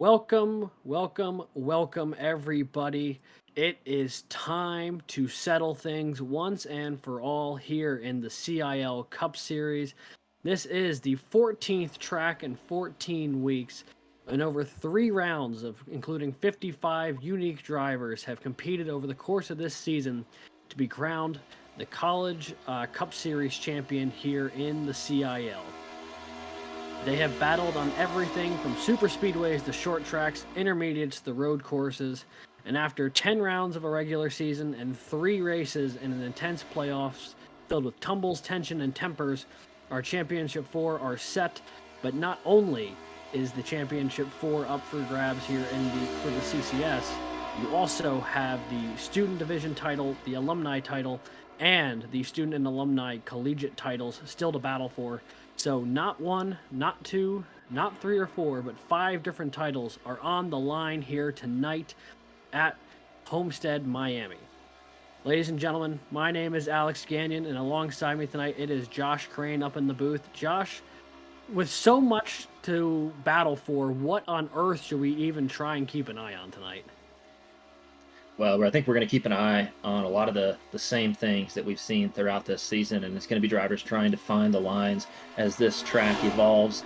Welcome, everybody. It is time to settle things once and for all here in the CIL Cup Series. This is the 14th track in 14 weeks, and over 3 rounds of including 55 unique drivers have competed over the course of this season to be crowned the College Cup Series champion here in the CIL. They have battled on everything from super speedways to short tracks, intermediates to road courses, and after 10 rounds of a regular season and 3 races in an intense playoffs filled with tumbles, tension, and tempers, our Championship 4 are set, but not only is the Championship 4 up for grabs here for the CCS, you also have the Student Division title, the Alumni title, and the Student and Alumni Collegiate titles still to battle for. So not one, not two, not three or four, but 5 different titles are on the line here tonight at Homestead, Miami. Ladies and gentlemen, my name is Alex Gagnon, and alongside me tonight, it is Josh Crane up in the booth. Josh, with so much to battle for, what on earth should we even try and keep an eye on tonight? Well, I think we're going to keep an eye on a lot of the same things that we've seen throughout this season, and it's going to be drivers trying to find the lines as this track evolves.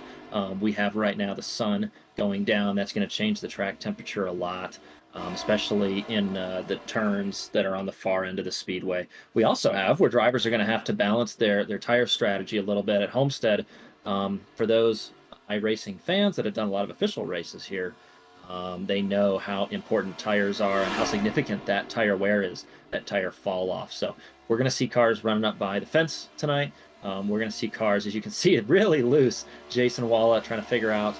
We have right now the sun going down. That's going to change the track temperature a lot, especially in the turns that are on the far end of the speedway. We also have where drivers are going to have to balance their tire strategy a little bit at Homestead. For those iRacing fans that have done a lot of official races here, they know how important tires are and how significant that tire wear is, that tire fall off. So we're going to see cars running up by the fence tonight. We're going to see cars, as you can see, it really loose. Jason Walla trying to figure out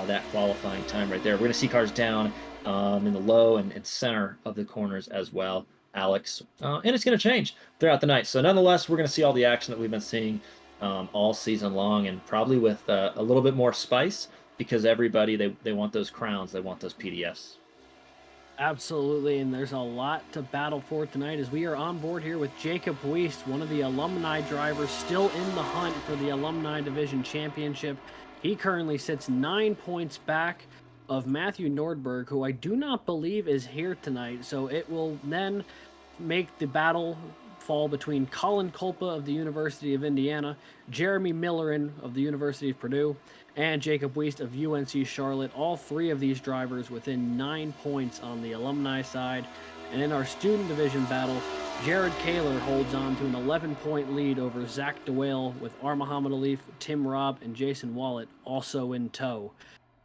that qualifying time right there. We're going to see cars down in the low and center of the corners as well, Alex. And it's going to change throughout the night. So nonetheless, we're going to see all the action that we've been seeing all season long, and probably with a little bit more spice, because everybody, they want those crowns, they want those PDFs. Absolutely, and there's a lot to battle for tonight as we are on board here with Jacob Weist, one of the alumni drivers still in the hunt for the Alumni Division Championship. He currently sits 9 points back of Matthew Nordberg, who I do not believe is here tonight, so it will then make the battle fall between Colin Kolpa of the University of Indiana, Jeremy Millerin of the University of Purdue, and Jacob Weist of UNC Charlotte. All 3 of these drivers within 9 points on the alumni side. And in our student division battle, Jared Kaler holds on to an 11-point lead over Zach DeWale, with R. Muhammad Alif, Tim Robb, and Jason Wallet also in tow.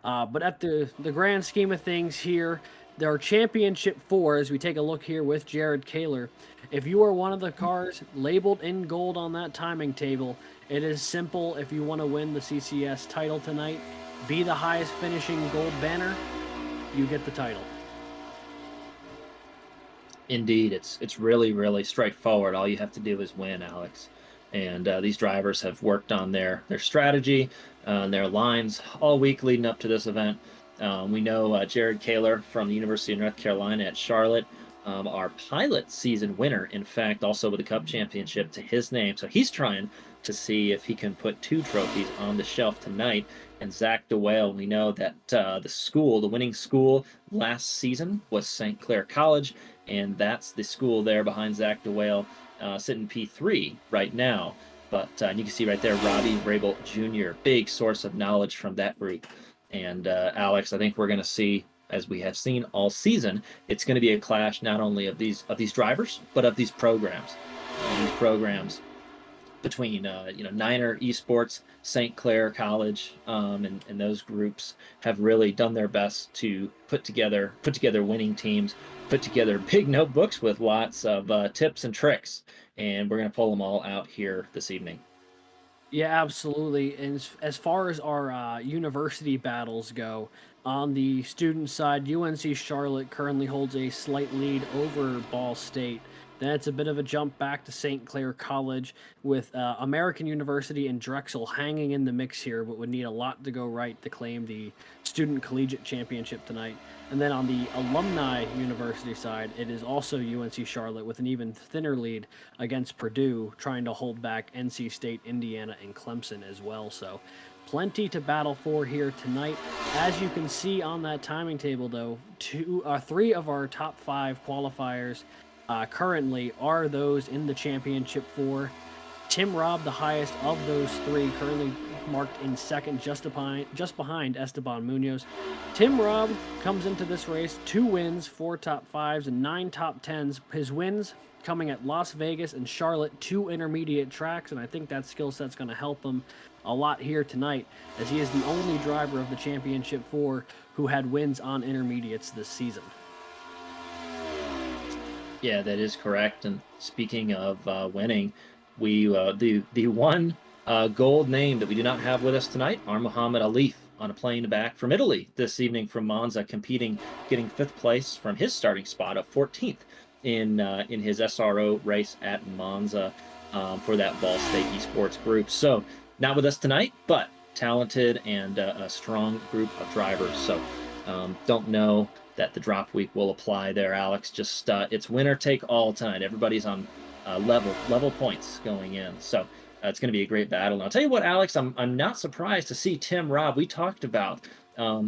But at the grand scheme of things here, there are Championship 4 as we take a look here with Jared Kaler. If you are one of the cars labeled in gold on that timing table, it is simple. If you want to win the CCS title tonight, be the highest finishing gold banner, you get the title. Indeed, it's really straightforward. All you have to do is win, Alex. And these drivers have worked on their strategy, their lines all week leading up to this event. We know Jared Kaler from the University of North Carolina at Charlotte, our pilot season winner, in fact, also with a Cup championship to his name. So he's trying to see if he can put 2 trophies on the shelf tonight. And Zach DeWale, we know that the winning school last season was St. Clair College, and that's the school there behind Zach DeWale, sitting P3 right now. But you can see right there, Robbie Vrabel Jr., big source of knowledge from that group. And Alex, I think we're going to see, as we have seen all season, it's going to be a clash not only of these drivers, but of these programs. These programs between Niner Esports, St. Clair College, and those groups have really done their best to put together winning teams, put together big notebooks with lots of tips and tricks, and we're going to pull them all out here this evening. Yeah, absolutely. And as far as our university battles go, on the student side, UNC Charlotte currently holds a slight lead over Ball State. Then it's a bit of a jump back to St. Clair College, with American University and Drexel hanging in the mix here, but would need a lot to go right to claim the Student Collegiate Championship tonight. And then on the Alumni University side, it is also UNC Charlotte with an even thinner lead against Purdue, trying to hold back NC State, Indiana, and Clemson as well. So Plenty to battle for here tonight. As you can see on that timing table, though, three of our top 5 qualifiers currently are those in the championship 4. Tim Robb, the highest of those 3, currently marked in second, just behind Esteban Munoz. Tim Robb comes into this race 2 wins, 4 top 5s, and 9 top 10s. His wins coming at Las Vegas and Charlotte, 2 intermediate tracks, and I think that skill set's going to help him a lot here tonight, as he is the only driver of the Championship 4 who had wins on intermediates this season. Yeah, that is correct. And speaking of winning, we the one gold name that we do not have with us tonight are Muhammad Alif on a plane back from Italy this evening from Monza, competing, getting 5th place from his starting spot of 14th in his SRO race at Monza for that Ball State Esports group. So not with us tonight, but talented and a strong group of drivers. So don't know that the drop week will apply there, Alex. Just it's winner take all tonight. Everybody's on level points going in. So it's going to be a great battle. And I'll tell you what, Alex, I'm not surprised to see Tim Robb. We talked about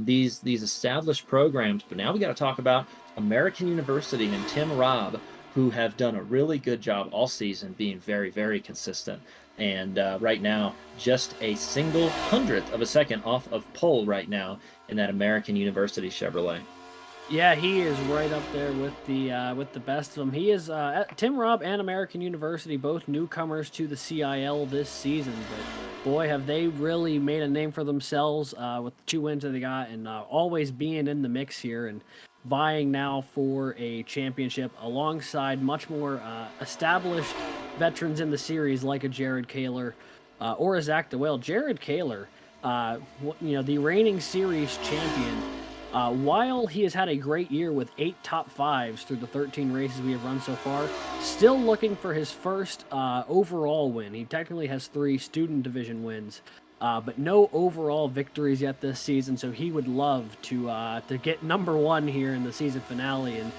these established programs, but now we got to talk about American University and Tim Robb, who have done a really good job all season, being very, very consistent. And right now, just a single 100th of a second off of pole right now in that American University Chevrolet. Yeah, he is right up there with the best of them. He is Tim Robb and American University, both newcomers to the CIL this season, but boy, have they really made a name for themselves with the 2 wins that they got, and always being in the mix here and vying now for a championship alongside much more established veterans in the series like a Jared Kaler or a Zach DeWale. Jared Kaler, the reigning series champion. While he has had a great year with 8 top 5s through the 13 races we have run so far, still looking for his first overall win. He technically has 3 student division wins, but no overall victories yet this season, so he would love to get number 1 here in the season finale and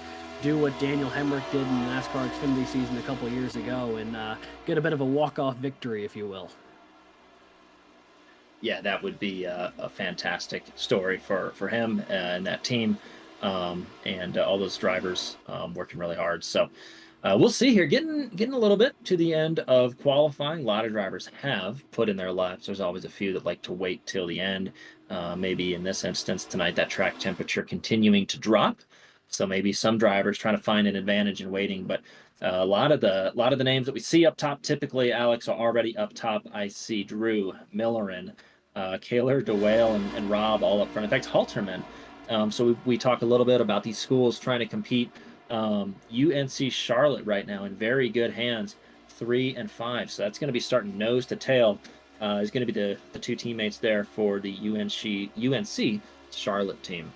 do what Daniel Hemrick did in the NASCAR Xfinity season a couple years ago and get a bit of a walk-off victory, if you will. Yeah, that would be a fantastic story for him and that team, and all those drivers working really hard. So we'll see here. Getting a little bit to the end of qualifying. A lot of drivers have put in their laps. There's always a few that like to wait till the end. Maybe in this instance tonight, that track temperature continuing to drop. So maybe some drivers trying to find an advantage in waiting, but a lot of the names that we see up top, typically, Alex, are already up top. I see Drew, Millerin, Kaler, DeWale, and Robb all up front. In fact, Halterman. So we talk a little bit about these schools trying to compete. UNC Charlotte right now in very good hands, 3 and 5. So that's going to be starting nose to tail. Is going to be the 2 teammates there for the UNC Charlotte team.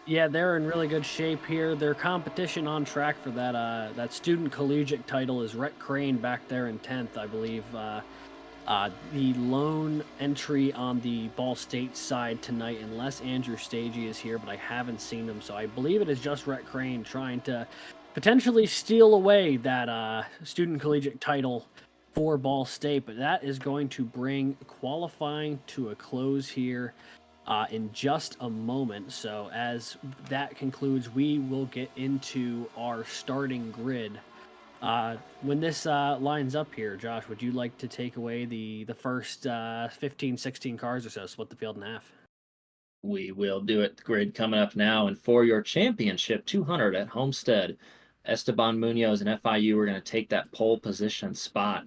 Yeah, they're in really good shape here. Their competition on track for that student collegiate title is Rhett Crane back there in 10th, I believe. The lone entry on the Ball State side tonight, unless Andrew Stagey is here, but I haven't seen him, so I believe it is just Rhett Crane trying to potentially steal away that student collegiate title for Ball State, but that is going to bring qualifying to a close here in just a moment. So as that concludes, we will get into our starting grid. When this lines up here, Josh, would you like to take away the first 15, 16 cars or so, split the field in half? We will do it. The grid coming up now. And for your championship 200 at Homestead, Esteban Munoz and FIU are going to take that pole position spot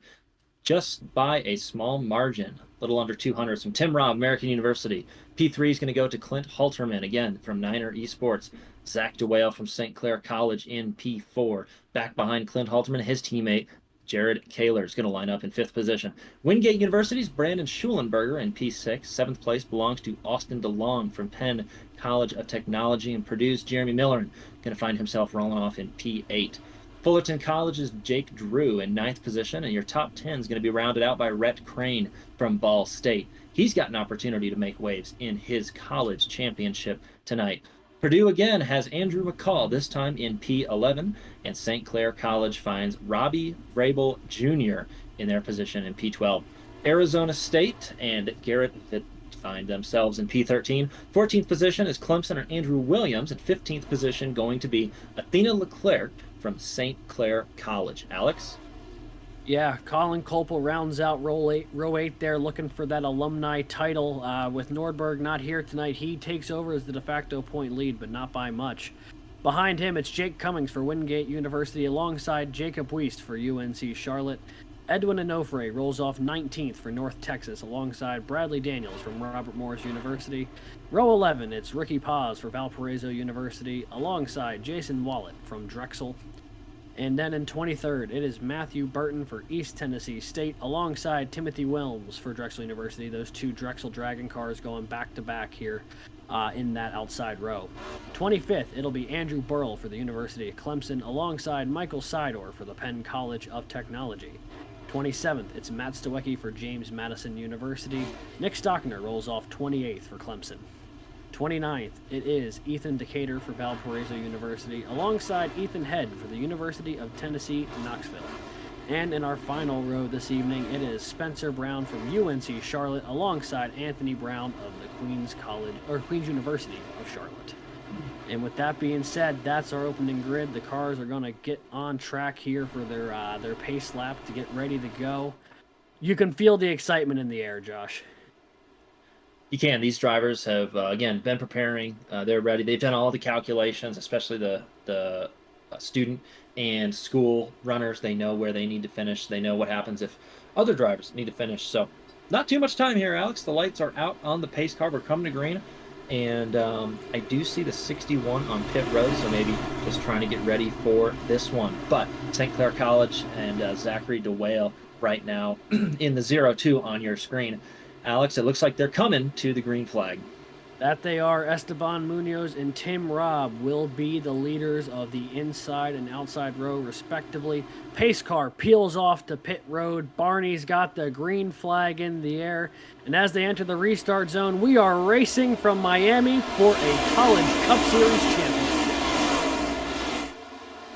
just by a small margin, a little under 200. From Tim Robb, American University. P3 is going to go to Clint Halterman, again, from Niner Esports. Zach DeWale from St. Clair College in P4. Back behind Clint Halterman, his teammate, Jared Kaler, is going to line up in 5th position. Wingate University's Brandon Schulenberger in P6. 7th place belongs to Austin DeLong from Penn College of Technology. And Purdue's Jeremy Millerin going to find himself rolling off in P8. Fullerton College's Jake Drew in 9th position, and your top 10 is going to be rounded out by Rhett Crane from Ball State. He's got an opportunity to make waves in his college championship tonight. Purdue again has Andrew McCall, this time in P11, and St. Clair College finds Robbie Vrabel Jr. in their position in P12. Arizona State and Garrett find themselves in P13. 14th position is Clemson and Andrew Williams. At 15th position going to be Athena Leclerc from St. Clair College. Alex? Yeah, Colin Copel rounds out row eight there, looking for that alumni title. With Nordberg not here tonight, he takes over as the de facto point lead, but not by much. Behind him, it's Jake Cummings for Wingate University, alongside Jacob Wiest for UNC Charlotte. Edwin Onofre rolls off 19th for North Texas, alongside Bradley Daniels from Robert Morris University. Row 11, it's Ricky Paz for Valparaiso University, alongside Jason Wallet from Drexel. And then in 23rd, it is Matthew Burton for East Tennessee State, alongside Timothy Wilms for Drexel University. Those two Drexel Dragon cars going back-to-back here in that outside row. 25th, it'll be Andrew Burrell for the University of Clemson, alongside Michael Sidor for the Penn College of Technology. 27th, it's Matt Stowecki for James Madison University. Nick Stockner rolls off 28th for Clemson. 29th, it is Ethan Decatur for Valparaiso University, alongside Ethan Head for the University of Tennessee, Knoxville. And in our final row this evening, it is Spencer Brown from UNC Charlotte, alongside Anthony Brown of the Queen's University of Charlotte. And with that being said, that's our opening grid. The cars are going to get on track here for their pace lap to get ready to go. You can feel the excitement in the air, Josh. You can. These drivers have, again, been preparing. They're ready. They've done all the calculations, especially the student and school runners. They know where they need to finish. They know what happens if other drivers need to finish. So not too much time here, Alex. The lights are out on the pace car. We're coming to green. And I do see the 61 on pit road, so maybe just trying to get ready for this one. But St. Clair College and Zachary DeWale right now in the 0-2 on your screen. Alex, it looks like they're coming to the green flag. That they are. Esteban Munoz and Tim Robb will be the leaders of the inside and outside row, respectively. Pace car peels off to pit road. Barney's got the green flag in the air. And as they enter the restart zone, we are racing from Miami for a College Cup Series championship.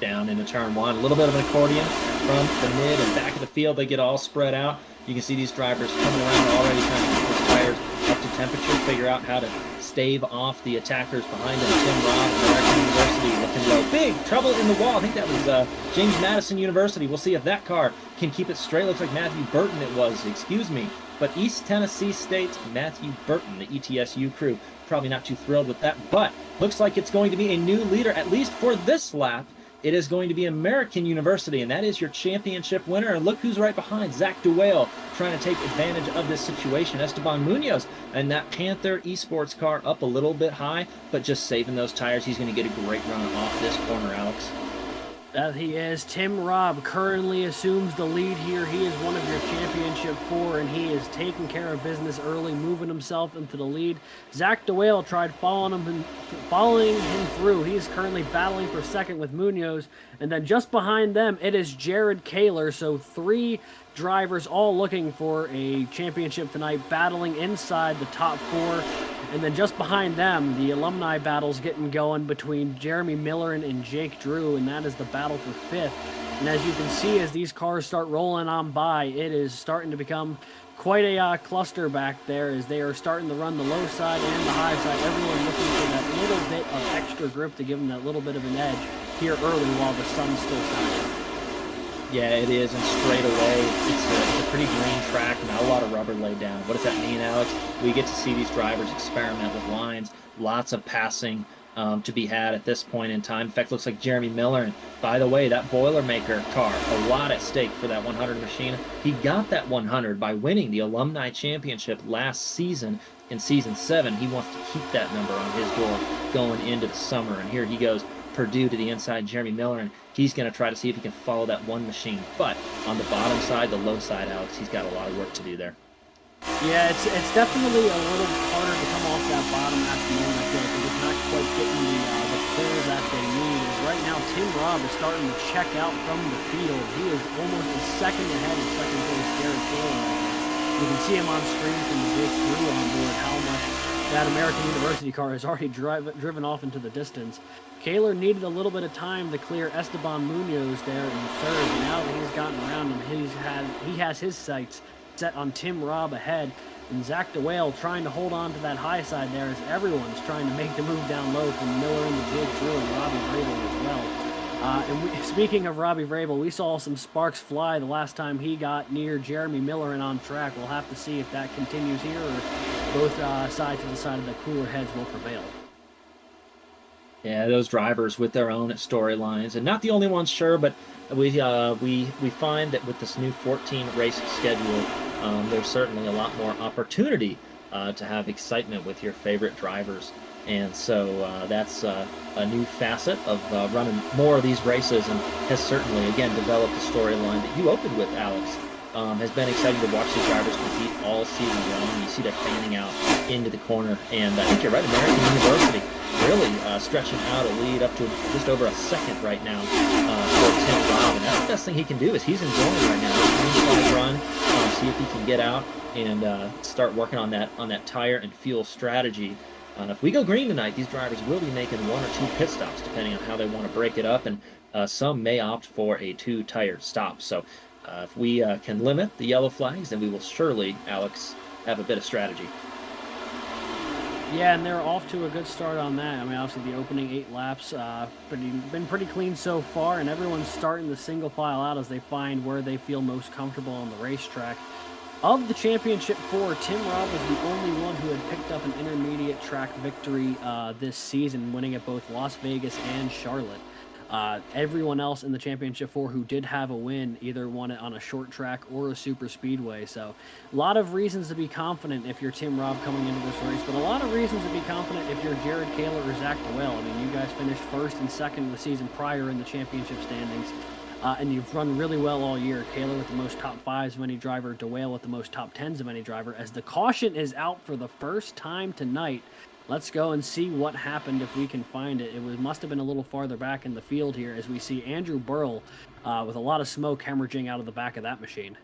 Down into turn one. A little bit of an accordion from the mid and back of the field. They get all spread out. You can see these drivers coming around already trying to keep those tires up to temperature, figure out how to stave off the attackers behind them. Tim Robb, American University, looking low. Big trouble in the wall. I think that was James Madison University. We'll see if that car can keep it straight. Looks like Matthew Burton it was, excuse me. But East Tennessee State's Matthew Burton, the ETSU crew, probably not too thrilled with that. But looks like it's going to be a new leader, at least for this lap. It is going to be American University, and that is your championship winner. And look who's right behind, Zach DeWale, trying to take advantage of this situation. Esteban Munoz and that Panther Esports car up a little bit high, but just saving those tires. He's going to get a great run off this corner, Alex. That he is. Tim Robb currently assumes the lead here. He is one of your championship four, and he is taking care of business early, moving himself into the lead. Zach DeWale tried following him through. He is currently battling for second with Munoz, and then just behind them, it is Jared Kaler. So three drivers all looking for a championship tonight, battling inside the top four. And then just behind them, the alumni battle's getting going between Jeremy Millerin and Jake Drew, and that is the battle for fifth. And as you can see, as these cars start rolling on by, it is starting to become quite a cluster back there as they are starting to run the low side and the high side. Everyone looking for that little bit of extra grip to give them that little bit of an edge here early while the sun's still shining. Yeah, it is, and straight away, it's a pretty green track, not a lot of rubber laid down. What does that mean, Alex? We get to see these drivers experiment with lines, lots of passing to be had at this point in time. In fact, looks like Jeremy Miller, and by the way, that Boilermaker car, a lot at stake for that 100 machine. He got that 100 by winning the Alumni Championship last season in Season 7. He wants to keep that number on his door going into the summer, and here he goes. Purdue to the inside, Jeremy Miller, and he's going to try to see if he can follow that one machine. But on the bottom side, the low side, Alex, he's got a lot of work to do there. Yeah, it's definitely a little harder to come off that bottom at the moment. I feel like it's not quite getting the pull that they need. As right now, Tim Robb is starting to check out from the field. He is almost a second ahead of second place Jared Taylor. You can see him on screen from the big crew on board how much that American University car has already driven off into the distance. Kaler needed a little bit of time to clear Esteban Munoz there in third. Now that he's gotten around him, he has his sights set on Tim Robb ahead, and Zach DeWale trying to hold on to that high side there as everyone's trying to make the move down low from Miller and the Jake Drew and Robbie Vrabel as well. Speaking of Robbie Vrabel, we saw some sparks fly the last time he got near Jeremy Miller and on track. We'll have to see if that continues here or if both sides of the side of the cooler heads will prevail. Yeah, those drivers with their own storylines, and not the only ones, sure, but we find that with this new 14 race schedule, there's certainly a lot more opportunity to have excitement with your favorite drivers, and so that's a new facet of running more of these races, and has certainly again developed a storyline that you opened with, Alex. Has been exciting to watch these drivers compete all season long. You see they're fanning out into the corner, and I think you're right, American University really stretching out a lead up to just over a second right now for Tim Robb, and that's the best thing he can do is he's enjoying right now. He's run, see if he can get out and start working on that tire and fuel strategy. If we go green tonight, these drivers will be making 1 or 2 pit stops depending on how they want to break it up, and some may opt for a 2-tire stop. So if we can limit the yellow flags, then we will surely, Alex, have a bit of strategy. Yeah, and they're off to a good start on that. I mean, obviously the opening 8 laps been pretty clean so far, and everyone's starting the single file out as they find where they feel most comfortable on the racetrack. Of the championship 4, Tim Robb was the only one who had picked up an intermediate track victory this season, winning at both Las Vegas and Charlotte. Everyone else in the championship 4 who did have a win either won it on a short track or a super speedway. So a lot of reasons to be confident if you're Tim Robb coming into this race, but a lot of reasons to be confident if you're Jared Kaler or Zach DeWale. I mean, you guys finished first and second the season prior in the championship standings. And you've run really well all year. Kaler with the most top 5s of any driver, DeWale with the most top 10s of any driver. As the caution is out for the first time tonight, let's go and see what happened if we can find it. Must have been a little farther back in the field here as we see Andrew Burl with a lot of smoke hemorrhaging out of the back of that machine.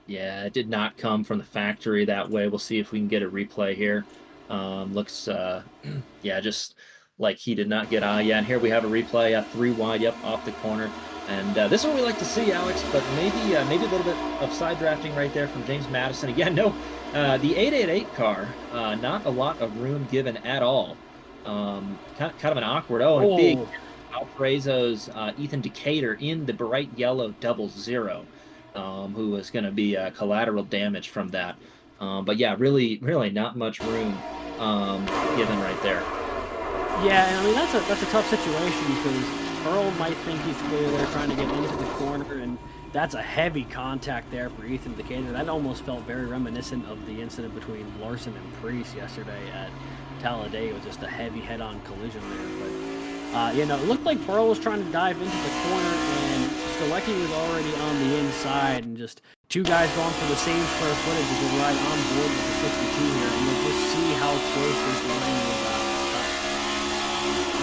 Yeah, it did not come from the factory that way. We'll see if we can get a replay here. Looks, yeah, just like he did not get yeah, and here we have a replay, 3 wide, yep, off the corner. And this is what we like to see, Alex, but maybe a little bit of side drafting right there from James Madison. Again, no, the 888 car, not a lot of room given at all. Kind of an awkward, and a big Valparaiso's Ethan Decatur in the bright yellow 00, who was going to be collateral damage from that. But yeah, really not much room given right there. Yeah, and I mean, that's a tough situation because Earl might think he's clear there trying to get into the corner, and that's a heavy contact there for Ethan Decatur. That almost felt very reminiscent of the incident between Larson and Preece yesterday at Talladega. It was just a heavy head-on collision there. But, it looked like Burl was trying to dive into the corner, and Stolecki was already on the inside, and just 2 guys going for the same square footage as they ride on board with the 62 here, and we'll just see how close this line was.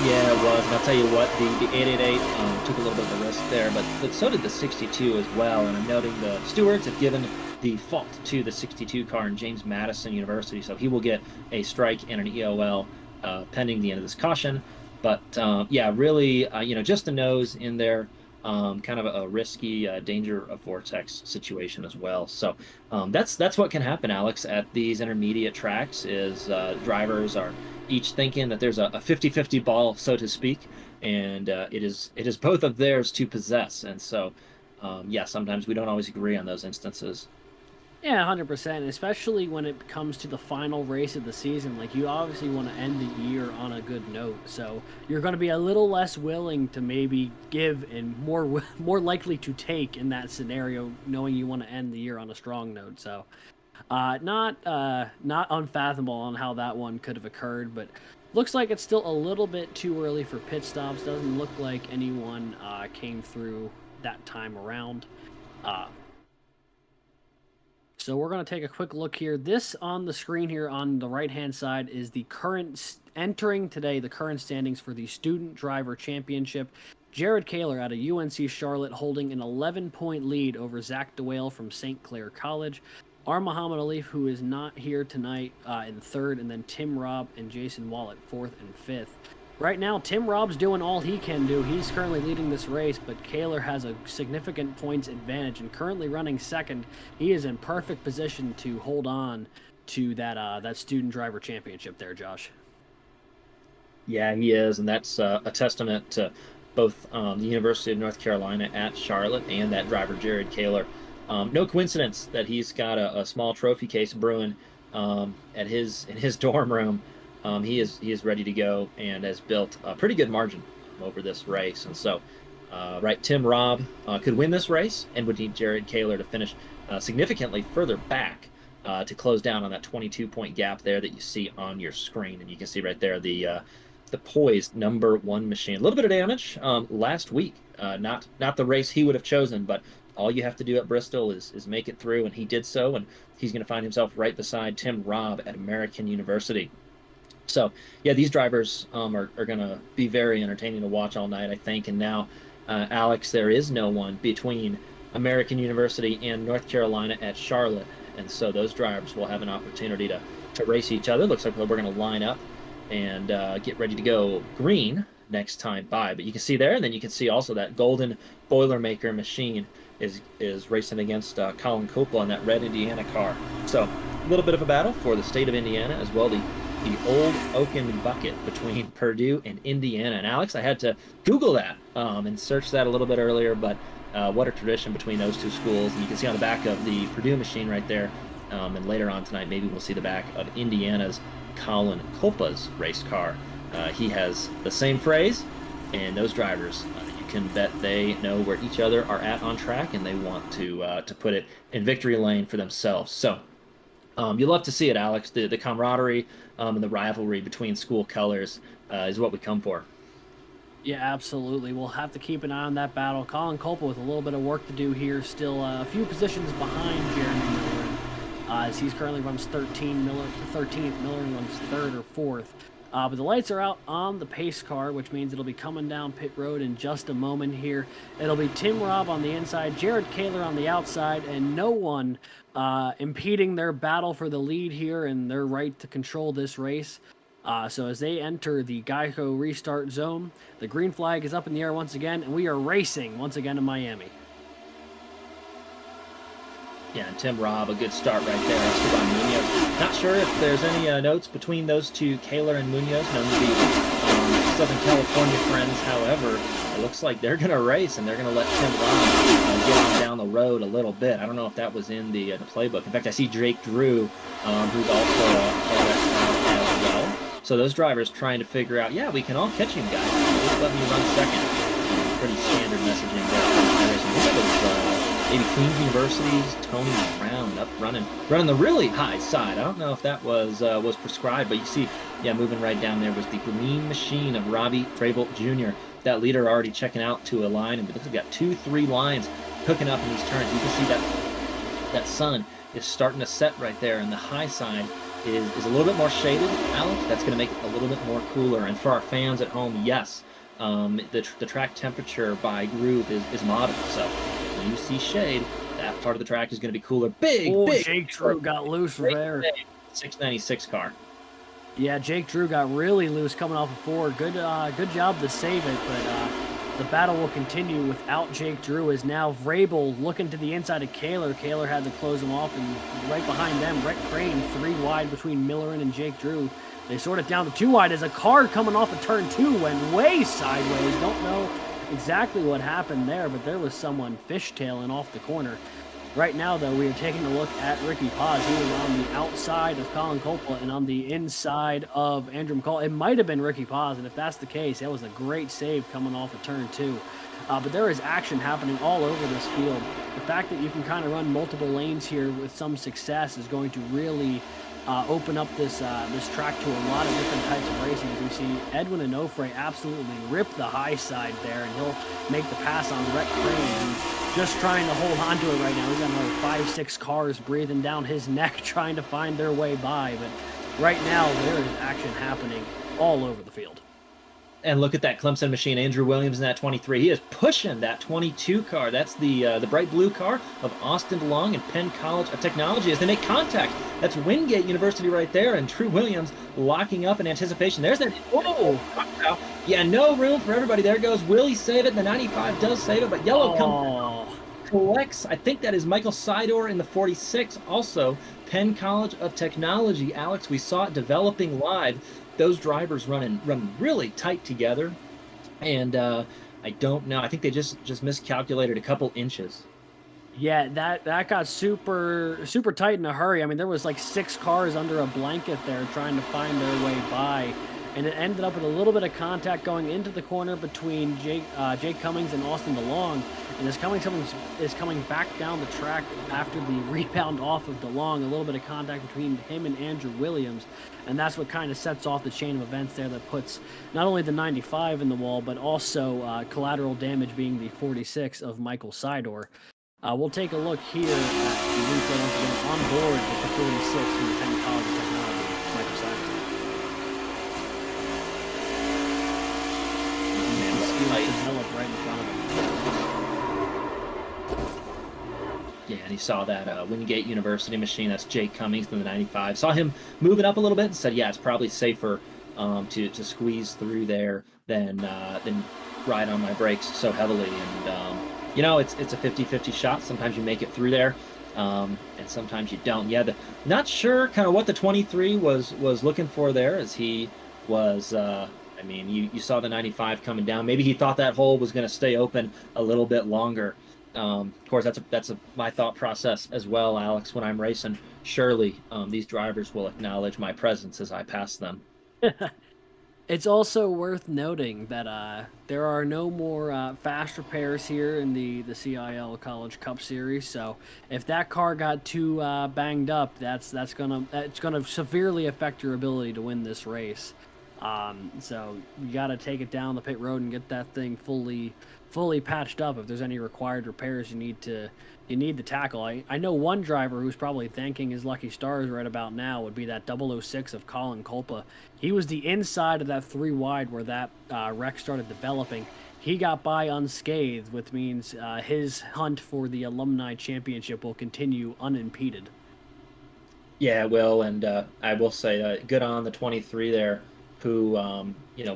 Yeah, it was, and I'll tell you what, the 888 took a little bit of a risk there, but so did the 62 as well, and I'm noting the stewards have given the fault to the 62 car in James Madison University, so he will get a strike and an EOL pending the end of this caution. But yeah, really, just a nose in there, kind of a risky danger of vortex situation as well. So that's what can happen, Alex, at these intermediate tracks is drivers are each thinking that there's a 50-50 ball, so to speak, and it is both of theirs to possess. And so, yeah, sometimes we don't always agree on those instances. Yeah, 100%, especially when it comes to the final race of the season. Like, you obviously want to end the year on a good note, so you're going to be a little less willing to maybe give and more likely to take in that scenario, knowing you want to end the year on a strong note. So, not unfathomable on how that one could have occurred, but looks like it's still a little bit too early for pit stops. Doesn't look like anyone came through that time around. So we're going to take a quick look here. This on the screen here on the right-hand side is the current, entering today, the current standings for the Student Driver Championship. Jared Kaler out of UNC Charlotte holding an 11-point lead over Zach DeWale from St. Clair College. Muhammad Alif, who is not here tonight, in 3rd, and then Tim Robb and Jason Wallett 4th and 5th. Right now, Tim Robb's doing all he can do. He's currently leading this race, but Kaler has a significant points advantage and currently running second. He is in perfect position to hold on to that student driver championship there, Josh. Yeah, he is, and that's a testament to both the University of North Carolina at Charlotte and that driver Jared Kaler. No coincidence that he's got a small trophy case brewing at his in his dorm room. He is ready to go and has built a pretty good margin over this race. And so, right, Tim Robb could win this race and would need Jared Kaler to finish significantly further back to close down on that 22-point gap there that you see on your screen. And you can see right there the poised #1 machine. A little bit of damage last week. Not the race he would have chosen, but all you have to do at Bristol is make it through, and he did so, and he's going to find himself right beside Tim Robb at American University. So, yeah, these drivers are going to be very entertaining to watch all night, I think. And now, Alex, there is no one between American University and North Carolina at Charlotte. And so those drivers will have an opportunity to race each other. Looks like we're going to line up and get ready to go green next time by. But you can see there, and then you can see also that golden Boilermaker machine is racing against Colin Coppola in that red Indiana car. So a little bit of a battle for the state of Indiana as well. The old Oaken bucket between Purdue and Indiana. And Alex, I had to Google that and search that a little bit earlier, but what a tradition between those two schools. And you can see on the back of the Purdue machine right there, and later on tonight, maybe we'll see the back of Indiana's Colin Coppola's race car. He has the same phrase, and those drivers, you can bet they know where each other are at on track, and they want to put it in victory lane for themselves. So you love to see it, Alex. The camaraderie and the rivalry between school colors is what we come for. Yeah, absolutely. We'll have to keep an eye on that battle. Colin Coppola with a little bit of work to do here, still a few positions behind Jeremy Miller, as he's currently runs 13th. Miller runs third or fourth. But the lights are out on the pace car, which means it'll be coming down pit road in just a moment here. It'll be Tim Robb on the inside, Jared Kaler on the outside, and no one impeding their battle for the lead here and their right to control this race. So as they enter the Geico restart zone, the green flag is up in the air once again, and we are racing once again in Miami. Yeah, and Tim Robb, a good start right there. Esteban Munoz. Not sure if there's any notes between those two, Kaler and Munoz, known to be Southern California friends. However, it looks like they're going to race, and they're going to let Tim Robb get on down the road a little bit. I don't know if that was in the playbook. In fact, I see Jake Drew, who's also part of that as well. So those drivers trying to figure out, yeah, we can all catch him, guys. Just let me run second. Pretty standard messaging there. Maybe Queens University's Tony Brown up running the really high side. I don't know if that was prescribed, but you see, yeah, moving right down there was the green machine of Robbie Frabel Jr. That leader already checking out to a line, and we've got 2-3 lines hooking up in these turns. You can see that sun is starting to set right there, and the high side is a little bit more shaded, Alex. That's going to make it a little bit more cooler. And for our fans at home, yes, the track temperature by groove is moderate. So when you see shade, that part of the track is going to be cooler. Big. Jake Drew got loose there. 696 car. Yeah, Jake Drew got really loose coming off of four. Good job to save it, but the battle will continue without Jake Drew, as now Vrabel looking to the inside of Kaler. Kaler had to close him off, and right behind them, Rhett Crane 3 wide between Millerin and Jake Drew. They sort it down to 2 wide as a car coming off of turn 2 went way sideways. Don't know exactly what happened there, but there was someone fishtailing off the corner. Right now, though, we are taking a look at Ricky Paz. He was on the outside of Colin Coppola and on the inside of Andrew McCall. It might have been Ricky Paz, and if that's the case, that was a great save coming off of turn 2. But there is action happening all over this field. The fact that you can kind of run multiple lanes here with some success is going to really open up this track to a lot of different types of racing. As we see Edwin Onofre absolutely rip the high side there, and he'll make the pass on Rhett Crane, who's just trying to hold on to it right now. He's got another 5-6 cars breathing down his neck trying to find their way by. But right now, there is action happening all over the field. And look at that Clemson machine, Andrew Williams in that 23. He is pushing that 22 car. That's the bright blue car of Austin DeLong and Penn College of Technology as they make contact. That's Wingate University right there, and Drew Williams locking up in anticipation. There's that. Oh, yeah, no room for everybody. There goes Willie save it. The 95 does save it, but yellow comes collects. I think that is Michael Sidor in the 46. Also, Penn College of Technology. Alex, we saw it developing live. Those drivers run really tight together, and I don't know. I think they just miscalculated a couple inches. Yeah, that got super tight in a hurry. I mean, there was like 6 cars under a blanket there trying to find their way by, and it ended up with a little bit of contact going into the corner between Jake Cummings and Austin DeLong. And as Cummings is coming back down the track after the rebound off of DeLong, a little bit of contact between him and Andrew Williams, and that's what kind of sets off the chain of events there that puts not only the 95 in the wall, but also collateral damage being the 46 of Michael Sidor. We'll take a look here at the replay once again on board with the 46 from the Penn College of Technology, Michael Sidor. Developed right in front of him. Yeah, and he saw that Wingate University machine. That's Jake Cummings in the 95. Saw him moving up a little bit and said, yeah, it's probably safer to squeeze through there than ride on my brakes so heavily. And, you know, it's a 50-50 shot. Sometimes you make it through there, and sometimes you don't. Yeah, not sure kind of what the 23 was looking for there as he was... I mean, you saw the 95 coming down. Maybe he thought that hole was going to stay open a little bit longer. Of course, that's my thought process as well, Alex. When I'm racing, surely these drivers will acknowledge my presence as I pass them. It's also worth noting that there are no more fast repairs here in the CIL College Cup Series. So if that car got too banged up, it's gonna severely affect your ability to win this race. So you got to take it down the pit road and get that thing fully patched up. If there's any required repairs you need to tackle. I know one driver who's probably thanking his lucky stars right about now would be that 006 of Colin Kolpa. He was the inside of that 3 wide where that wreck started developing. He got by unscathed, which means his hunt for the alumni championship will continue unimpeded. Yeah, Will, and I will say good on the 23 there, who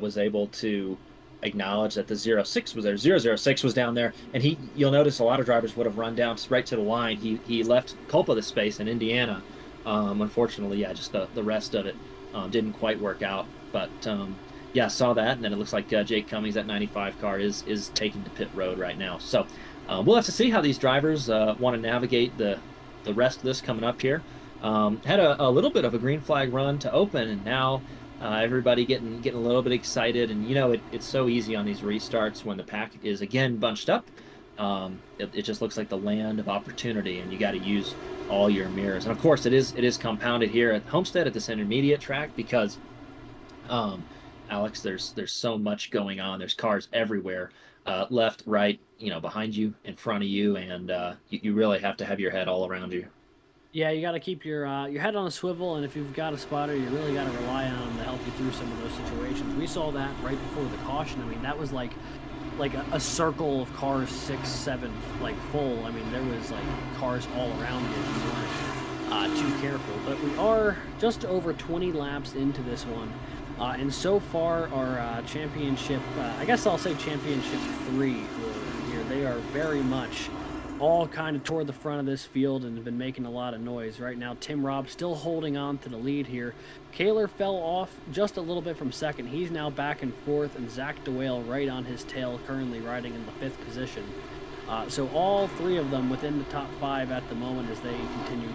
was able to acknowledge that the 06 was there. 006 was down there, and you'll notice a lot of drivers would have run down right to the line. He left Culpa the space in Indiana. Unfortunately, yeah, just the rest of it didn't quite work out. But yeah, saw that, and then it looks like Jake Cummings, that 95 car, is taking to pit road right now. So we'll have to see how these drivers want to navigate the rest of this coming up here. Had a little bit of a green flag run to open, and now everybody getting a little bit excited. And it's so easy on these restarts when the pack is again bunched up. It just looks like the land of opportunity, and you got to use all your mirrors. And of course, it is compounded here at Homestead at this intermediate track because, Alex, there's so much going on. There's cars everywhere, left, right, behind you, in front of you, and you really have to have your head all around you. Yeah, you got to keep your head on a swivel, and if you've got a spotter, you really got to rely on them to help you through some of those situations. We saw that right before the caution. I mean, that was like a circle of cars, 6, 7, full. I mean, there was cars all around you if you weren't too careful. But we are just over 20 laps into this one, and so far our championship, I guess I'll say championship 3 here. They are very much all kind of toward the front of this field and have been making a lot of noise. Right now, Tim Robb still holding on to the lead here. Kaler fell off just a little bit from second. He's now back and forth, and Zach DeWale right on his tail, currently riding in the 5th position. So all 3 of them within the top 5 at the moment as they continue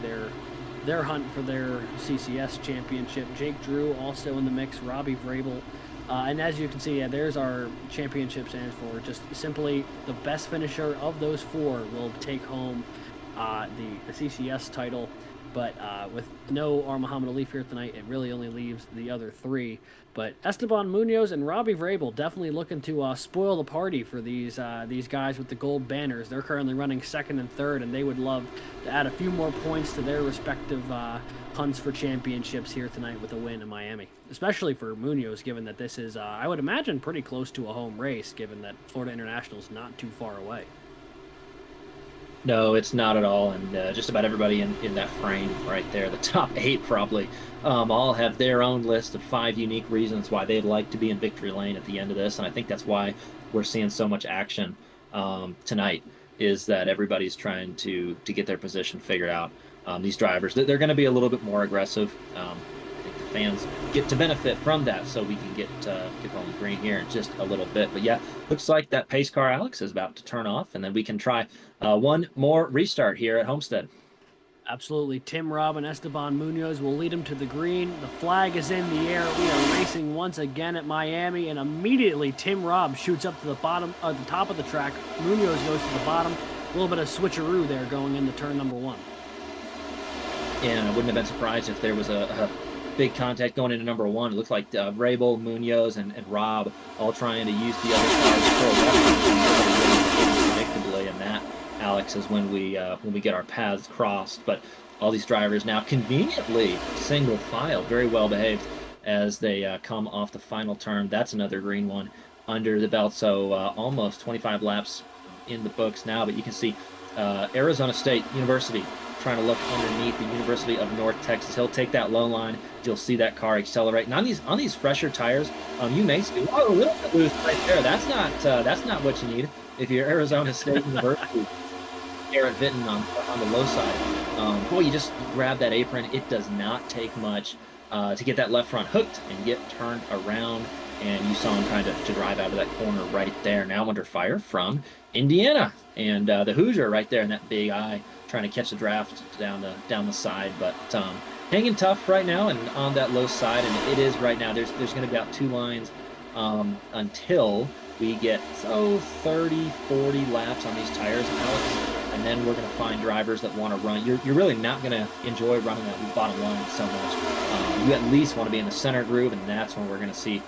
their hunt for their CCS championship. Jake Drew also in the mix, Robbie Vrabel. And as you can see, yeah, there's our championship stands for just simply the best finisher of those 4 will take home the CCS title. But with no Muhammad Ali here tonight, it really only leaves the other three. But Esteban Munoz and Robbie Vrabel definitely looking to spoil the party for these guys with the gold banners. They're currently running second and third, and they would love to add a few more points to their respective hunts for championships here tonight with a win in Miami. Especially for Munoz, given that this is, I would imagine, pretty close to a home race, given that Florida International is not too far away. No, it's not at all. And just about everybody in that frame right there, the top 8 probably, all have their own list of 5 unique reasons why they'd like to be in victory lane at the end of this. And I think that's why we're seeing so much action tonight, is that everybody's trying to get their position figured out. These drivers, they're going to be a little bit more aggressive. I think the fans get to benefit from that, so we can get rolling green here in just a little bit. But yeah, looks like that pace car, Alex, is about to turn off, and then we can try one more restart here at Homestead. Absolutely. Tim Robb and Esteban Munoz will lead him to the green. The flag is in the air. We are racing once again at Miami, and immediately Tim Robb shoots up to the top of the track. Munoz goes to the bottom. A little bit of switcheroo there going into turn number 1. And I wouldn't have been surprised if there was a big contact going into number 1. It looks like Vrabel, Munoz, and Robb all trying to use the other cars for a weapon predictably, and that, Alex, is when we get our paths crossed. But all these drivers now conveniently single file, very well behaved as they come off the final turn. That's another green one under the belt, so almost 25 laps in the books now. But you can see Arizona State University trying to look underneath the University of North Texas. He'll take that low line. You'll see that car accelerate. And on these fresher tires, you may see, whoa, a little bit loose right there. That's not what you need if you're Arizona State University. Garrett Vinton on the low side. Boy, you just grab that apron. It does not take much to get that left front hooked and get turned around. And you saw him trying to drive out of that corner right there. Now under fire from Indiana. And the Hoosier right there in that big eye, trying to catch the draft down the side. But hanging tough right now and on that low side. And it is right now. There's going to be about 2 lines until we get 30, 40 laps on these tires, Alex. And then we're going to find drivers that want to run. You're really not going to enjoy running that bottom line so much. You at least want to be in the center groove, and that's when we're going to see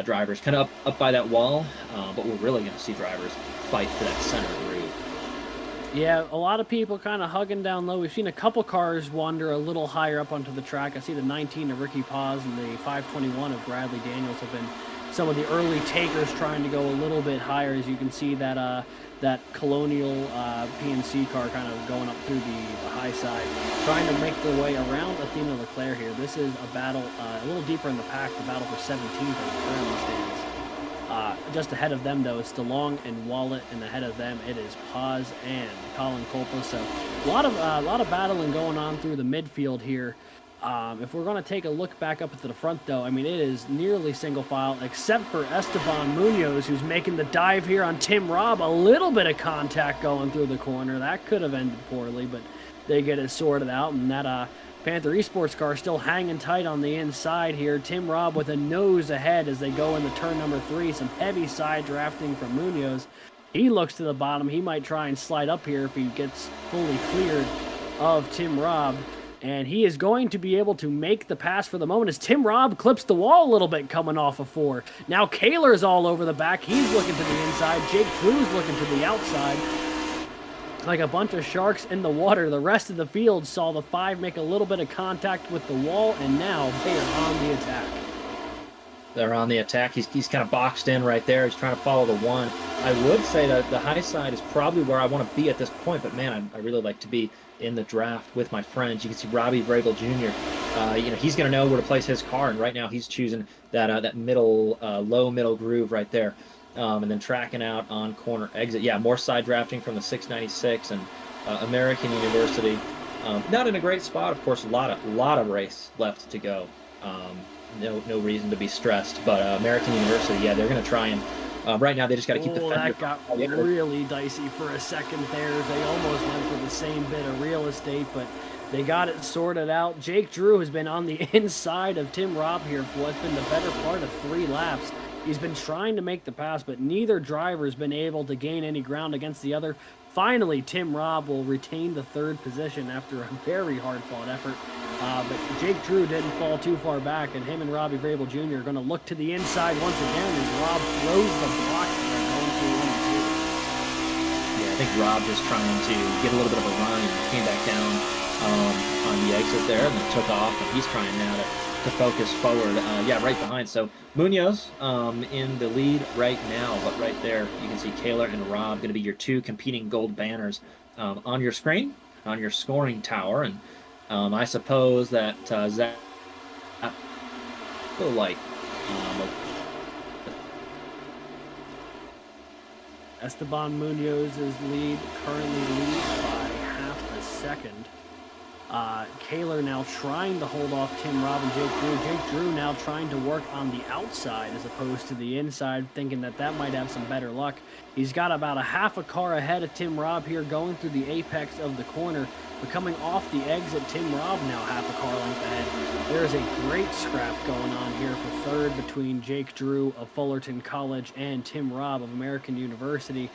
drivers kind of up by that wall. But we're really going to see drivers fight for that center groove. Yeah, a lot of people kind of hugging down low. We've seen a couple cars wander a little higher up onto the track. I see the 19 of Ricky Paz and the 521 of Bradley Daniels have been some of the early takers trying to go a little bit higher. As you can see that that Colonial PNC car kind of going up through the high side, trying to make their way around Athena Leclerc here. This is a battle a little deeper in the pack, the battle for 17th as it currently stands. Just ahead of them, though, is DeLong and Wallet, and ahead of them it is Paz and Colin Coppola. So a lot of battling going on through the midfield here. If we're going to take a look back up to the front, though, I mean, it is nearly single file, except for Esteban Munoz, who's making the dive here on Tim Robb. A little bit of contact going through the corner. That could have ended poorly, but they get it sorted out, and that Panther Esports car still hanging tight on the inside here. Tim Robb with a nose ahead as they go into turn number 3. Some heavy side drafting from Munoz. He looks to the bottom. He might try and slide up here if he gets fully cleared of Tim Robb. And he is going to be able to make the pass for the moment as Tim Robb clips the wall a little bit coming off of 4. Now Kaler's all over the back. He's looking to the inside. Jake Drew's looking to the outside. Like a bunch of sharks in the water. The rest of the field saw the 5 make a little bit of contact with the wall, and now they are on the attack. They're on the attack. He's kind of boxed in right there. He's trying to follow the 1. I would say that the high side is probably where I want to be at this point, but man, I really like to be in the draft with my friends. You can see Robbie Vrabel Jr. He's going to know where to place his car, and right now he's choosing that middle, low middle groove right there, and then tracking out on corner exit. Yeah, more side drafting from the 696 and American University. Not in a great spot, of course. A lot of race left to go. No reason to be stressed, but American University, yeah, they're going to try and. Right now, they just got to keep the fender. That got really dicey for a second there. They almost went for the same bit of real estate, but they got it sorted out. Jake Drew has been on the inside of Tim Robb here for what's been the better part of 3 laps. He's been trying to make the pass, but neither driver has been able to gain any ground against the other. Finally, Tim Robb will retain the third position after a very hard-fought effort. But Jake Drew didn't fall too far back, and him and Robbie Vrabel Jr. are going to look to the inside once again as Robb throws the block there going through 1 and 2. Yeah, I think Rob just trying to get a little bit of a run and came back down on the exit there and then took off, and he's trying now to focus forward. Yeah, right behind. So Munoz in the lead right now, but right there you can see Kaler and Rob going to be your two competing gold banners on your screen, on your scoring tower. And I suppose that Zach will like Esteban Munoz's lead currently leads by half a second. Kaler now trying to hold off Tim Robb and Jake Drew. Jake Drew now trying to work on the outside as opposed to the inside, thinking that that might have some better luck. He's got about a half a car ahead of Tim Robb here going through the apex of the corner, but coming off the exit, Tim Robb now half a car length ahead. There is a great scrap going on here for third between Jake Drew of Fullerton College and Tim Robb of American University.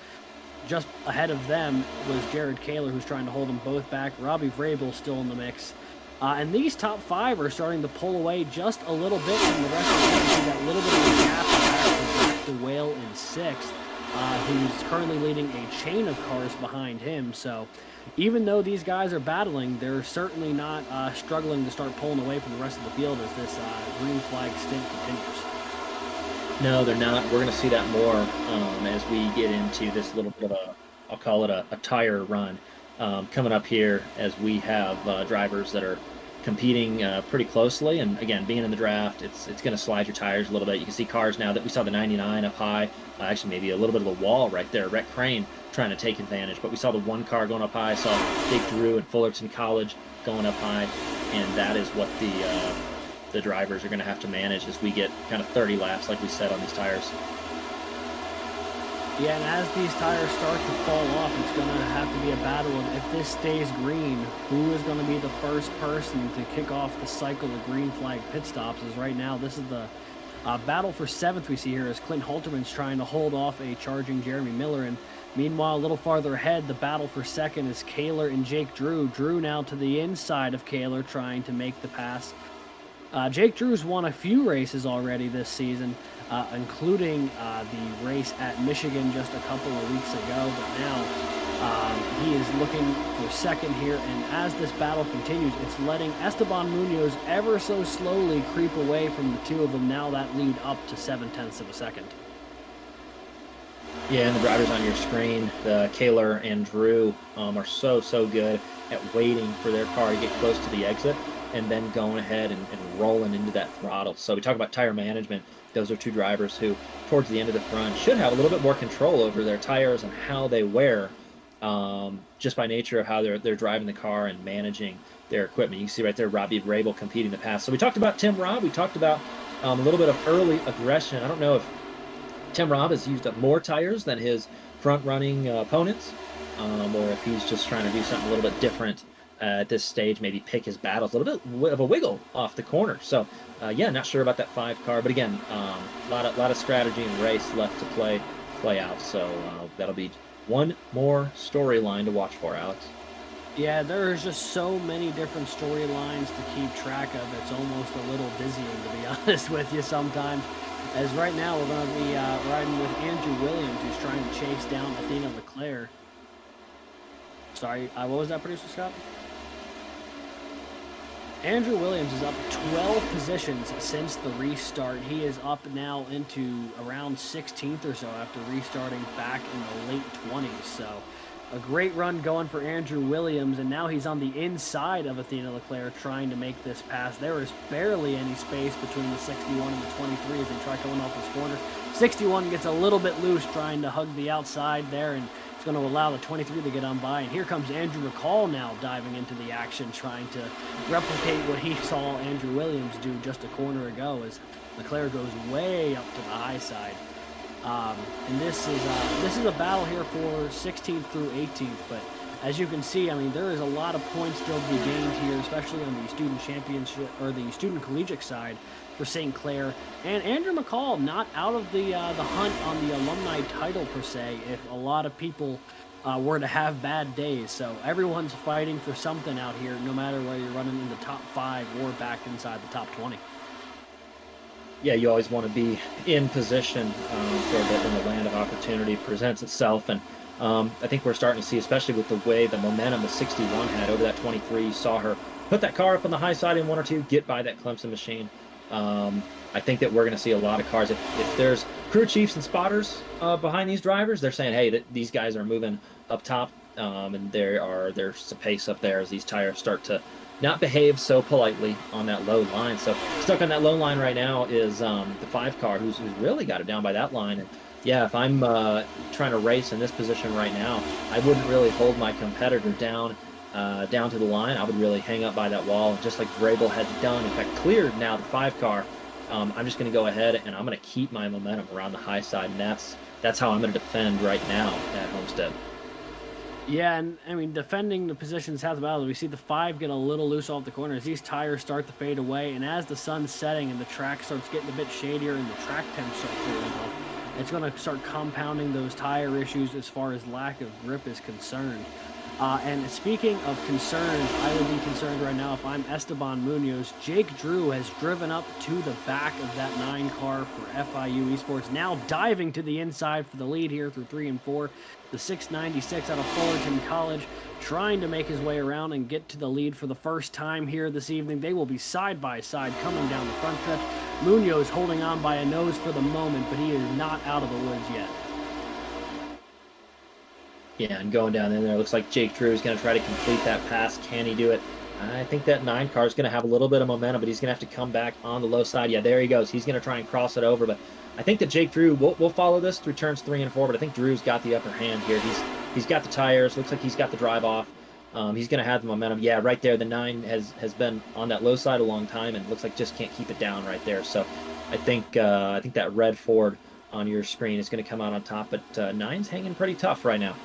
Just ahead of them was Jared Kaler, who's trying to hold them both back. Robbie Vrabel still in the mix. And these top five are starting to pull away just a little bit from the rest of the team. See that little bit of a gap back to the Whale in sixth, who's currently leading a chain of cars behind him. So even though these guys are battling, they're certainly not struggling to start pulling away from the rest of the field as this green flag stint continues. No, they're not. We're going to see that more as we get into this little bit of I'll call it a tire run coming up here as we have drivers that are competing pretty closely. And again, being in the draft, it's going to slide your tires a little bit. You can see cars now that we saw the 99 up high, actually maybe a little bit of a wall right there, Rhett Crane trying to take advantage. But we saw the one car going up high, saw Jake Drew at Fullerton College going up high, and that is what the drivers are going to have to manage as we get kind of 30 laps, like we said, on these tires. Yeah, and as these tires start to fall off, it's going to have to be a battle of, if this stays green, who is going to be the first person to kick off the cycle of green flag pit stops. As right now, this is the battle for seventh we see here as Clint Halterman's trying to hold off a charging Jeremy Miller. And meanwhile, a little farther ahead, the battle for second is Kaler and Jake Drew. Drew now to the inside of Kaler, trying to make the pass. Jake Drew's won a few races already this season, including the race at Michigan just a couple of weeks ago, but now he is looking for second here, and as this battle continues, it's letting Esteban Munoz ever so slowly creep away from the two of them. Now that lead up to 0.7 of a second. Yeah, and the drivers on your screen, the Kaler and Drew, are so good at waiting for their car to get close to the exit and then going ahead and rolling into that throttle. So we talk about tire management. Those are two drivers who, towards the end of the run, should have a little bit more control over their tires and how they wear, just by nature of how they're driving the car and managing their equipment. You can see right there Robbie Vrabel competing the pass. So we talked about Tim Robb. We talked about a little bit of early aggression. I don't know if Tim Robb has used up more tires than his front-running opponents, or if he's just trying to do something a little bit different at this stage, maybe pick his battles, a little bit of a wiggle off the corner. So, yeah, not sure about that 5 car, but again, a lot of strategy and race left to play out. So that'll be one more storyline to watch for, Alex. Yeah, there's just so many different storylines to keep track of. It's almost a little dizzying, to be honest with you sometimes. As right now, we're going to be riding with Andrew Williams, who's trying to chase down Athena Leclerc. Sorry, what was that, Producer Scott? Andrew Williams is up 12 positions since the restart. He is up now into around 16th or so after restarting back in the late 20s. So a great run going for Andrew Williams, and now he's on the inside of Athena Leclerc trying to make this pass. There is barely any space between the 61 and the 23 as they try coming off this corner. 61 gets a little bit loose trying to hug the outside there, and it's going to allow the 23 to get on by. And here comes Andrew McCall now diving into the action, trying to replicate what he saw Andrew Williams do just a corner ago as Leclerc goes way up to the high side. And this is a battle here for 16th through 18th, but as you can see, I mean, there is a lot of points still to be gained here, especially on the student championship or the student collegiate side for St. Clair. And Andrew McCall not out of the hunt on the alumni title per se. If a lot of people were to have bad days, so everyone's fighting for something out here, no matter whether you're running in the top 5 or back inside the top 20. Yeah, you always want to be in position for when the land of opportunity presents itself. And I think we're starting to see, especially with the way the momentum the 61 had over that 23, you saw her put that car up on the high side in 1 or 2, get by that Clemson machine. I think that we're going to see a lot of cars. If there's crew chiefs and spotters behind these drivers, they're saying, hey, these guys are moving up top, and there's a pace up there as these tires start to not behave so politely on that low line. So stuck on that low line right now is the 5 car, who's really got it down by that line. And yeah, if I'm trying to race in this position right now, I wouldn't really hold my competitor down to the line. I would really hang up by that wall, just like Vrabel had done. In fact, cleared now the 5 car. I'm just going to go ahead and I'm going to keep my momentum around the high side, and that's how I'm going to defend right now at Homestead. Yeah, and I mean, defending the position south of battle, we see the 5 get a little loose off the corner as these tires start to fade away, and as the sun's setting and the track starts getting a bit shadier and the track temps start cooling off, it's going to start compounding those tire issues as far as lack of grip is concerned. And speaking of concerns, I would be concerned right now if I'm Esteban Munoz. Jake Drew has driven up to the back of that 9 car for FIU Esports, now diving to the inside for the lead here through 3 and 4. The 696 out of Fullerton College trying to make his way around and get to the lead for the first time here this evening. They will be side by side coming down the front stretch. Munoz holding on by a nose for the moment, but he is not out of the woods yet. Yeah, and going down in there, looks like Jake Drew is going to try to complete that pass. Can he do it? I think that 9 car is going to have a little bit of momentum, but he's going to have to come back on the low side. Yeah, there he goes. He's going to try and cross it over, but I think that Jake Drew, we'll follow this through turns 3 and 4, but I think Drew's got the upper hand here. He's got the tires. Looks like he's got the drive off. He's going to have the momentum. Yeah, right there, the 9 has been on that low side a long time, and looks like just can't keep it down right there. So I think that red Ford on your screen is going to come out on top, but 9's hanging pretty tough right now.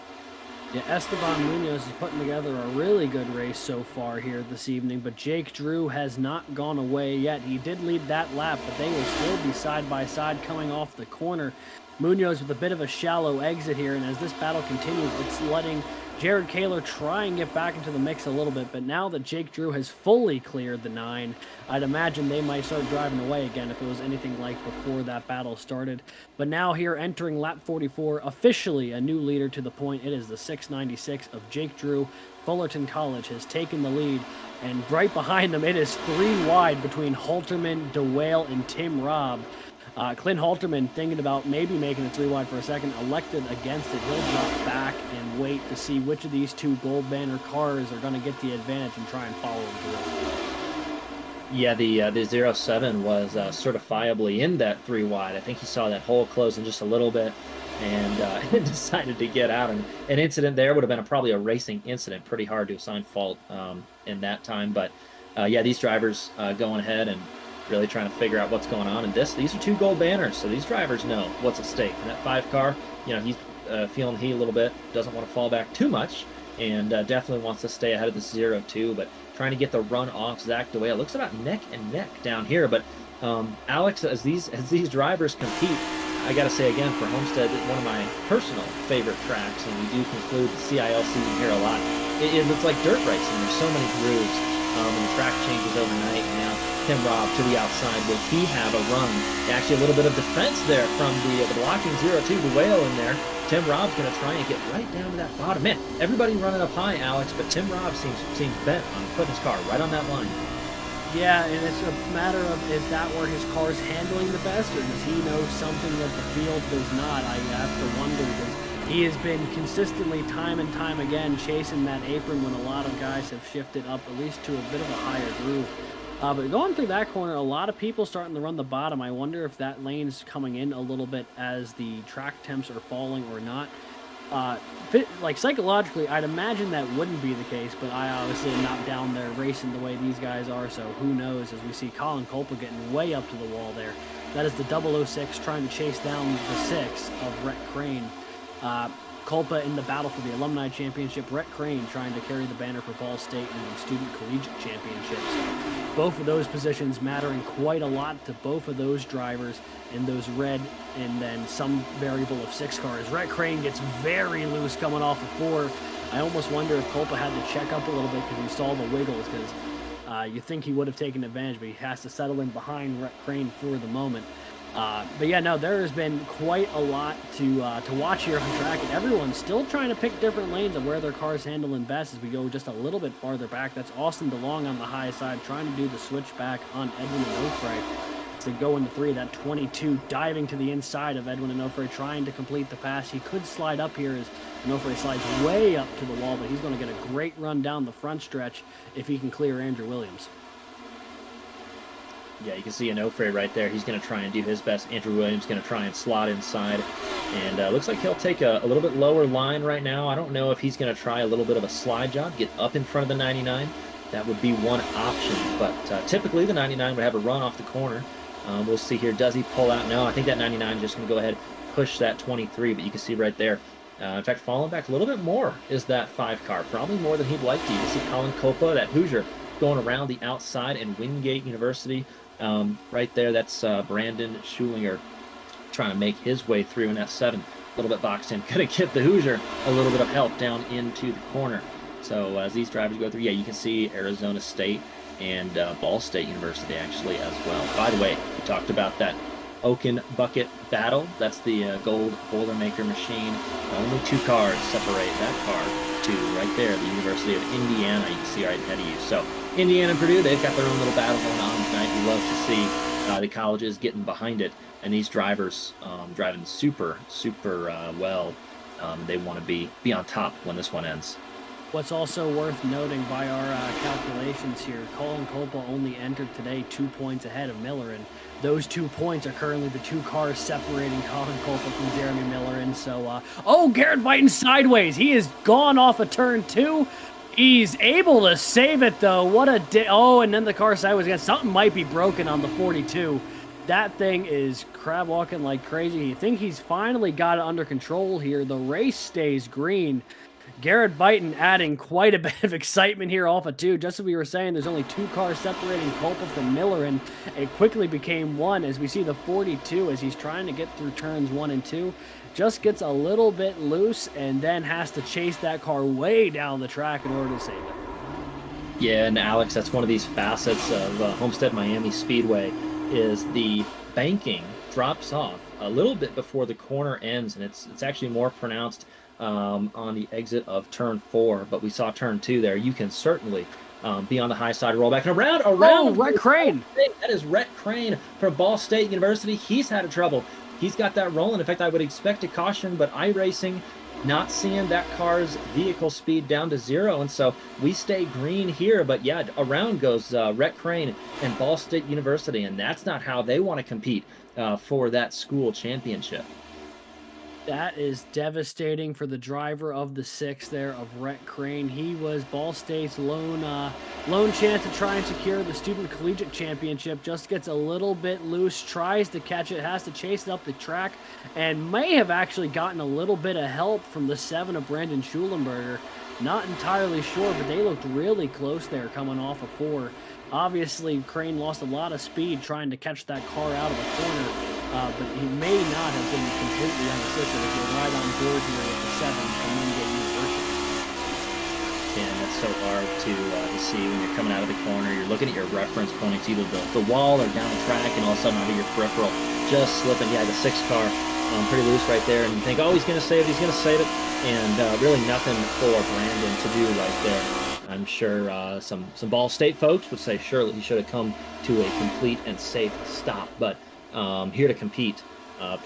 Yeah, Esteban Munoz is putting together a really good race so far here this evening, but Jake Drew has not gone away yet. He did lead that lap, but they will still be side by side coming off the corner. Munoz with a bit of a shallow exit here, and as this battle continues, it's letting Jared Kaler try and get back into the mix a little bit, but now that Jake Drew has fully cleared the 9, I'd imagine they might start driving away again if it was anything like before that battle started. But now here entering lap 44, officially a new leader to the point. It is the 696 of Jake Drew. Fullerton College has taken the lead, and right behind them it is 3 wide between Halterman, DeWale, and Tim Robb. Clint Halterman, thinking about maybe making a 3 wide for a second, elected against it. He'll drop back and wait to see which of these 2 gold banner cars are going to get the advantage and try and follow him through. Yeah, the 07 was certifiably in that 3 wide. I think he saw that hole closing just a little bit and decided to get out. And an incident there would have been probably a racing incident. Pretty hard to assign fault in that time. But yeah, these drivers going ahead and really trying to figure out what's going on. And these are 2 gold banners, so these drivers know what's at stake. And that 5 car, he's feeling the heat a little bit, doesn't want to fall back too much, and definitely wants to stay ahead of the 02, but trying to get the run off Zach DeWale. It looks about neck and neck down here, but Alex, as these drivers compete, I got to say again, for Homestead, one of my personal favorite tracks, and we do conclude the CIL season here a lot. It looks like dirt racing. There's so many grooves, and the track changes overnight. Now Tim Robb to the outside. Will he have a run? Actually, a little bit of defense there from the blocking 02 DeWale in there. Tim Robb's going to try and get right down to that bottom. Man, everybody running up high, Alex, but Tim Robb seems bent on putting his car right on that line. Yeah, and it's a matter of if that were his car's handling the best, or does he know something that the field does not? I have to wonder, because he has been consistently, time and time again, chasing that apron when a lot of guys have shifted up at least to a bit of a higher groove. But going through that corner, a lot of people starting to run the bottom. I wonder if that lane's coming in a little bit as the track temps are falling or not. Like psychologically, I'd imagine that wouldn't be the case, but I obviously am not down there racing the way these guys are, so who knows, as we see Colin Culpa getting way up to the wall there. That is the 006 trying to chase down the 6 of Rhett Crane. Culpa in the battle for the Alumni Championship, Rhett Crane trying to carry the banner for Ball State in the Student Collegiate Championships. Both of those positions mattering quite a lot to both of those drivers in those red and then some variable of 6 cars. Rhett Crane gets very loose coming off of 4. I almost wonder if Culpa had to check up a little bit because he saw the wiggles, because you think he would have taken advantage, but he has to settle in behind Rhett Crane for the moment. But yeah, no, there has been quite a lot to watch here on track, and everyone's still trying to pick different lanes of where their car's handling best as we go just a little bit farther back. That's Austin DeLong on the high side trying to do the switchback on Edwin and Onofre to go into 3. That 22 diving to the inside of Edwin and Onofre trying to complete the pass. He could slide up here as Onofre slides way up to the wall, but he's going to get a great run down the front stretch if he can clear Andrew Williams. Yeah, you can see Onofre right there. He's going to try and do his best. Andrew Williams going to try and slot inside. And looks like he'll take a little bit lower line right now. I don't know if he's going to try a little bit of a slide job, get up in front of the 99. That would be one option. But typically the 99 would have a run off the corner. We'll see here. Does he pull out? No, I think that 99 is just going to go ahead and push that 23. But you can see right there. In fact, falling back a little bit more is that 5 car. Probably more than he'd like to. You can see Colin Culpa, that Hoosier, going around the outside, and Wingate University. Right there, that's Brandon Schulinger trying to make his way through in that 7. A little bit boxed in. Going to give the Hoosier a little bit of help down into the corner. So as these drivers go through, yeah, you can see Arizona State and Ball State University actually as well. By the way, we talked about that Oaken Bucket Battle. That's the gold Boilermaker machine. Only 2 cars separate that car to right there, the University of Indiana. You can see right ahead of you. So Indiana and Purdue, they've got their own little battle going on tonight. We love to see the colleges getting behind it, and these drivers driving super well. They want to be on top when this one ends. What's also worth noting by our calculations here, Colin Culpa only entered today 2 points ahead of Miller, and those 2 points are currently the 2 cars separating Colin Culpa from Jeremy Miller. And so, oh, Garrett Vighton sideways. He is gone off of turn 2. He's able to save it, though. What a oh, and then the car sideways again. Something might be broken on the 42. That thing is crab walking like crazy. You think he's finally got it under control here. The race stays green. Garrett Vighton adding quite a bit of excitement here off of 2. Just as we were saying, there's only 2 cars separating Culpa from Miller, and it quickly became 1 as we see the 42 as he's trying to get through turns 1 and 2. Just gets a little bit loose and then has to chase that car way down the track in order to save it. Yeah, and Alex, that's one of these facets of Homestead Miami Speedway is the banking drops off a little bit before the corner ends, and it's actually more pronounced on the exit of turn 4, but we saw turn 2 there. You can certainly be on the high side, roll back and around. Oh, Rhett Crane. That is Rhett Crane from Ball State University. He's had trouble. He's got that rolling. In fact, I would expect a caution, but iRacing not seeing that car's vehicle speed down to 0, and so we stay green here. But yeah, around goes Rhett Crane and Ball State University, and that's not how they want to compete for that school championship. That is devastating for the driver of the 6 there of Rhett Crane. He was Ball State's lone chance to try and secure the Student Collegiate Championship. Just gets a little bit loose, tries to catch it, has to chase it up the track, and may have actually gotten a little bit of help from the 7 of Brandon Schulenberger. Not entirely sure, but they looked really close there coming off of 4. Obviously, Crane lost a lot of speed trying to catch that car out of the corner. But he may not have been completely unassisted as we're right on board here with the 7 from Wingate University. And that's so hard to see when you're coming out of the corner. You're looking at your reference points, either the wall or down the track, and all of a sudden out of your peripheral, just slipping. Yeah, the 6 car pretty loose right there, and you think, oh, he's going to save it, and really nothing for Brandon to do right there. I'm sure some Ball State folks would say surely he should have come to a complete and safe stop, but here to compete,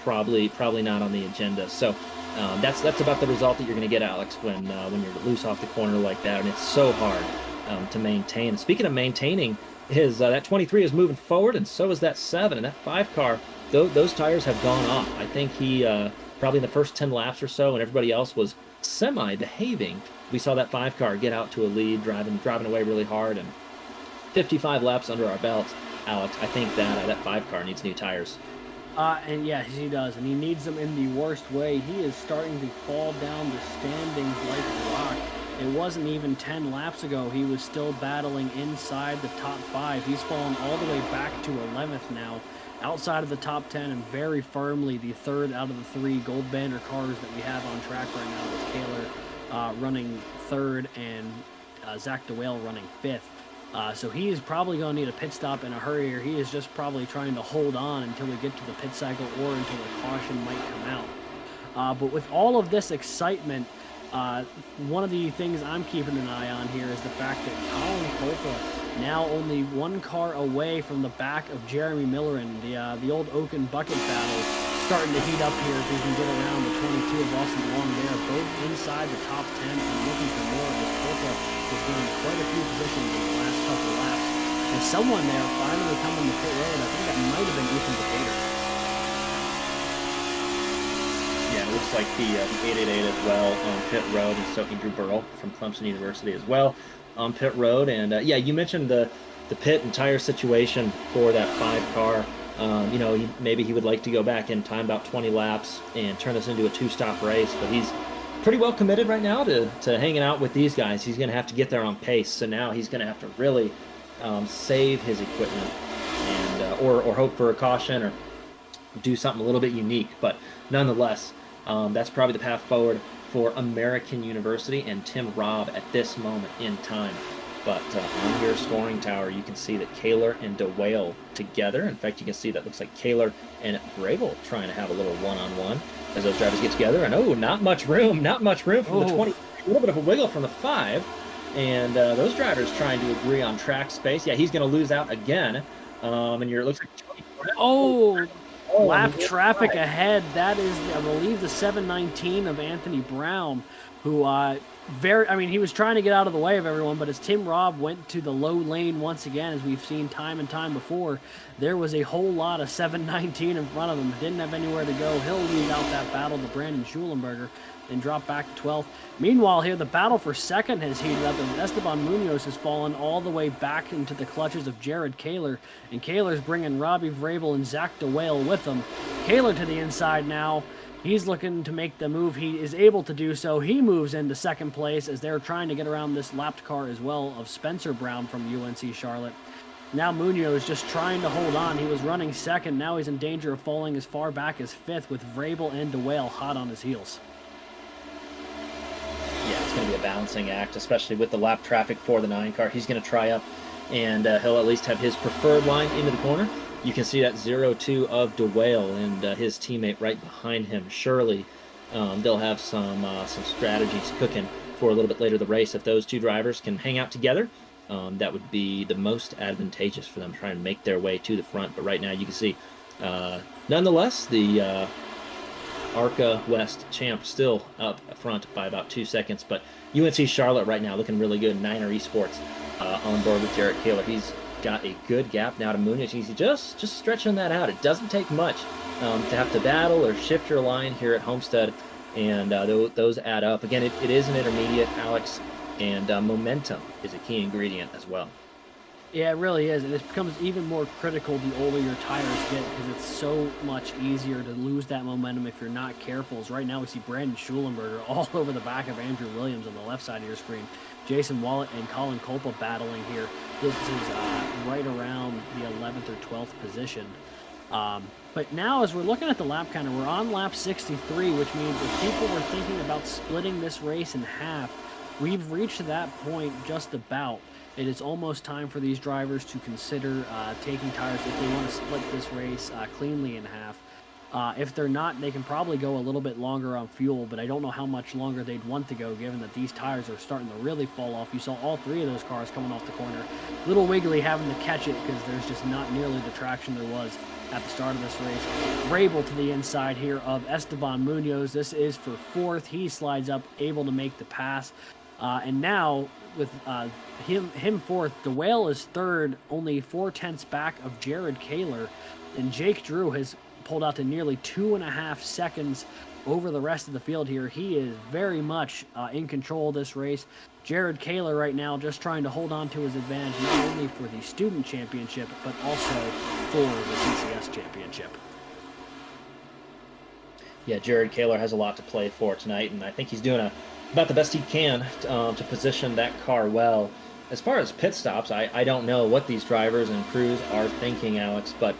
probably not on the agenda. So that's about the result that you're going to get, Alex, when you're loose off the corner like that, and it's so hard to maintain. And speaking of maintaining, that 23 is moving forward, and so is that 7, and that 5 car. Those tires have gone off. I think he probably in the first 10 laps or so, and everybody else was semi-behaving. We saw that 5 car get out to a lead, driving away really hard, and 55 laps under our belts. Alex, I think that 5 car needs new tires. And yes, he does, and he needs them in the worst way. He is starting to fall down the standings like a rock. It wasn't even 10 laps ago. He was still battling inside the top 5. He's fallen all the way back to 11th now, outside of the top 10, and very firmly the third out of the 3 gold banner cars that we have on track right now, with Kaler running third and Zach DeWale running 5th. So he is probably going to need a pit stop in a hurry, or he is just probably trying to hold on until we get to the pit cycle or until a caution might come out. But with all of this excitement, one of the things I'm keeping an eye on here is the fact that Colin Kolpa, now only 1 car away from the back of Jeremy Miller, and the old Oaken bucket battle starting to heat up here if he can get around the 22 of Austin Long there, both inside the top 10 and looking for more, as Kolpa has gained quite a few positions in the last couple laps. And someone there finally coming to pit road. I think that might have been Ethan Decatur. Yeah, it looks like the 888 as well on pit road, and so Andrew Burrell from Clemson University as well on pit road. And yeah, you mentioned the pit and tire situation for that 5 car. You know, maybe he would like to go back in time about 20 laps and turn this into a 2-stop race, but he's pretty well committed right now to hanging out with these guys. He's going to have to get there on pace, so now he's going to have to really save his equipment and or hope for a caution or do something a little bit unique. But nonetheless, that's probably the path forward for American University and Tim Robb at this moment in time. But on your scoring tower, you can see that Kaler and DeWale together. In fact, you can see that looks like Kaler and Vrabel trying to have a little one-on-one as those drivers get together. And oh, not much room from the 20. A little bit of a wiggle from the 5. And those drivers trying to agree on track space. Yeah, he's going to lose out again. And it looks like lap traffic ahead. That is, I believe, the 719 of Anthony Brown, who he was trying to get out of the way of everyone, but as Tim Robb went to the low lane once again, as we've seen time and time before, there was a whole lot of 719 in front of him. Didn't have anywhere to go. He'll lose out that battle to Brandon Schulenberger and drop back to 12th. Meanwhile, here, the battle for second has heated up, and Esteban Munoz has fallen all the way back into the clutches of Jared Kaler, and Kaler's bringing Robbie Vrabel and Zach DeWale with him. Kaler to the inside now. He's looking to make the move. He is able to do so. He moves into second place as they're trying to get around this lapped car as well of Spencer Brown from UNC Charlotte. Now Munoz just trying to hold on. He was running second. Now he's in danger of falling as far back as 5th with Vrabel and DeWale hot on his heels. Yeah, it's going to be a balancing act, especially with the lap traffic for the 9 car. He's going to try up, and he'll at least have his preferred line into the corner. You can see that 0-2 of DeWale and his teammate right behind him, Shirley. They'll have some strategies cooking for a little bit later the race. If those 2 drivers can hang out together, that would be the most advantageous for them, trying to make their way to the front. But right now you can see, nonetheless, the ARCA West champ still up front by about 2 seconds. But UNC Charlotte right now looking really good. Niner Esports on board with Jarrett Kaler. He's got a good gap now to Munoz. He's just stretching that out. It doesn't take much to have to battle or shift your line here at Homestead, and those add up. Again, it is an intermediate, Alex, and momentum is a key ingredient as well. Yeah, it really is, and it becomes even more critical the older your tires get, because it's so much easier to lose that momentum if you're not careful. As right now we see Brandon Schulenberger all over the back of Andrew Williams on the left side of your screen. Jason Wallet and Colin Kolpa battling here. This is right around the 11th or 12th position. But now as we're looking at the lap counter, we're on lap 63, which means if people were thinking about splitting this race in half, we've reached that point just about. It is almost time for these drivers to consider taking tires if they want to split this race cleanly in half. If they're not, they can probably go a little bit longer on fuel, but I don't know how much longer they'd want to go given that these tires are starting to really fall off. You saw all 3 of those cars coming off the corner. Little Wiggly having to catch it because there's just not nearly the traction there was at the start of this race. Vrabel to the inside here of Esteban Munoz. This is for 4th. He slides up, able to make the pass. And now with him 4th, DeWale is 3rd, only 4/10 back of Jared Kaler, and Jake Drew has pulled out to nearly 2.5 seconds over the rest of the field here. He is very much in control of this race. Jared Kaler right now just trying to hold on to his advantage, not only for the student championship, but also for the CCS championship. Yeah, Jared Kaler has a lot to play for tonight, and I think he's doing about the best he can to position that car well. As far as pit stops, I don't know what these drivers and crews are thinking, Alex, but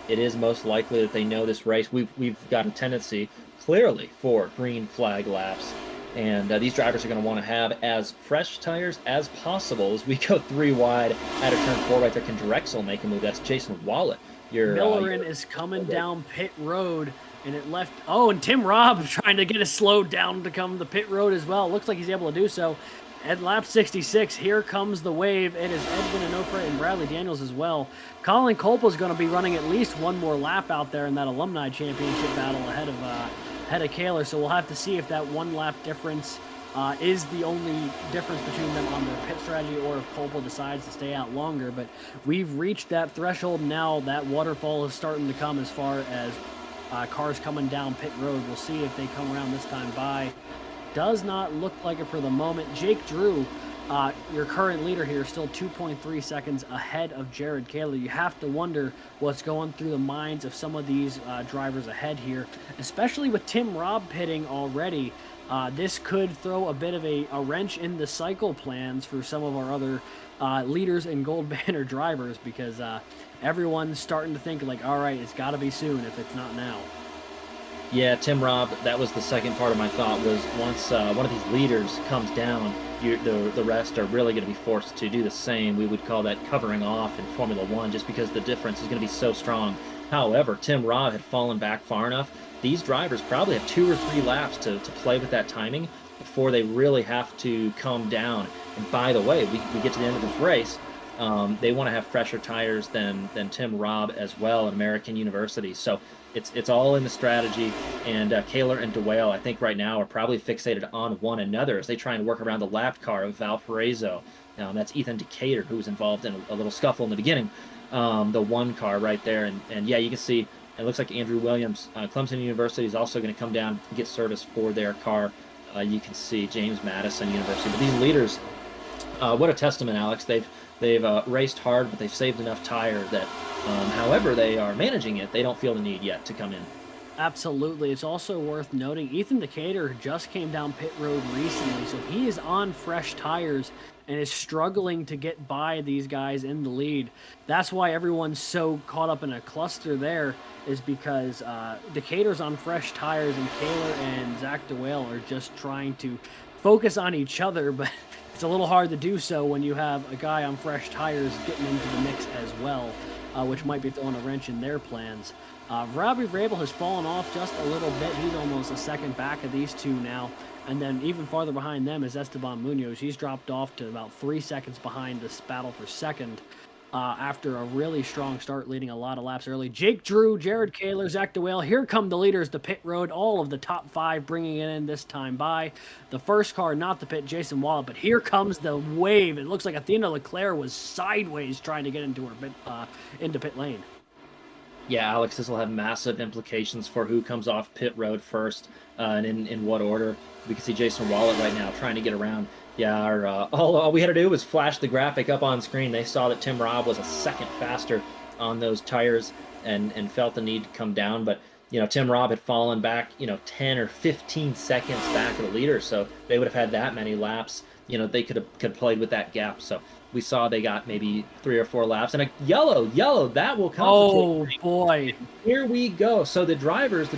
it is most likely that they know this race. We've got a tendency clearly for green flag laps, and these drivers are going to want to have as fresh tires as possible as we go 3 wide at a turn 4 right there. Can Drexel make a move? That's Jason Wallet. Millerin is coming down pit road, and it left. Oh, and Tim Robb trying to get it slowed down to come the pit road as well. Looks like he's able to do so. At lap 66, here comes the wave. It is Edwin Onofre and Bradley Daniels as well. Colin Kolpa is going to be running at least one more lap out there in that alumni championship battle ahead of Kaler. So we'll have to see if that 1 lap difference is the only difference between them on their pit strategy, or if Kolpa decides to stay out longer. But we've reached that threshold now. That waterfall is starting to come as far as cars coming down pit road. We'll see if they come around this time by. Does not look like it for the moment. Jake Drew, your current leader here, still 2.3 seconds ahead of Jared Kaler. You have to wonder what's going through the minds of some of these drivers ahead here, especially with Tim Robb pitting already. This could throw a bit of a wrench in the cycle plans for some of our other leaders and gold banner drivers, because everyone's starting to think like, all right, it's got to be soon if it's not now. Yeah, Tim Robb, that was the second part of my thought, was once one of these leaders comes down, the rest are really going to be forced to do the same. We would call that covering off in Formula One, just because the difference is going to be so strong. However, Tim Robb had fallen back far enough. These drivers probably have 2 or 3 laps to play with that timing before they really have to come down. And by the way, we get to the end of this race. They want to have fresher tires than Tim Robb as well at American University. So it's all in the strategy. And Kaler and DeWale, I think right now, are probably fixated on one another as they try and work around the lap car of Valparaiso. That's Ethan Decatur, who was involved in a little scuffle in the beginning. The 1 car right there. And yeah, you can see it looks like Andrew Williams, Clemson University, is also going to come down and get service for their car. You can see James Madison University. But these leaders, what a testament, Alex. They've raced hard, but they've saved enough tire that, however they are managing it, they don't feel the need yet to come in. Absolutely. It's also worth noting Ethan Decatur just came down pit road recently, so he is on fresh tires and is struggling to get by these guys in the lead. That's why everyone's so caught up in a cluster there, is because Decatur's on fresh tires and Kaler and Zach DeWale are just trying to focus on each other, but it's a little hard to do so when you have a guy on fresh tires getting into the mix as well, which might be throwing a wrench in their plans. Robbie Vrabel has fallen off just a little bit. He's almost a second back of these two now. And then even farther behind them is Esteban Munoz. He's dropped off to about 3 seconds behind this battle for second after a really strong start, leading a lot of laps early. Jake Drew, Jared Kaler, Zach DeWale. Here come the leaders to pit road. All of the top 5 bringing it in this time by. The first car, not the pit, Jason Wallet. But here comes the wave. It looks like Athena Leclerc was sideways trying to get into pit lane. Yeah, Alex, this will have massive implications for who comes off pit road first and in what order. We can see Jason Wallet right now trying to get around. Yeah, all we had to do was flash the graphic up on screen. They saw that Tim Robb was a second faster on those tires and felt the need to come down. But, Tim Robb had fallen back, 10 or 15 seconds back of the leader. So they would have had that many laps. They could have played with that gap. So we saw they got maybe 3 or 4 laps, and a yellow, that will complicate. Oh boy. Here we go. So the drivers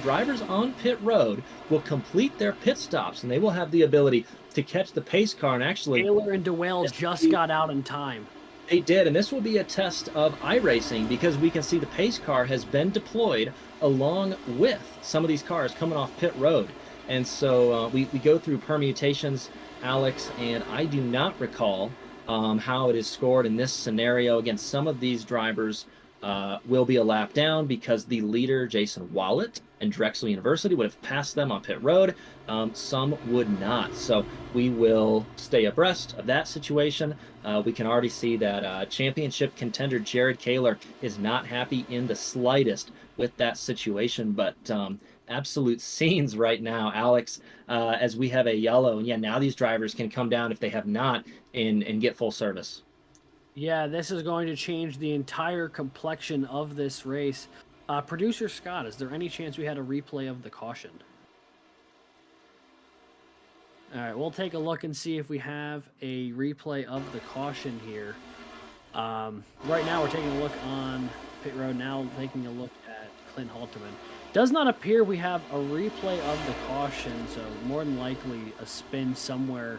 on pit road will complete their pit stops, and they will have the ability to catch the pace car. And actually, Kaler and DeWale just got out in time. They did, and this will be a test of iRacing, because we can see the pace car has been deployed along with some of these cars coming off pit road. And so we go through permutations, Alex, and I do not recall how it is scored in this scenario. Again, some of these drivers will be a lap down because the leader, Jason Wallet, and Drexel University would have passed them on pit road. Some would not. So we will stay abreast of that situation. We can already see that championship contender Jared Kaler is not happy in the slightest with that situation, but absolute scenes right now, Alex, as we have a yellow. And yeah, now these drivers can come down if they have not and get full service. Yeah, this is going to change the entire complexion of this race. Producer Scott, is there any chance we had a replay of the caution? All right, we'll take a look and see if we have a replay of the caution here. Right now, we're taking a look on pit road. Now, taking a look at Clint Halterman. Does not appear we have a replay of the caution, so more than likely a spin somewhere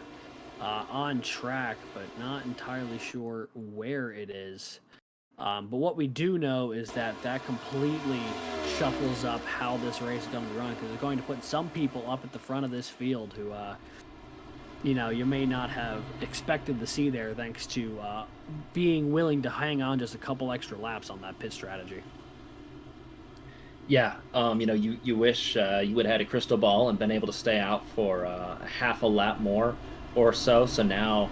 on track, but not entirely sure where it is. But what we do know is that that completely shuffles up how this race is going to run, because it's going to put some people up at the front of this field who, you may not have expected to see there, thanks to being willing to hang on just a couple extra laps on that pit strategy. Yeah, you wish you would have had a crystal ball and been able to stay out for half a lap more or so. So now,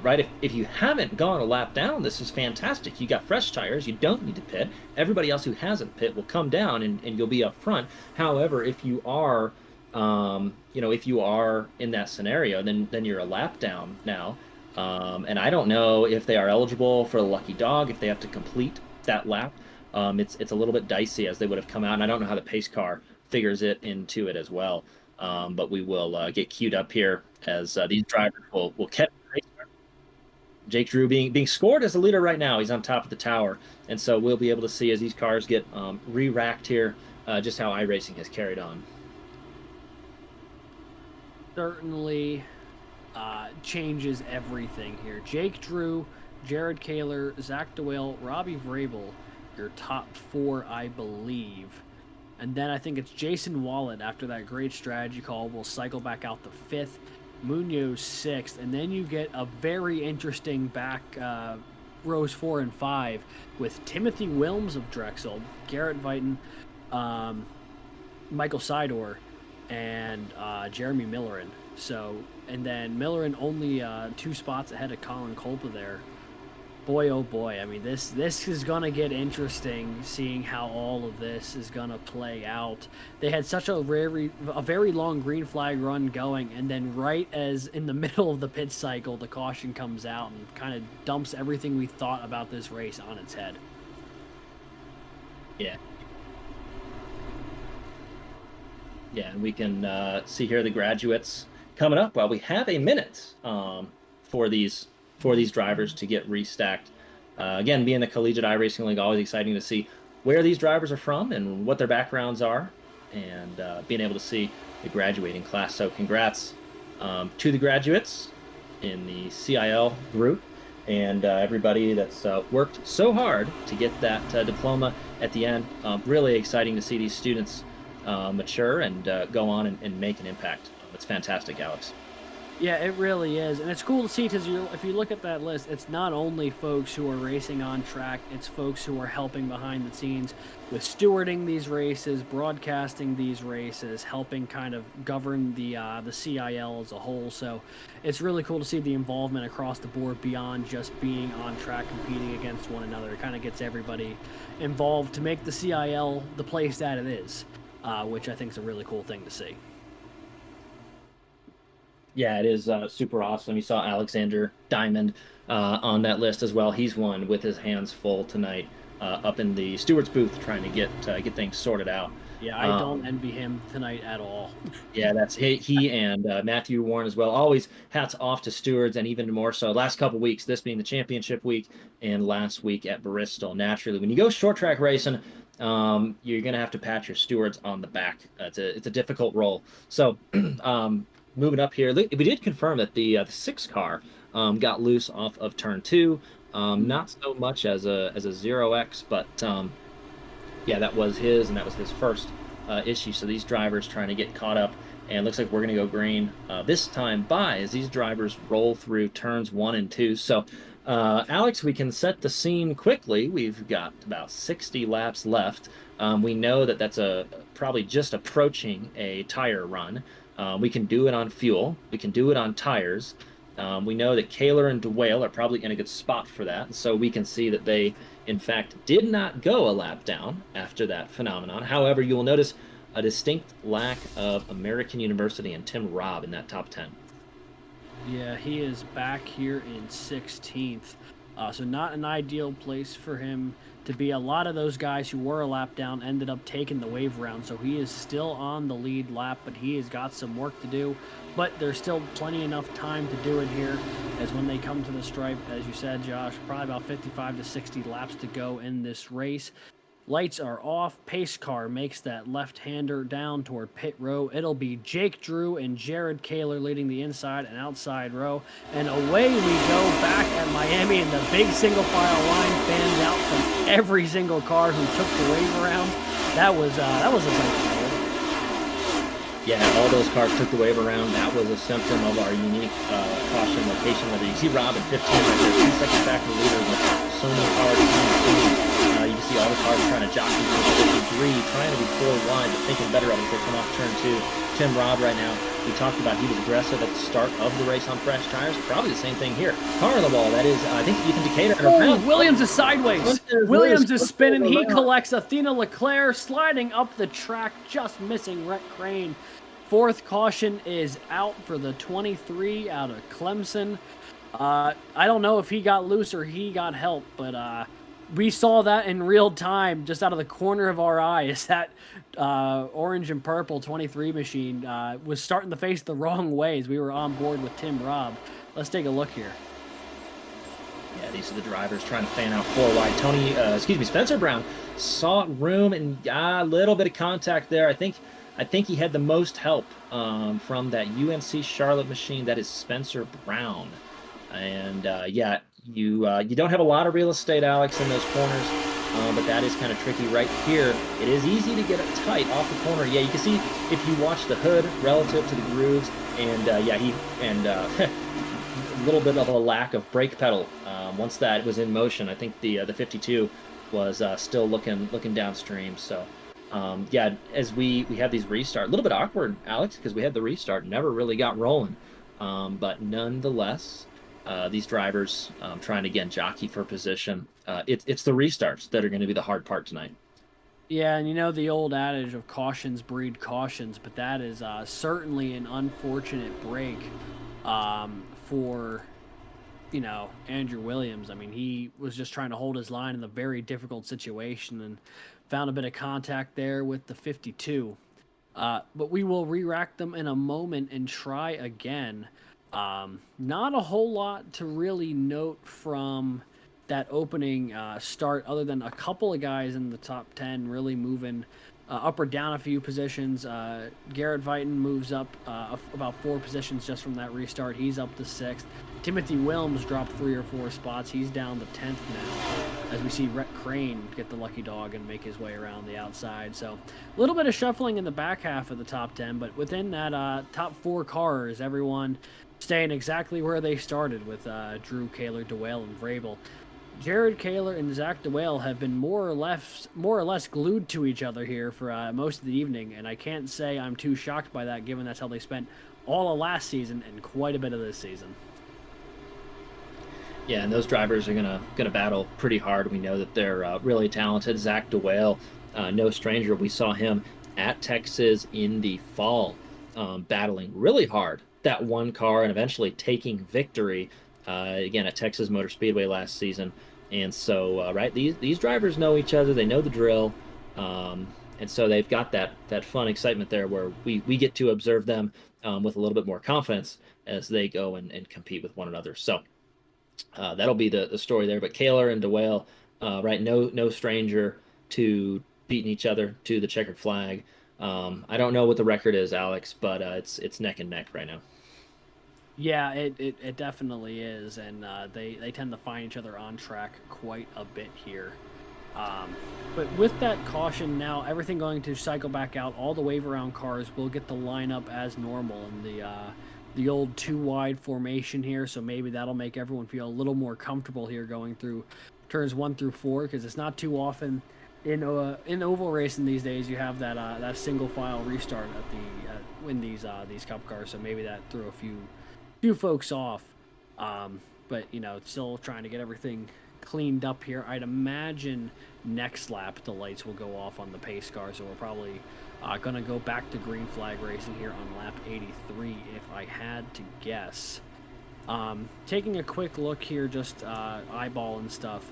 right, if you haven't gone a lap down, this is fantastic. You got fresh tires. You don't need to pit. Everybody else who hasn't pit will come down and you'll be up front. However, if you are, if you are in that scenario, then you're a lap down now. And I don't know if they are eligible for the lucky dog, if they have to complete that lap. It's a little bit dicey as they would have come out, and I don't know how the pace car figures it into it as well. But we will get queued up here as these drivers will catch the pace car. Jake Drew being scored as the leader right now. He's on top of the tower, and so we'll be able to see as these cars get re-racked here just how iRacing has carried on. Certainly changes everything here. Jake Drew, Jared Kaler, Zach DeWale, Robbie Vrabel, your top four, I believe. And then I think it's Jason Wallet, after that great strategy call, will cycle back out the fifth, Munoz sixth, and then you get a very interesting back rows 4 and 5 with Timothy Wilms of Drexel, Garrett Vighton, Michael Sidor, and Jeremy Millerin. So, and then Millerin only 2 spots ahead of Colin Kolpa there. Boy, oh boy! I mean, this is gonna get interesting, seeing how all of this is gonna play out. They had such a very long green flag run going, and then right as in the middle of the pit cycle, the caution comes out and kind of dumps everything we thought about this race on its head. Yeah. Yeah, and we can see here the graduates coming up while we have a minute for these drivers to get restacked. Again, being the Collegiate iRacing League, always exciting to see where these drivers are from and what their backgrounds are, and being able to see the graduating class. So congrats to the graduates in the CIL group and everybody that's worked so hard to get that diploma at the end. Really exciting to see these students mature and go on and make an impact. It's fantastic, Alex. Yeah, it really is. And it's cool to see, because if you look at that list, it's not only folks who are racing on track, it's folks who are helping behind the scenes with stewarding these races, broadcasting these races, helping kind of govern the CIL as a whole. So it's really cool to see the involvement across the board beyond just being on track competing against one another. It kind of gets everybody involved to make the CIL the place that it is, which I think is a really cool thing to see. Yeah, it is super awesome. You saw Alexander Diamond on that list as well. He's one with his hands full tonight up in the stewards booth trying to get things sorted out. Yeah, I don't envy him tonight at all. Yeah, that's he and Matthew Warren as well. Always hats off to stewards, and even more so last couple weeks, this being the championship week and last week at Bristol. Naturally, when you go short track racing, you're going to have to pat your stewards on the back. It's a difficult role. So moving up here, we did confirm that the 6 car got loose off of turn 2. Not so much as a 0x, but yeah, that was his, and that was his first issue. So these drivers trying to get caught up, and looks like we're going to go green this time by as these drivers roll through turns 1 and 2. So Alex, we can set the scene quickly. We've got about 60 laps left. We know that that's probably just approaching a tire run. We can do it on fuel. We can do it on tires. We know that Kaler and DeWale are probably in a good spot for that. So we can see that they, in fact, did not go a lap down after that phenomenon. However, you will notice a distinct lack of American University and Tim Robb in that top 10. Yeah, he is back here in 16th. So not an ideal place for him to be. A lot of those guys who were a lap down ended up taking the wave around, so he is still on the lead lap, but he has got some work to do. But there's still plenty enough time to do it here, as when they come to the stripe, as you said, Josh, probably about 55 to 60 laps to go in this race. Lights are off. Pace car makes that left-hander down toward pit row. It'll be Jake Drew and Jared Kaler leading the inside and outside row. And away we go back at Miami, and the big single-file line fans out from every single car who took the wave around. That was a sight. Yeah, all those cars took the wave around. That was a symptom of our unique caution location. Whether you see Rob in 15 right there, 2 seconds back in the leader with so many cars coming through. You can see all the cars trying to jockey for 53, trying to be 4 wide, but thinking better of it as they come off turn 2. Tim Robb right now, we talked about he was aggressive at the start of the race on fresh tires. Probably the same thing here. Car on the wall, that is, I think Ethan Decatur. Oh, Williams is sideways. Williams is spinning. He collects Athena Leclerc, sliding up the track, just missing Rhett Crane. 4th caution is out for the 23 out of Clemson. I don't know if he got loose or he got help, but we saw that in real time just out of the corner of our eye as that orange and purple 23 machine was starting to face the wrong way as we were on board with Tim Robb. Let's take a look here. Yeah, these are the drivers trying to fan out 4 wide. Spencer Brown saw room and a little bit of contact there. I think he had the most help from that UNC Charlotte machine. That is Spencer Brown. And yeah, you don't have a lot of real estate, Alex, in those corners, but that is kind of tricky right here. It is easy to get it tight off the corner. Yeah, you can see if you watch the hood relative to the grooves, and a little bit of a lack of brake pedal. Once that was in motion, I think the 52 was still looking downstream. So. Yeah, as we have these restart, a little bit awkward, Alex, because we had the restart, never really got rolling. But nonetheless, these drivers trying to, again, jockey for position. It's the restarts that are going to be the hard part tonight. Yeah, and you know the old adage of cautions breed cautions, but that is certainly an unfortunate break for, Andrew Williams. I mean, he was just trying to hold his line in a very difficult situation and found a bit of contact there with the 52. But we will re-rack them in a moment and try again. Not a whole lot to really note from that opening start other than a couple of guys in the top 10 really moving up or down a few positions. Garrett Vighton moves up about 4 positions just from that restart. He's up to 6th. Timothy Wilms dropped 3 or 4 spots. He's down to 10th now, as we see Rhett Crane get the lucky dog and make his way around the outside. So a little bit of shuffling in the back half of the top 10, but within that top 4 cars, everyone staying exactly where they started with Drew, Kaler, DeWale, and Vrabel. Jared Kaler and Zach DeWale have been more or less glued to each other here for most of the evening, and I can't say I'm too shocked by that, given that's how they spent all of last season and quite a bit of this season. Yeah, and those drivers are gonna battle pretty hard. We know that they're really talented. Zach DeWale, no stranger. We saw him at Texas in the fall, battling really hard that one car and eventually taking victory again at Texas Motor Speedway last season. And so, right, these drivers know each other. They know the drill, and so they've got that fun excitement there where we get to observe them with a little bit more confidence as they go and compete with one another. So. That'll be the story there. But Kaler and DeWale, right, no stranger to beating each other to the checkered flag. I don't know what the record is, Alex, but it's neck and neck right now. Yeah, it definitely is, and they tend to find each other on track quite a bit here. But with that caution now, everything going to cycle back out. All the wave around cars will get the lineup as normal in the old 2-wide formation here, so maybe that'll make everyone feel a little more comfortable here going through turns 1 through 4, because it's not too often in oval racing these days you have that single file restart at in these cup cars, so maybe that threw a few folks off. But still trying to get everything cleaned up here. I'd imagine next lap the lights will go off on the pace car, so we're probably going to go back to green flag racing here on lap 83 if I had to guess. Taking a quick look here, just eyeball and stuff.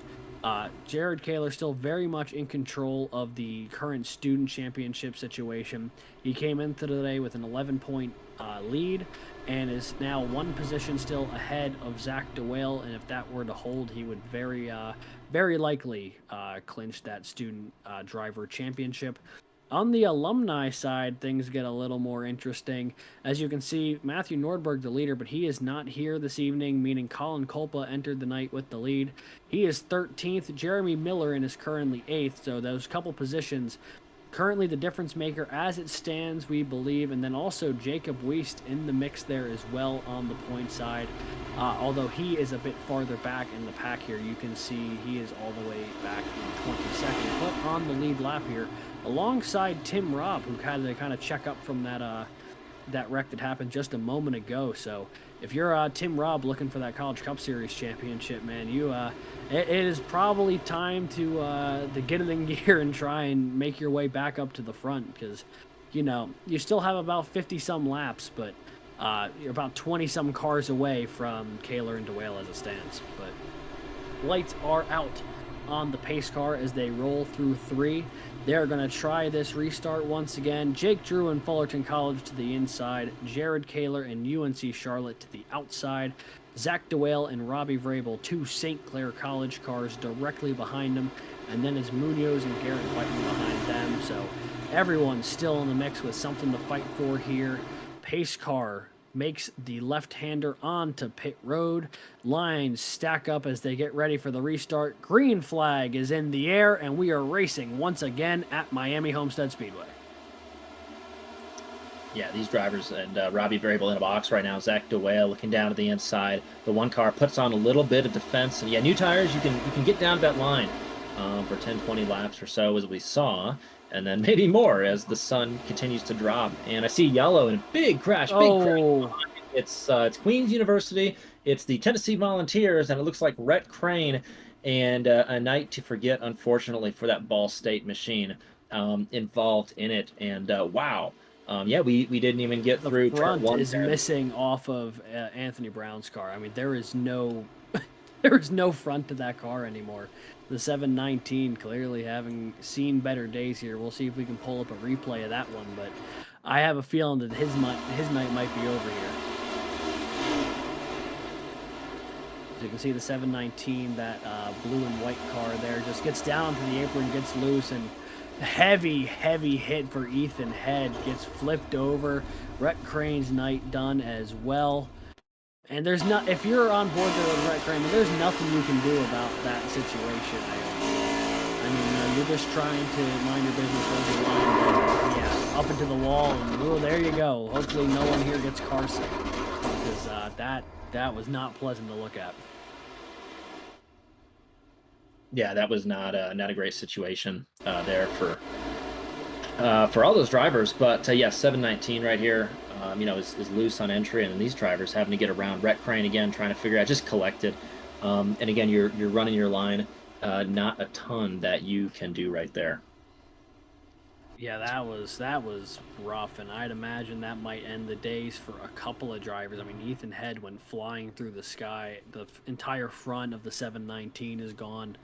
Jared Kaler still very much in control of the current student championship situation. He came into today with an 11-point lead and is now one position still ahead of Zach DeWale. And if that were to hold, he would very likely clinch that student driver championship. On the alumni side, things get a little more interesting. As you can see, Matthew Nordberg, the leader, but he is not here this evening, meaning Colin Kolpa entered the night with the lead. He is 13th. Jeremy Miller is currently 8th, so those couple positions currently the difference maker as it stands, we believe, and then also Jacob Weist in the mix there as well on the point side. Although he is a bit farther back in the pack here, you can see he is all the way back in 22nd, but on the lead lap here, alongside Tim Robb, who had to kind of check up from that wreck that happened just a moment ago. So if you're Tim Robb looking for that College Cup Series championship, man, it is probably time to get it in gear and try and make your way back up to the front, because you still have about 50 some laps, but you're about 20 some cars away from Kaler and DeWale as it stands. But lights are out on the pace car as they roll through 3. They're going to try this restart once again. Jake Drew and Fullerton College to the inside. Jared Kaler and UNC Charlotte to the outside. Zach DeWale and Robbie Vrabel, 2 St. Clair College cars directly behind them. And then is Munoz and Garrett fighting behind them. So everyone's still in the mix with something to fight for here. Pace car makes the left-hander onto pit road. Lines stack up as they get ready for the restart. Green flag is in the air, and we are racing once again at Miami Homestead Speedway. Yeah, these drivers, and Robbie Vrabel in a box right now. Zach DeWale looking down to the inside. The one car puts on a little bit of defense, and yeah, new tires, you can get down to that line for 10-20 laps or so, as we saw, and then maybe more as the sun continues to drop. And I see yellow and a big crash, It's Queens University, it's the Tennessee Volunteers, and it looks like Rhett Crane, and a night to forget, unfortunately, for that Ball State machine involved in it. And wow. Yeah, we didn't even get through. The front is missing off of Anthony Brown's car. I mean, there is no front to that car anymore. The 719 clearly having seen better days here. We'll see if we can pull up a replay of that one, but I have a feeling that his night might be over here. So you can see the 719, that blue and white car there, just gets down to the apron, gets loose, and heavy hit for Ethan Head. Gets flipped over. Rhett Crane's night done as well. And there's not, if you're on board there with Rhett Crane, there's nothing you can do about that situation. I mean, you're just trying to mind your business with the line, yeah, up into the wall, and oh, there you go. Hopefully no one here gets car sick, because that was not pleasant to look at. Yeah, that was not a great situation there for all those drivers. But yeah, 719 right here, is loose on entry, and these drivers having to get around. Rhett Crane again, trying to figure out, just collected. And again, you're running your line. Not a ton that you can do right there. Yeah, that was rough, and I'd imagine that might end the days for a couple of drivers. I mean, Ethan Head went flying through the sky. The entire front of the 719 is gone.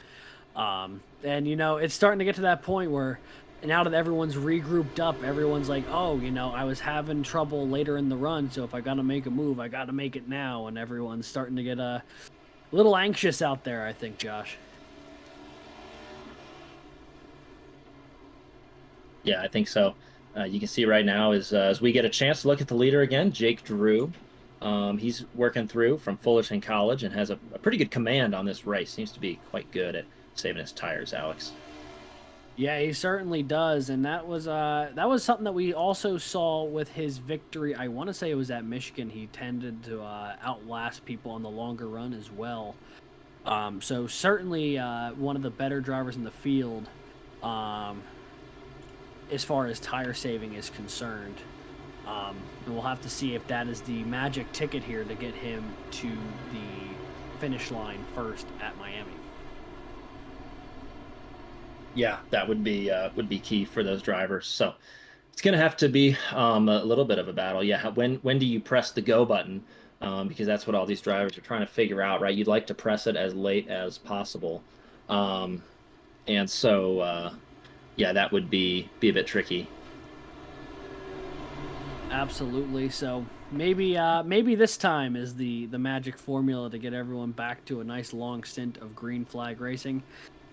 And it's starting to get to that point where now that everyone's regrouped up, everyone's like, oh, I was having trouble later in the run, so if I got to make a move, I got to make it now. And everyone's starting to get a little anxious out there, I think, Josh. Yeah, I think so. You can see right now as we get a chance to look at the leader again, Jake Drew. He's working through from Fullerton College and has a pretty good command on this race. Seems to be quite good at saving his tires, Alex. Yeah, he certainly does, and that was something that we also saw with his victory. I want to say it was at Michigan. He tended to outlast people on the longer run as well. So certainly one of the better drivers in the field as far as tire saving is concerned. And we'll have to see if that is the magic ticket here to get him to the finish line first at Miami. Yeah, that would be key for those drivers. So it's going to have to be a little bit of a battle. Yeah, when do you press the go button because that's what all these drivers are trying to figure out, right? You'd like to press it as late as possible. Um, and so, yeah, that would be a bit tricky. Absolutely. So maybe this time is the magic formula to get everyone back to a nice long stint of green flag racing.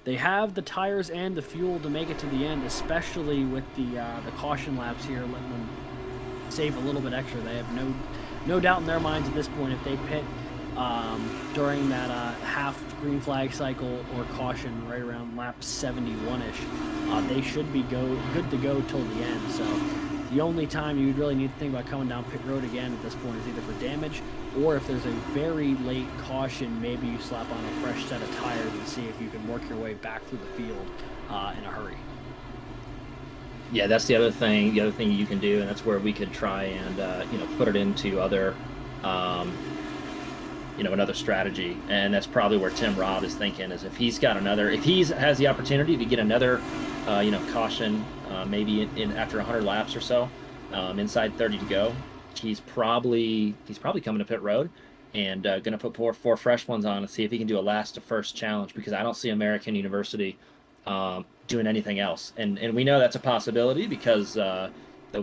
They have the tires and the fuel to make it to the end, especially with the caution laps here, letting them save a little bit extra. They have no doubt in their minds at this point if they pit during that half green flag cycle or caution right around lap 71ish, they should be good to go till the end. So the only time you'd really need to think about coming down pit road again at this point is either for damage, or if there's a very late caution, maybe you slap on a fresh set of tires and see if you can work your way back through the field in a hurry. Yeah, that's the other thing. The other thing you can do, and that's where we could try and put it into other, um, another strategy. And that's probably where Tim Robb is thinking, is if he's got another, if he has the opportunity to get another, caution, maybe in after 100 laps or so, inside 30 to go, he's probably coming to pit road and going to put four fresh ones on and see if he can do a last to first challenge, because I don't see American University doing anything else. And we know that's a possibility because the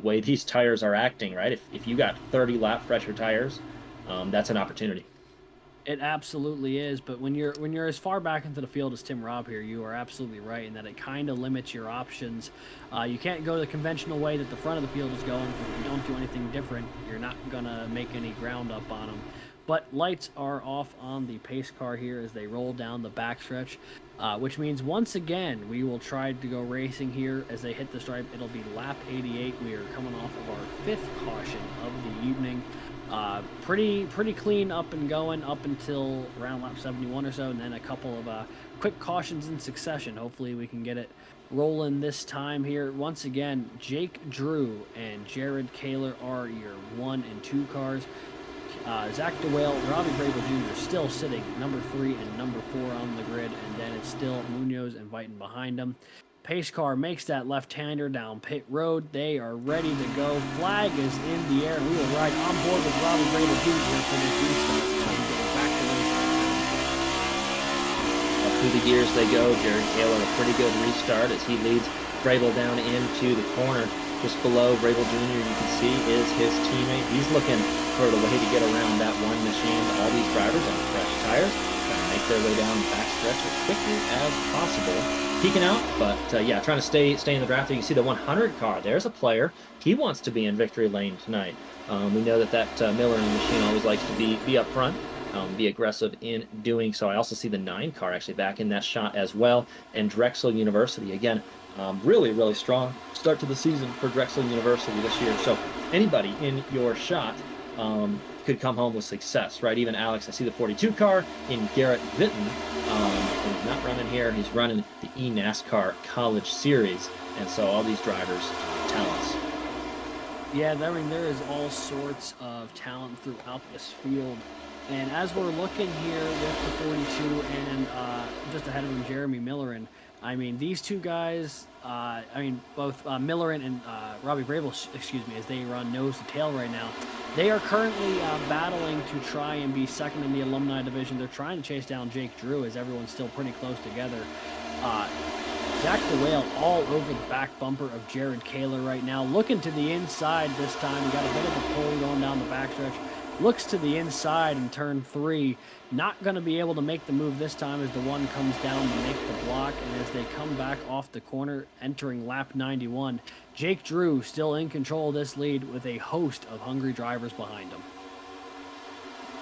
way these tires are acting, right? If you got 30 lap fresher tires, that's an opportunity. It absolutely is, but when you're as far back into the field as Tim Robb here, you are absolutely right in that it kind of limits your options. You can't go the conventional way that the front of the field is going, because if you don't do anything different, you're not gonna make any ground up on them. But lights are off on the pace car here as they roll down the backstretch, which means once again we will try to go racing here as they hit the stripe. It'll be lap 88. We are coming off of our fifth caution of the evening. Pretty clean up and going up until around lap 71 or so, and then a couple of quick cautions in succession. Hopefully we can get it rolling this time here. Once again, Jake Drew and Jared Kaler are your 1 and 2 cars. Zach DeWale, Robbie Vrabel Jr. still sitting number 3 and number 4 on the grid, and then it's still Munoz and Viton behind them. Pace car makes that left-hander down pit road. They are ready to go. Flag is in the air. We will ride on board with Robbie Vrabel Jr. for this restart. Back to racing. Up through the gears they go. Jared Taylor, a pretty good restart as he leads Vrabel down into the corner. Just below Vrabel Jr., you can see, is his teammate. He's looking for the way to get around that one machine. All these drivers on fresh tires trying to make their way down the backstretch as quickly as possible. Peeking out, but yeah, trying to stay in the draft. You can see the 100 car. There's a player. He wants to be in victory lane tonight. We know that Miller machine always likes to be up front, be aggressive in doing so. I also see the 9 car actually back in that shot as well. And Drexel University, again, really strong start to the season for Drexel University this year. So anybody in your shot could come home with success, right? Even Alex, I see the 42 car in Garrett Vitton. He's not running here. He's running the eNASCAR College Series. And so all these drivers, talents. Yeah, I mean, there is all sorts of talent throughout this field. And as we're looking here with the 42 and just ahead of him, Jeremy Millerin, I mean, these two guys, both Millerin and Robbie Vrabel, excuse me, as they run nose to tail right now, they are currently battling to try and be second in the alumni division. They're trying to chase down Jake Drew as everyone's still pretty close together. Zach DeWale all over the back bumper of Jared Kaler right now. Looking to the inside this time. He got a bit of a pull going down the backstretch. Looks to the inside in turn 3. Not going to be able to make the move this time as the one comes down to make the block. And as they come back off the corner, entering lap 91, Jake Drew still in control of this lead with a host of hungry drivers behind him.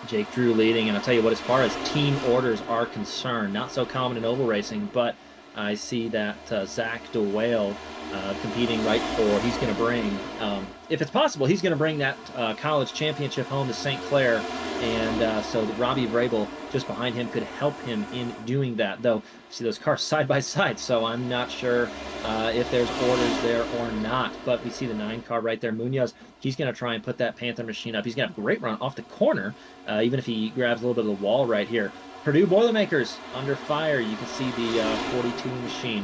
Jake Drew leading, and I'll tell you what, as far as team orders are concerned, not so common in oval racing, but I see that Zach DeWale competing right for, he's going to bring, if it's possible, he's going to bring that college championship home to St. Clair, and so Robbie Vrabel just behind him could help him in doing that, though see those cars side by side, so I'm not sure if there's orders there or not, but we see the 9 car right there. Munoz, he's going to try and put that Panther machine up. He's going to have a great run off the corner, even if he grabs a little bit of the wall right here. Purdue Boilermakers under fire. You can see the 42 machine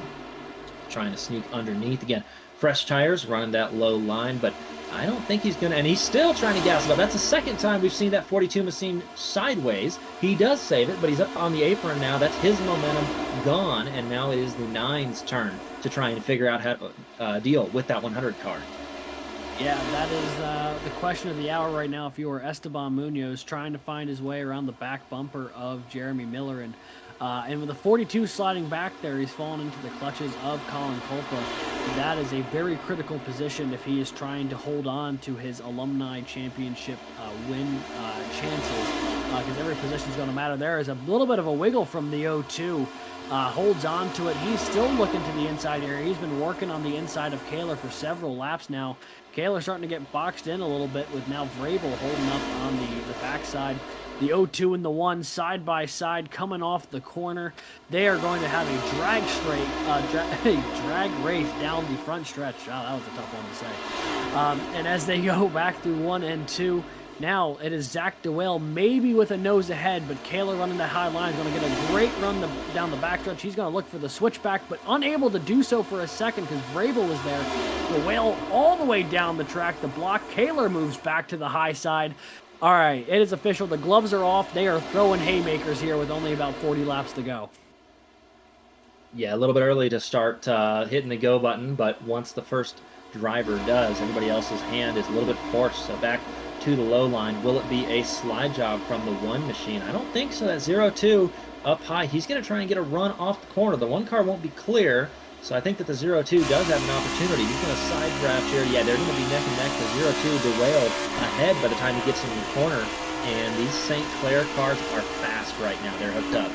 trying to sneak underneath again. fresh tires, running that low line, but I don't think he's going to, and he's still trying to gas it up. That's the second time we've seen that 42 machine sideways. He does save it, but he's up on the apron now. That's his momentum gone, and now it is the 9's turn to try and figure out how to deal with that 100 car. Yeah, that is the question of the hour right now. If you were Esteban Munoz trying to find his way around the back bumper of Jeremy Miller, and with the 42 sliding back there, he's fallen into the clutches of Colin Kolpa. That is a very critical position if he is trying to hold on to his alumni championship win chances, because every position is going to matter. There is a little bit of a wiggle from the 0-2. Holds on to it. He's still looking to the inside area. He's been working on the inside of Kaler for several laps now. Kaler starting to get boxed in a little bit with now Vrabel holding up on the backside. The 0-2 and the 1 side by side coming off the corner. They are going to have a drag race down the front stretch. Oh, that was a tough one to say. And as they go back through 1 and 2, now it is Zach DeWale, maybe with a nose ahead, but Kaler running that high line is going to get a great run down the backstretch. He's going to look for the switchback, but unable to do so for a second because Vrabel was there. DeWale all the way down the track. The block. Kaler moves back to the high side. All right, it is official. The gloves are off. They are throwing haymakers here with only about 40 laps to go. Yeah, a little bit early to start hitting the go button, but once the first driver does, everybody else's hand is a little bit forced. So back to the low line. Will it be a slide job from the 1 machine? I don't think so. That 0-2 up high. He's going to try and get a run off the corner. The 1 car won't be clear, so I think that the 0-2 does have an opportunity. He's going to side draft here. Yeah, they're going to be neck and neck. The 0-2 DeWale ahead by the time he gets in the corner. And these St. Clair cars are fast right now. They're hooked up.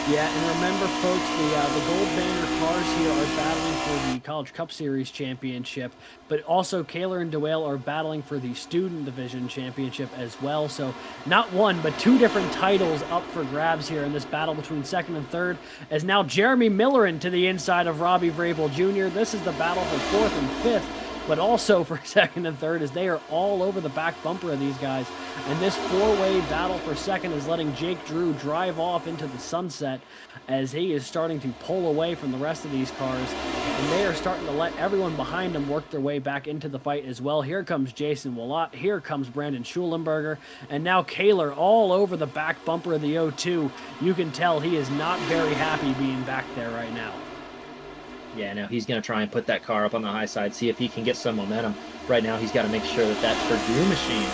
Yeah, and remember, folks, the Gold Banner cars here are battling for the College Cup Series championship, but also Kaler and DeWale are battling for the Student Division championship as well. So not one, but 2 different titles up for grabs here in this battle between second and third, as now Jeremy Miller into the inside of Robbie Vrabel Jr. This is the battle for fourth and fifth, but also for second and third, as they are all over the back bumper of these guys. And this 4-way battle for second is letting Jake Drew drive off into the sunset as he is starting to pull away from the rest of these cars. And they are starting to let everyone behind them work their way back into the fight as well. Here comes Jason Willott. Here comes Brandon Schulenberger. And now Kaler all over the back bumper of the 0-2. You can tell he is not very happy being back there right now. Yeah, now he's going to try and put that car up on the high side, see if he can get some momentum. Right now, he's got to make sure that that Purdue machine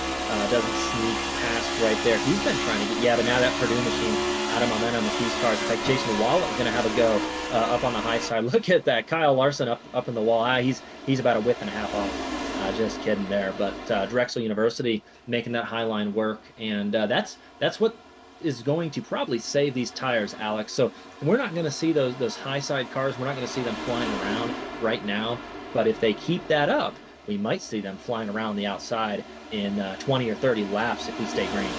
doesn't sneak past right there. He's been trying to get, yeah, but now that Purdue machine out of momentum with these cars. In fact, Jason Wallace is going to have a go up on the high side. Look at that, Kyle Larson up in the wall. He's about a width and a half off. Just kidding there. But Drexel University making that high line work, and that's what is going to probably save these tires, Alex. So we're not going to see those high side cars. We're not going to see them flying around right now. But if they keep that up, we might see them flying around the outside in 20 or 30 laps if we stay green.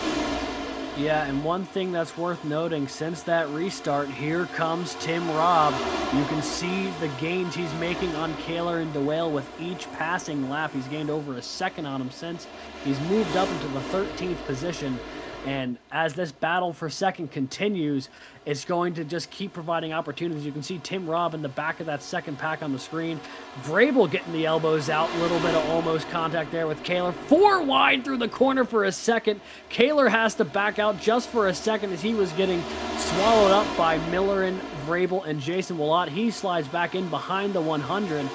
Yeah, and one thing that's worth noting, since that restart, here comes Tim Robb. You can see the gains he's making on Kaler and DeWale with each passing lap. He's gained over a second on him since. He's moved up into the 13th position. And as this battle for second continues, it's going to just keep providing opportunities. You can see Tim Robb in the back of that second pack on the screen. Vrabel getting the elbows out. A little bit of almost contact there with Kaler. 4 wide through the corner for a second. Kaler has to back out just for a second as he was getting swallowed up by Miller and Vrabel and Jason Willott. He slides back in behind the 100.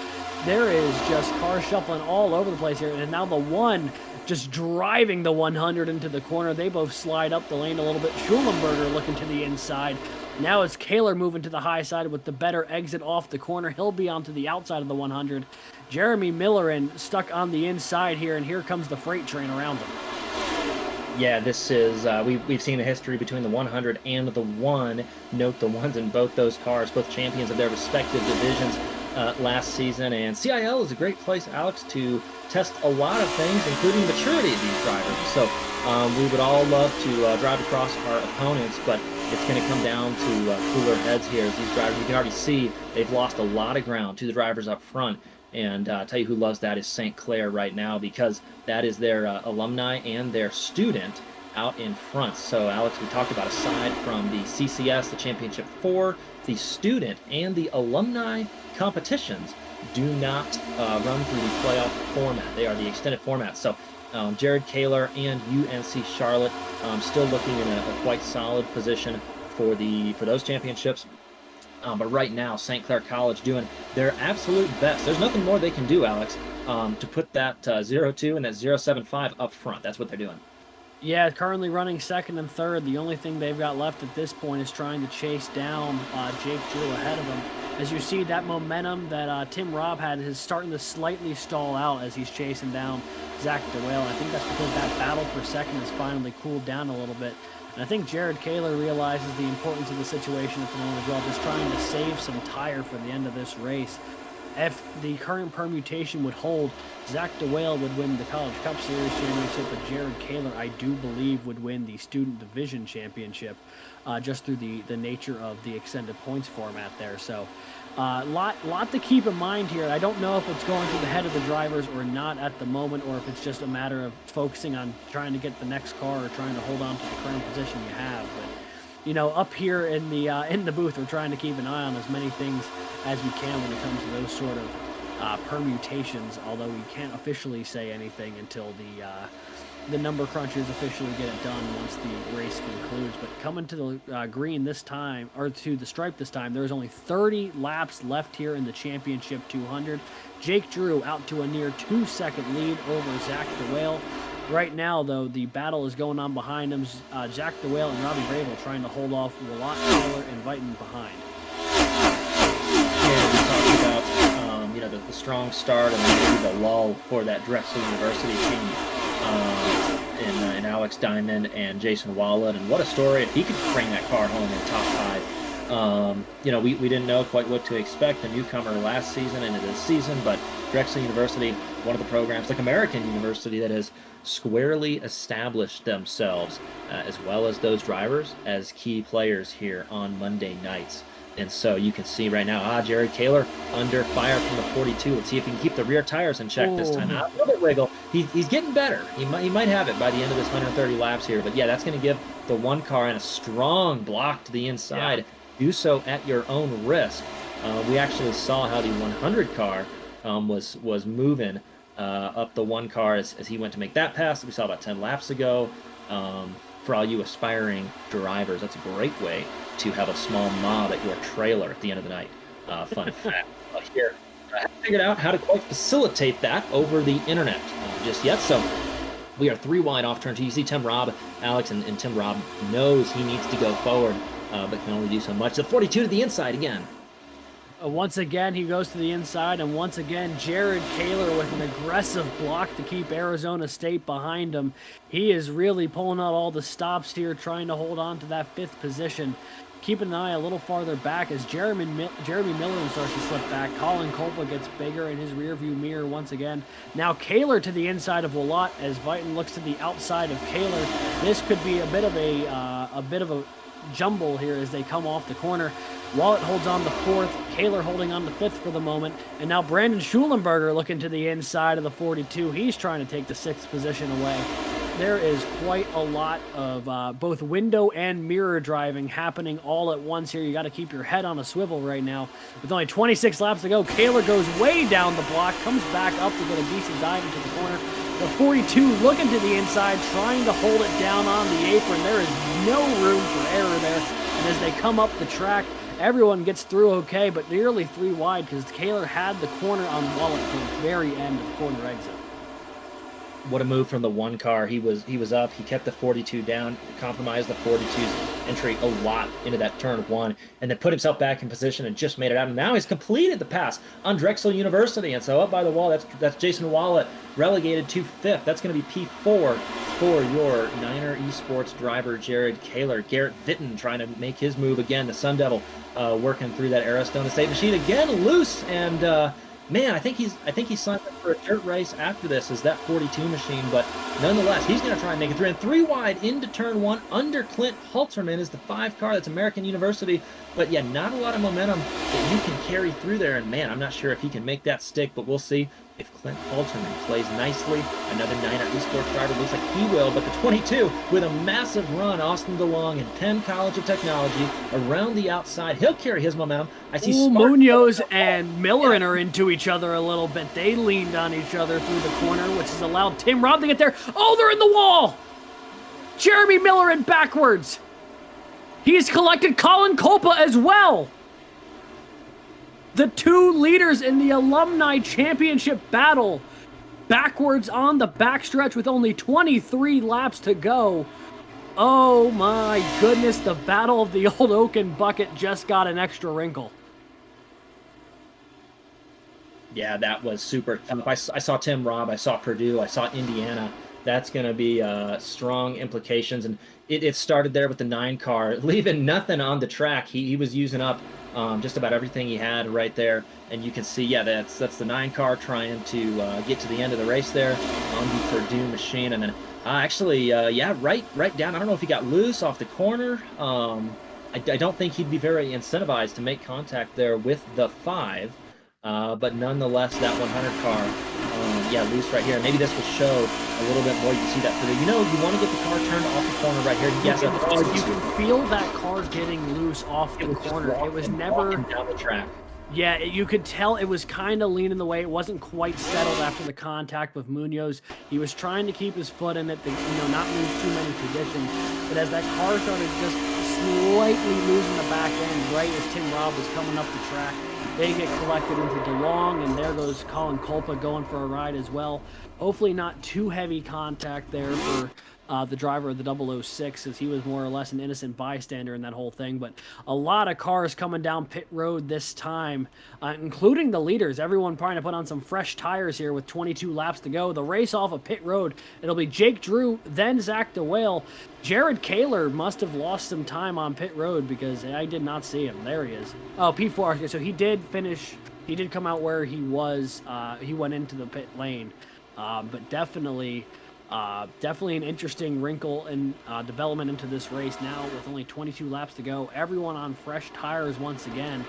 There is just cars shuffling all over the place here. And now the 1 just driving the 100 into the corner. They both slide up the lane a little bit. Schulenberger looking to the inside. Now it's Kaler moving to the high side with the better exit off the corner. He'll be onto the outside of the 100. Jeremy Miller stuck on the inside here, and here comes the freight train around him. Yeah, this is, we've seen a history between the 100 and the 1. Note the 1s in both those cars, both champions of their respective divisions last season. And CIL is a great place, Alex, to test a lot of things, including maturity of these drivers. So we would all love to drive across our opponents, but it's going to come down to cooler heads here. As these drivers, you can already see they've lost a lot of ground to the drivers up front. And I'll tell you who loves that is St. Clair right now, because that is their alumni and their student out in front. So, Alex, we talked about, aside from the CCS, the Championship 4, the student and the alumni competitions, do not run through the playoff format. They are the extended format. So Jared Kaler and UNC Charlotte still looking in a quite solid position for those championships. But right now, St. Clair College doing their absolute best. There's nothing more they can do, Alex, to put that 0-2 and that 0-7-5 up front. That's what they're doing. Yeah, currently running second and third. The only thing they've got left at this point is trying to chase down Jake Drew ahead of him. As you see, that momentum that Tim Robb had is starting to slightly stall out as he's chasing down Zach DeWale. I think that's because that battle for second has finally cooled down a little bit. And I think Jared Kaler realizes the importance of the situation at the moment as well, just trying to save some tire for the end of this race. If the current permutation would hold, Zach DeWale would win the College Cup Series championship, but Jared Kaler, I do believe, would win the Student Division championship just through the nature of the extended points format there. So lot to keep in mind here. I don't know if it's going through the head of the drivers or not at the moment, or if it's just a matter of focusing on trying to get the next car or trying to hold on to the current position you have. But you know, up here in the booth, we're trying to keep an eye on as many things as we can when it comes to those sort of permutations, although we can't officially say anything until the number crunchers officially get it done once the race concludes. But coming to the green this time, or to the stripe this time, there's only 30 laps left here in the Championship 200. Jake Drew out to a near 2-second lead over Zach DeWale. Right now, though, the battle is going on behind him. Zach DeWale and Robbie Bravel trying to hold off Willott, Taylor, and Vighton behind. Yeah, we talked about you know, the strong start and maybe the lull for that Drexel University team in Alex Diamond and Jason Wallet. And what a story if he could bring that car home in top 5. You know, we didn't know quite what to expect, the newcomer last season into this season, but Drexel University, one of the programs, like American University, that has squarely established themselves, as well as those drivers, as key players here on Monday nights. And so you can see right now, Jared Kaler under fire from the 42. Let's see if he can keep the rear tires in check this time. A little bit wiggle. He's getting better. He might have it by the end of this 130 laps here. But yeah, that's going to give the one car and a strong block to the inside. Yeah. Do so at your own risk. We actually saw how the 100 car was moving up the one car as he went to make that pass that we saw about 10 laps ago. For all you aspiring drivers, that's a great way to have a small mob at your trailer at the end of the night. Fun fact here. I haven't figured out how to quite facilitate that over the internet just yet. So we are 3 wide off turn 2. You see Tim Robb, Alex, and Tim Robb knows he needs to go forward, but can only do so much. The 42 to the inside again. Once again, he goes to the inside, and once again, Jared Kaler with an aggressive block to keep Arizona State behind him. He is really pulling out all the stops here, trying to hold on to that 5th position. Keep an eye a little farther back as Jeremy Miller starts to slip back. Colin Colpa gets bigger in his rearview mirror once again. Now Kaler to the inside of Willott as Vighton looks to the outside of Kaler. This could be a bit of a jumble here as they come off the corner. Wallet holds on to 4th, Kaler holding on to 5th for the moment, and now Brandon Schulenberger looking to the inside of the 42. He's trying to take the 6th position away. There is quite a lot of both window and mirror driving happening all at once here. You got to keep your head on a swivel right now. With only 26 laps to go, Kaler goes way down the block, comes back up to get a decent dive into the corner. The 42 looking to the inside, trying to hold it down on the apron. There is no room for error there. And as they come up the track, everyone gets through okay, but nearly 3 wide because Kaler had the corner on Wallet to the very end of the corner exit. What a move from the one car. He was up. He kept the 42 down, compromised the 42's entry a lot into that turn 1, and then put himself back in position and just made it out. And now he's completed the pass on Drexel University. And so up by the wall, that's Jason Wallet relegated to 5th. That's going to be P4 for your Niner Esports driver, Jared Kaler. Garrett Vitton trying to make his move again. The Sun Devil working through that Arizona State machine again, loose, and man, I think he's signed up for a dirt race after this as that 42 machine, but nonetheless, he's going to try and make it through. And 3 wide into turn 1 under Clint Halterman is the 5 car. That's American University. But yeah, not a lot of momentum that you can carry through there. And man, I'm not sure if he can make that stick, but we'll see. if Clint Alterman plays nicely, another 9er esports driver looks like he will, but the 22 with a massive run, Austin DeLong and Penn College of Technology around the outside. He'll carry his momentum. I see Munoz and Millerin are into each other a little bit. They leaned on each other through the corner, which has allowed Tim Robb to get there. Oh, they're in the wall! Jeremy Millerin backwards. He's collected Colin Kolpa as well. The two leaders in the Alumni Championship battle backwards on the backstretch with only 23 laps to go. Oh my goodness, the Battle of the Old Oaken Bucket just got an extra wrinkle. Yeah, that was super tough. I saw Tim Robb, I saw Purdue, I saw Indiana. That's going to be strong implications. And it started there with the 9 car, leaving nothing on the track. He was using up just about everything he had right there. And you can see, yeah, that's the 9 car trying to get to the end of the race there on the Purdue machine. And then yeah, right down. I don't know if he got loose off the corner. I don't think he'd be very incentivized to make contact there with the 5. But nonetheless, that 100 car, yeah, loose right here. Maybe this will show a little bit more. You can see that Purdue. You know, you want to get the car turned off the corner right here. Yes, you can feel that car getting loose off the corner. It was never down the track. Yeah, you could tell it was kind of leaning the way. It wasn't quite settled after the contact with Munoz. He was trying to keep his foot in it, to, not lose too many positions. But as that car started just slightly losing the back end, right as Tim Robb was coming up the track, they get collected into DeLong, and there goes Colin Kolpa going for a ride as well. Hopefully not too heavy contact there for the driver of the 006, as he was more or less an innocent bystander in that whole thing. But a lot of cars coming down pit road this time, including the leaders. Everyone trying to put on some fresh tires here with 22 laps to go. The race off of pit road, it'll be Jake Drew, then Zach DeWale. Jared Kaler must have lost some time on pit road because I did not see him. There he is. Oh, P4. So he did finish. He did come out where he was. He went into the pit lane. But definitely an interesting wrinkle and development into this race now with only 22 laps to go. Everyone on fresh tires once again.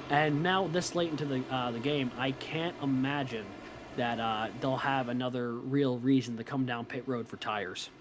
And now this late into the game, I can't imagine that they'll have another real reason to come down pit road for tires.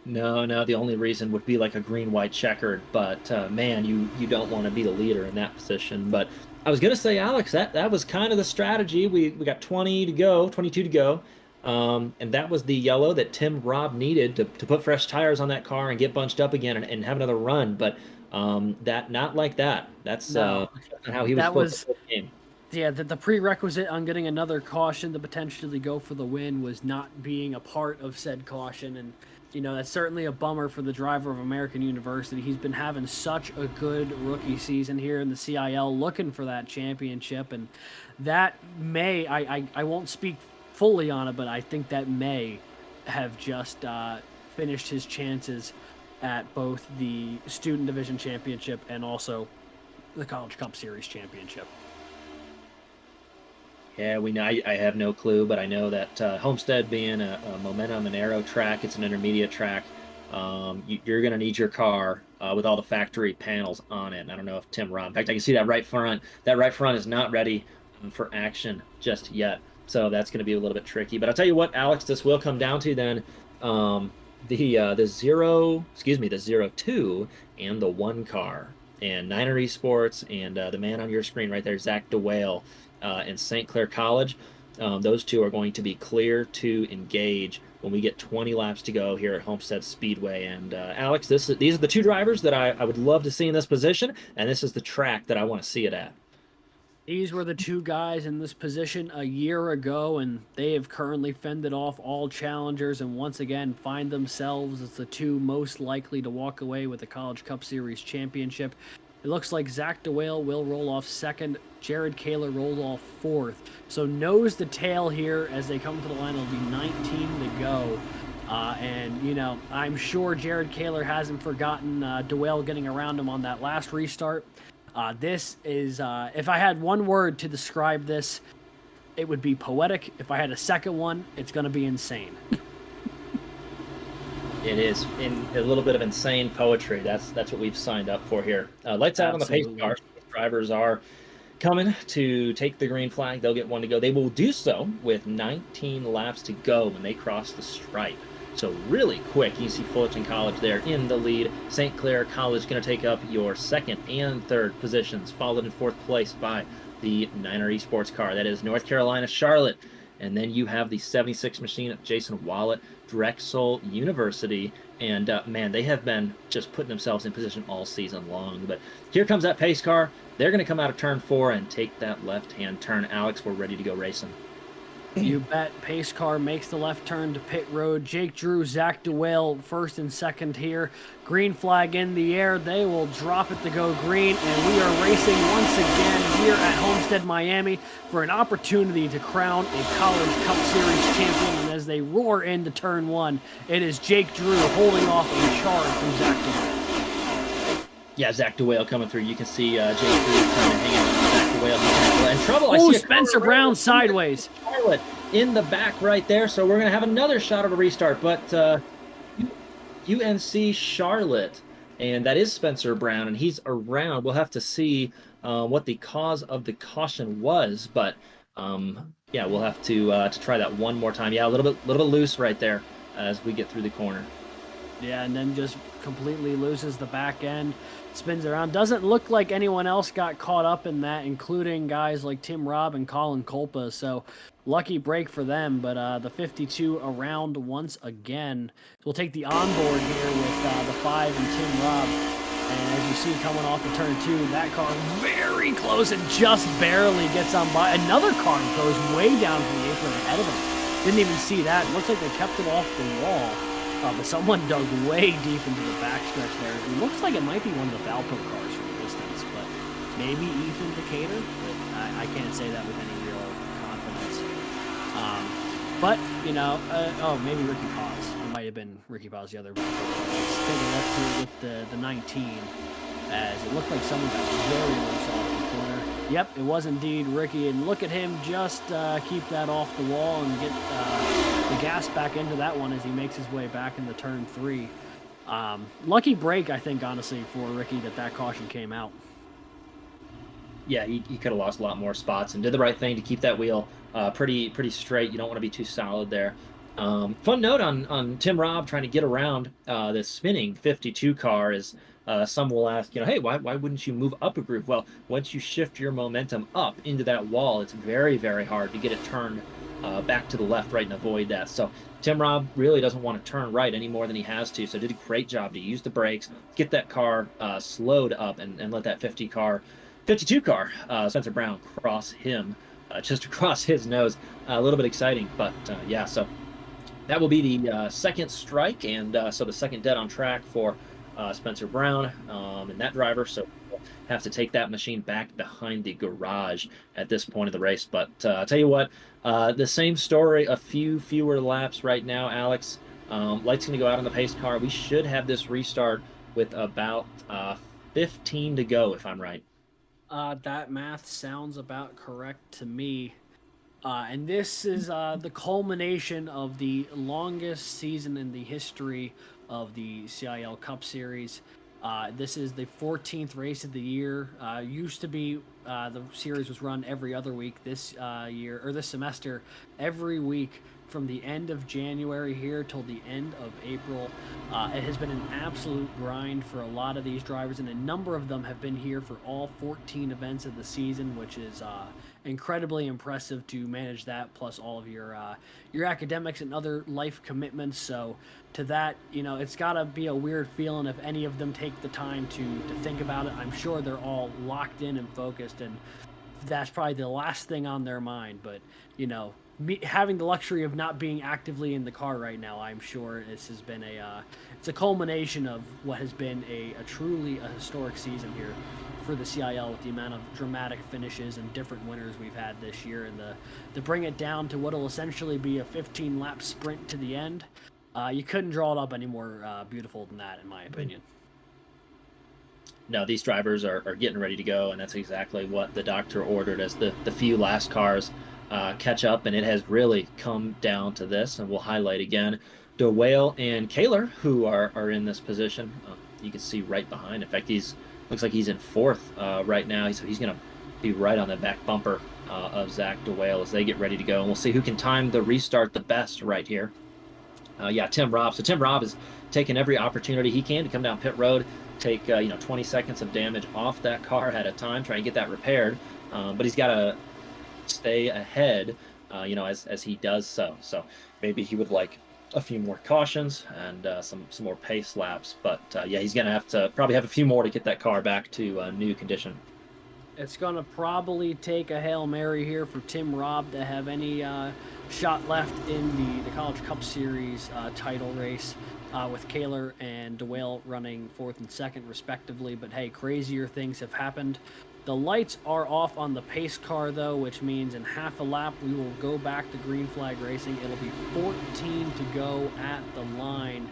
No, the only reason would be like a green-white checkered, but man, you don't want to be the leader in that position. But I was going to say, Alex, that was kind of the strategy. We got 22 to go. And that was the yellow that Tim Robb needed to put fresh tires on that car and get bunched up again and have another run. But that not like that. That's not how he was supposed to play the game. Yeah, the prerequisite on getting another caution to potentially go for the win was not being a part of said caution. And, that's certainly a bummer for the driver of American University. He's been having such a good rookie season here in the CIL, looking for that championship. And that may, I won't speak fully on it, but I think that may have just finished his chances at both the Student Division Championship and also the College Cup Series Championship. Yeah, we know. I have no clue, but I know that Homestead being a momentum and aero track, it's an intermediate track. You're going to need your car with all the factory panels on it. And I don't know if Tim Robb, in fact, I can see that right front. That right front is not ready for action just yet. So that's going to be a little bit tricky. But I'll tell you what, Alex, this will come down to then the 02 and the 1 car. And Niner Esports and the man on your screen right there, Zach DeWale in St. Clair College. Those two are going to be clear to engage when we get 20 laps to go here at Homestead Speedway. And Alex, these are the two drivers that I would love to see in this position, and this is the track that I want to see it at. These were the two guys in this position a year ago, and they have currently fended off all challengers and once again find themselves as the two most likely to walk away with the College Cup Series Championship. It looks like Zach DeWale will roll off second. Jared Kaler rolled off fourth. So nose to tail here as they come to the line. It'll be 19 to go. And, I'm sure Jared Kaler hasn't forgotten DeWale getting around him on that last restart. This is, if I had one word to describe this, it would be poetic. If I had a second one, it's going to be insane. It is in a little bit of insane poetry. That's what we've signed up for here. Lights out on the pace cars. Drivers are coming to take the green flag. They'll get one to go. They will do so with 19 laps to go when they cross the stripe. So really quick. You see Fullerton College there in the lead. St. Clair College going to take up your second and third positions, followed in fourth place by the Niner Esports car. That is North Carolina Charlotte. And then you have the 76 machine of Jason Wallet, Drexel University. And man, they have been just putting themselves in position all season long. But here comes that pace car. They're going to come out of turn 4 and take that left-hand turn. Alex, we're ready to go racing. You bet. Pace car makes the left turn to pit road. Jake Drew, Zach DeWale first and second here. Green flag in the air. They will drop it to go green, and we are racing once again here at Homestead, Miami for an opportunity to crown a College Cup Series champion. And as they roar into turn 1, it is Jake Drew holding off a charge from Zach DeWale. Yeah, Zach DeWale coming through. You can see Jake Drew trying to hang out with Zach DeWale. He's in trouble. Oh, Spencer Brown sideways. Charlotte in the back right there. So we're going to have another shot of a restart. But UNC Charlotte, and that is Spencer Brown, and he's around. We'll have to see what the cause of the caution was. But yeah, we'll have to try that one more time. Yeah, a little bit loose right there as we get through the corner. Yeah, and then just completely loses the back end, spins around. Doesn't look like anyone else got caught up in that, including guys like Tim Robb and Colin Kolpa. So lucky break for them, but the 52 around once again. We'll take the onboard here with the 5 and Tim Robb. And as you see coming off the turn 2, that car very close and just barely gets on by. Another car goes way down from the apron ahead of him. Didn't even see that. Looks like they kept it off the wall. But someone dug way deep into the backstretch there. It looks like it might be one of the Valpo cars from the distance, but maybe Ethan Decatur. But I can't say that with any real confidence. But, you know, oh, maybe Ricky Paz. It might have been Ricky Paz, the other Valpo car. Let's take a look here with the 19, as it looked like someone got very loose off the corner. Yep, it was indeed Ricky, and look at him just keep that off the wall and get the gas back into that one as he makes his way back into turn 3. Lucky break, I think, honestly, for Ricky that caution came out. Yeah, he could have lost a lot more spots and did the right thing to keep that wheel pretty straight. You don't want to be too solid there. Fun note on Tim Robb trying to get around this spinning 52 car is some will ask, you know, hey, why wouldn't you move up a groove? Well, once you shift your momentum up into that wall, it's very, very hard to get it turned back to the left, right, and avoid that. So Tim Robb really doesn't want to turn right any more than he has to, so did a great job to use the brakes, get that car slowed up, and let that 52 car, Spencer Brown, cross him just across his nose. A little bit exciting, but yeah, so that will be the second strike, and so the second dead on track for Spencer Brown and that driver. So we'll have to take that machine back behind the garage at this point of the race. But I'll tell you what, the same story, a few fewer laps right now, Alex. Light's going to go out on the pace car. We should have this restart with about 15 to go, if I'm right. That math sounds about correct to me. And this is the culmination of the longest season in the history of the CIL Cup Series. This is the 14th race of the year. Used to be the series was run every other week. This year, or this semester, every week from the end of January here till the end of April. It has been an absolute grind for a lot of these drivers, and a number of them have been here for all 14 events of the season, which is incredibly impressive to manage that, plus all of your academics and other life commitments. So to that, you know, it's got to be a weird feeling if any of them take the time to think about it. I'm sure they're all locked in and focused, and that's probably the last thing on their mind. But, you know, having the luxury of not being actively in the car right now, I'm sure this has been it's a culmination of what has been a truly historic season here for the CIL, with the amount of dramatic finishes and different winners we've had this year, and to bring it down to what will essentially be a 15-lap sprint to the end. You couldn't draw it up any more beautiful than that, in my opinion. No, these drivers are getting ready to go, and that's exactly what the doctor ordered as the few last cars catch up, and it has really come down to this, and we'll highlight again DeWale and Kaler, who are in this position. You can see right behind. In fact, looks like he's in fourth right now, so he's going to be right on the back bumper of Zach DeWale as they get ready to go. And we'll see who can time the restart the best right here. Yeah, Tim Robb. So Tim Robb is taking every opportunity he can to come down pit road, take 20 seconds of damage off that car at a time, try and get that repaired. But he's got to stay ahead, as he does so. So maybe he would like a few more cautions and some more pace laps. But yeah, he's going to have to probably have a few more to get that car back to new condition. It's going to probably take a Hail Mary here for Tim Robb to have any shot left in the College Cup Series title race with Kaler and DeWale running 4th and 2nd respectively. But hey, crazier things have happened. The lights are off on the pace car, though, which means in half a lap we will go back to green flag racing. It'll be 14 to go at the line.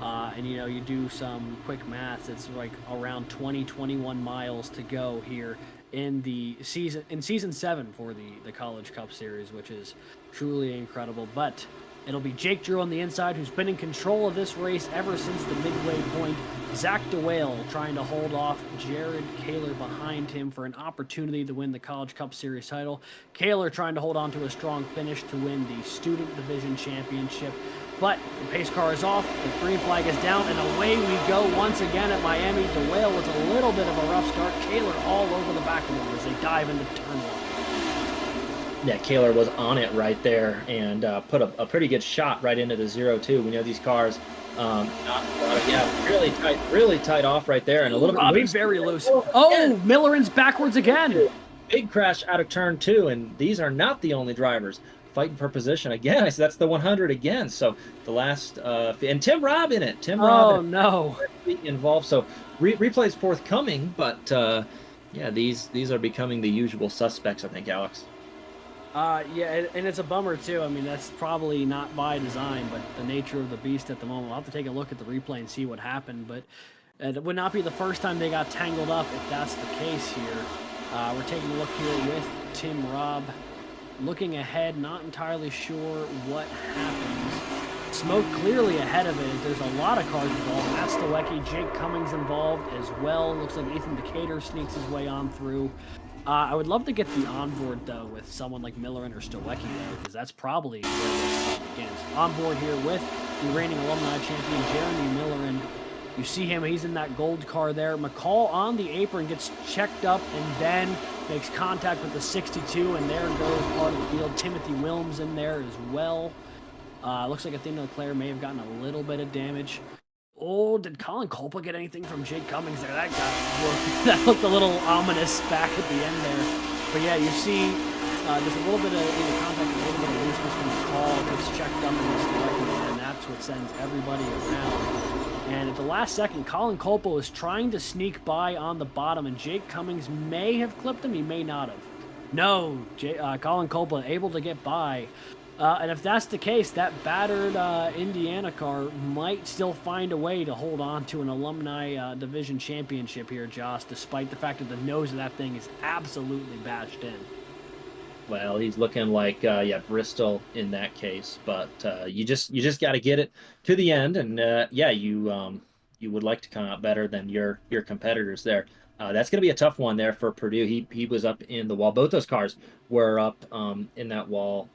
And you do some quick maths, it's like around 21 miles to go here in season 7 for the College Cup Series, which is truly incredible. But it'll be Jake Drew on the inside, who's been in control of this race ever since the midway point. Zach DeWale trying to hold off Jared Kaler behind him for an opportunity to win the College Cup Series title. Kaler trying to hold on to a strong finish to win the Student Division Championship. But the pace car is off, the green flag is down, and away we go once again at Miami. DeWale with a little bit of a rough start. Kaler all over the back of him as they dive into turn 1. Yeah, Kaler was on it right there and put a pretty good shot right into the 0-2. We know these cars, really tight off right there, and a little bit loose. Very loose. Oh, Milleren's backwards again. Big crash out of turn 2, and these are not the only drivers fighting for position again. So that's the 100 again. So the last and Tim Robb in it. Tim Robb. Oh no, involved. So replays forthcoming, but yeah, these are becoming the usual suspects, I think, Alex. Yeah, and it's a bummer too. I mean, that's probably not by design, but the nature of the beast at the moment. We'll have to take a look at the replay and see what happened, but it would not be the first time they got tangled up if that's the case here. We're taking a look here with Tim Robb. Looking ahead, not entirely sure what happens. Smoke clearly ahead of it. There's a lot of cars involved. Matt Stawecki, Jake Cummings involved as well. Looks like Ethan Decatur sneaks his way on through. I would love to get the onboard, though, with someone like Milleren or Stawecki, though, because that's probably where this begins. Onboard here with the reigning alumni champion, Jeremy Milleren. You see him, he's in that gold car there. McCall on the apron gets checked up and then makes contact with the 62, and there goes part of the field. Timothy Wilms in there as well. Looks like Athena Leclerc may have gotten a little bit of damage. Oh, did Colin Colpa get anything from Jake Cummings there? That looked a little ominous back at the end there. But yeah, you see there's a little bit of contact, a little bit of looseness from McCall. Gets checked up in this direction, and that's what sends everybody around. And at the last second, Colin Colpo is trying to sneak by on the bottom, and Jake Cummings may have clipped him. He may not have. No, Colin Colpo able to get by. And if that's the case, that battered Indiana car might still find a way to hold on to an alumni division championship here, Josh, despite the fact that the nose of that thing is absolutely bashed in. Well, he's looking like Bristol in that case, but you just got to get it to the end, and yeah, you would like to come out better than your competitors there. That's going to be a tough one there for Purdue. He was up in the wall. Both those cars were up in that wall.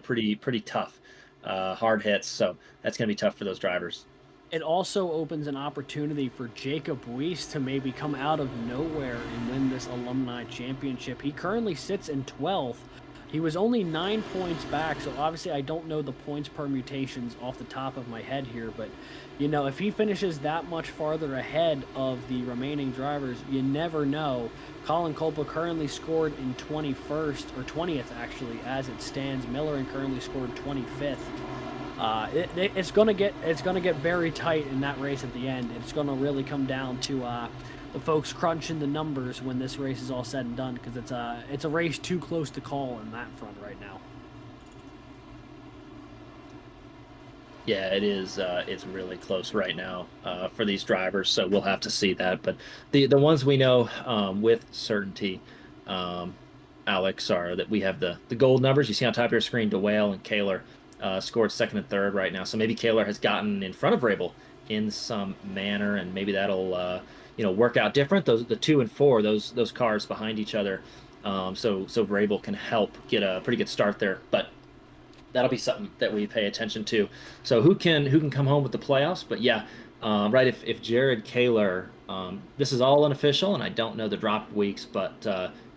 Pretty tough, hard hits. So that's going to be tough for those drivers. It also opens an opportunity for Jacob Weiss to maybe come out of nowhere and win this alumni championship. He currently sits in 12th. He was only 9 points back, so obviously I don't know the points permutations off the top of my head here, but if he finishes that much farther ahead of the remaining drivers, you never know. Colin Colpa currently scored in 21st, or 20th actually, as it stands. Milleren currently scored 25th. It's gonna get very tight in that race at the end. It's gonna really come down to the folks crunching the numbers when this race is all said and done, because it's a race too close to call in that front right now. Yeah, it is. It's really close right now for these drivers, so we'll have to see that. But the ones we know with certainty, Alex, are that we have the gold numbers. You see on top of your screen, DeWale and Kaler scored second and third right now. So maybe Kaler has gotten in front of Rabel in some manner, and maybe that'll work out different. The 2 and 4, those cars behind each other. So Vrabel can help get a pretty good start there. But that'll be something that we pay attention to. So who can come home with the playoffs? But yeah, right. If Jared Kaler, this is all unofficial, and I don't know the drop weeks, but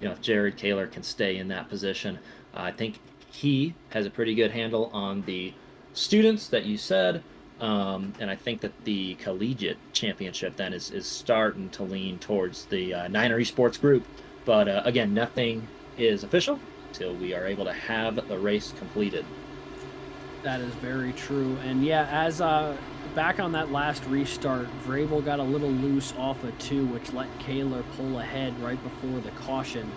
if Jared Kaler can stay in that position, I think he has a pretty good handle on the students that you said. And I think that the collegiate championship then is starting to lean towards the Niner Esports group. But again, nothing is official till we are able to have the race completed. That is very true. And yeah, as back on that last restart, Vrabel got a little loose off a 2, which let Kaler pull ahead right before the caution.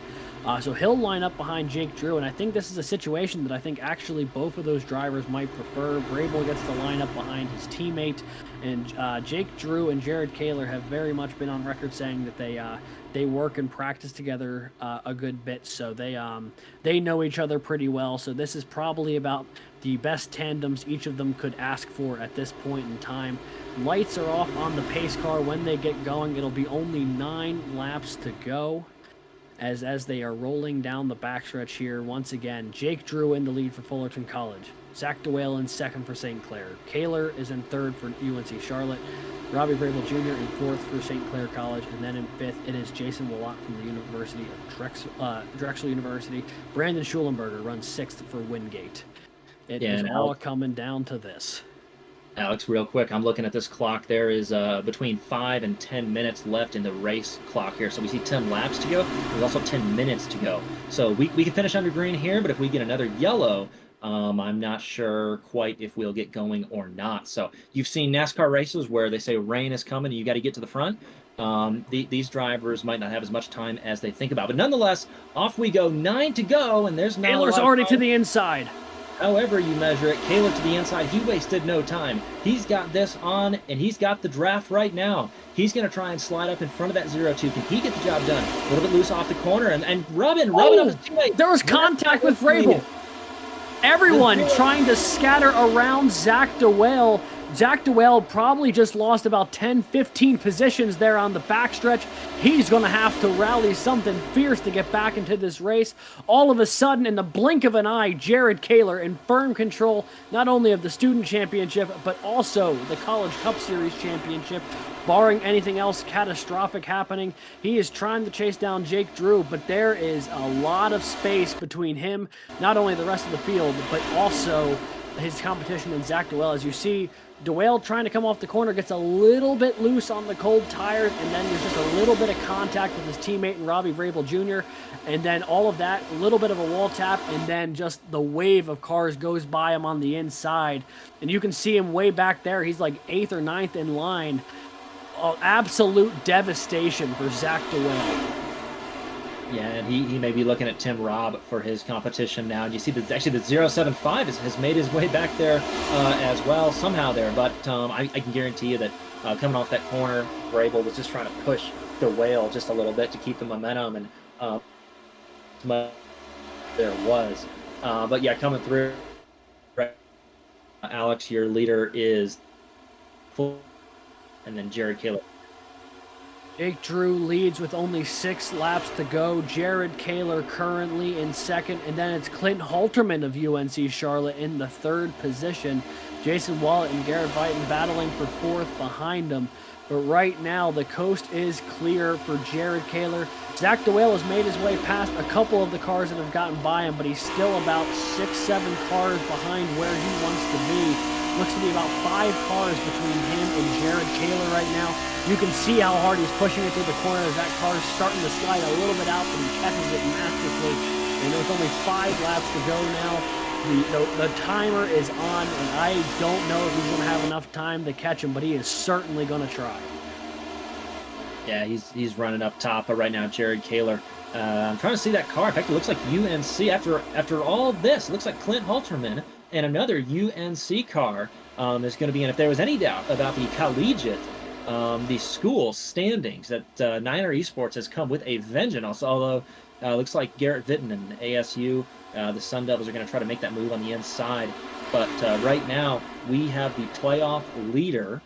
So he'll line up behind Jake Drew, and I think this is a situation that I think actually both of those drivers might prefer. Vrabel gets to line up behind his teammate, and Jake Drew and Jared Kaler have very much been on record saying that they work and practice together a good bit, so they know each other pretty well. So this is probably about the best tandems each of them could ask for at this point in time. Lights are off on the pace car when they get going. It'll be only 9 laps to go. As they are rolling down the backstretch here, once again, Jake Drew in the lead for Fullerton College. Zach DeWale in second for St. Clair. Kaler is in third for UNC Charlotte. Robbie Vrabel Jr. in fourth for St. Clair College. And then in fifth, it is Jason Willott from the University of Drexel University. Brandon Schulenberger runs sixth for Wingate. It is all coming down to this. Alex, real quick, I'm looking at this clock. There is between 5 and 10 minutes left in the race clock here. So we see 10 laps to go. There's also 10 minutes to go. So we can finish under green here, but if we get another yellow, I'm not sure quite if we'll get going or not. So you've seen NASCAR races where they say rain is coming and you got to get to the front. These drivers might not have as much time as they think about. But nonetheless, off we go. 9 to go, and there's not Taylor's already to the inside. However you measure it, Kaler to the inside, he wasted no time. He's got this on, and he's got the draft right now. He's going to try and slide up in front of that 0-2. Can he get the job done? A little bit loose off the corner, and rubbing on his teammate. There was contact with Vrabel. Everyone trying to scatter around Zach DeWale. Zach DeWale probably just lost about 10, 15 positions there on the backstretch. He's going to have to rally something fierce to get back into this race. All of a sudden, in the blink of an eye, Jared Kaler in firm control, not only of the Student Championship, but also the College Cup Series Championship. Barring anything else catastrophic happening, he is trying to chase down Jake Drew, but there is a lot of space between him, not only the rest of the field, but also his competition in Zach DeWale. As you see, DeWale trying to come off the corner, gets a little bit loose on the cold tires, and then there's just a little bit of contact with his teammate and Robbie Vrabel Jr., and then all of that, a little bit of a wall tap, and then just the wave of cars goes by him on the inside, and you can see him way back there. He's like 8th or 9th in line. Absolute devastation for Zach DeWale. Yeah, and he may be looking at Tim Robb for his competition now. And you see that actually the 075 has made his way back there as well somehow there. But I can guarantee you that coming off that corner, Vrabel was just trying to push DeWale just a little bit to keep the momentum, and there was. But yeah, coming through, Alex, your leader is full, and then Jared Kaler. Jake Drew leads with only 6 laps to go. Jared Kaler currently in second, and then it's Clint Halterman of UNC Charlotte in the 3rd position. Jason Wallet and Garrett Vighton battling for 4th behind him. But right now, the coast is clear for Jared Kaler. Zach DeWale has made his way past a couple of the cars that have gotten by him, but he's still about 6-7 cars behind where he wants to be. Looks to be about 5 cars between him and Jared Kaler right now. You can see how hard he's pushing it through the corner as that car is starting to slide a little bit out, but he catches it masterfully. And there's only 5 laps to go now. The timer is on, and I don't know if he's going to have enough time to catch him, but he is certainly going to try. Yeah, he's running up top right now, Jared Kaler. I'm trying to see that car. In fact, it looks like UNC. After all this, it looks like Clint Halterman and another UNC car is going to be in. If there was any doubt about the collegiate, the school standings, that Niner Esports has come with a vengeance. Although looks like Garrett Vitton and ASU, the Sun Devils, are going to try to make that move on the inside. But right now, we have the playoff leader,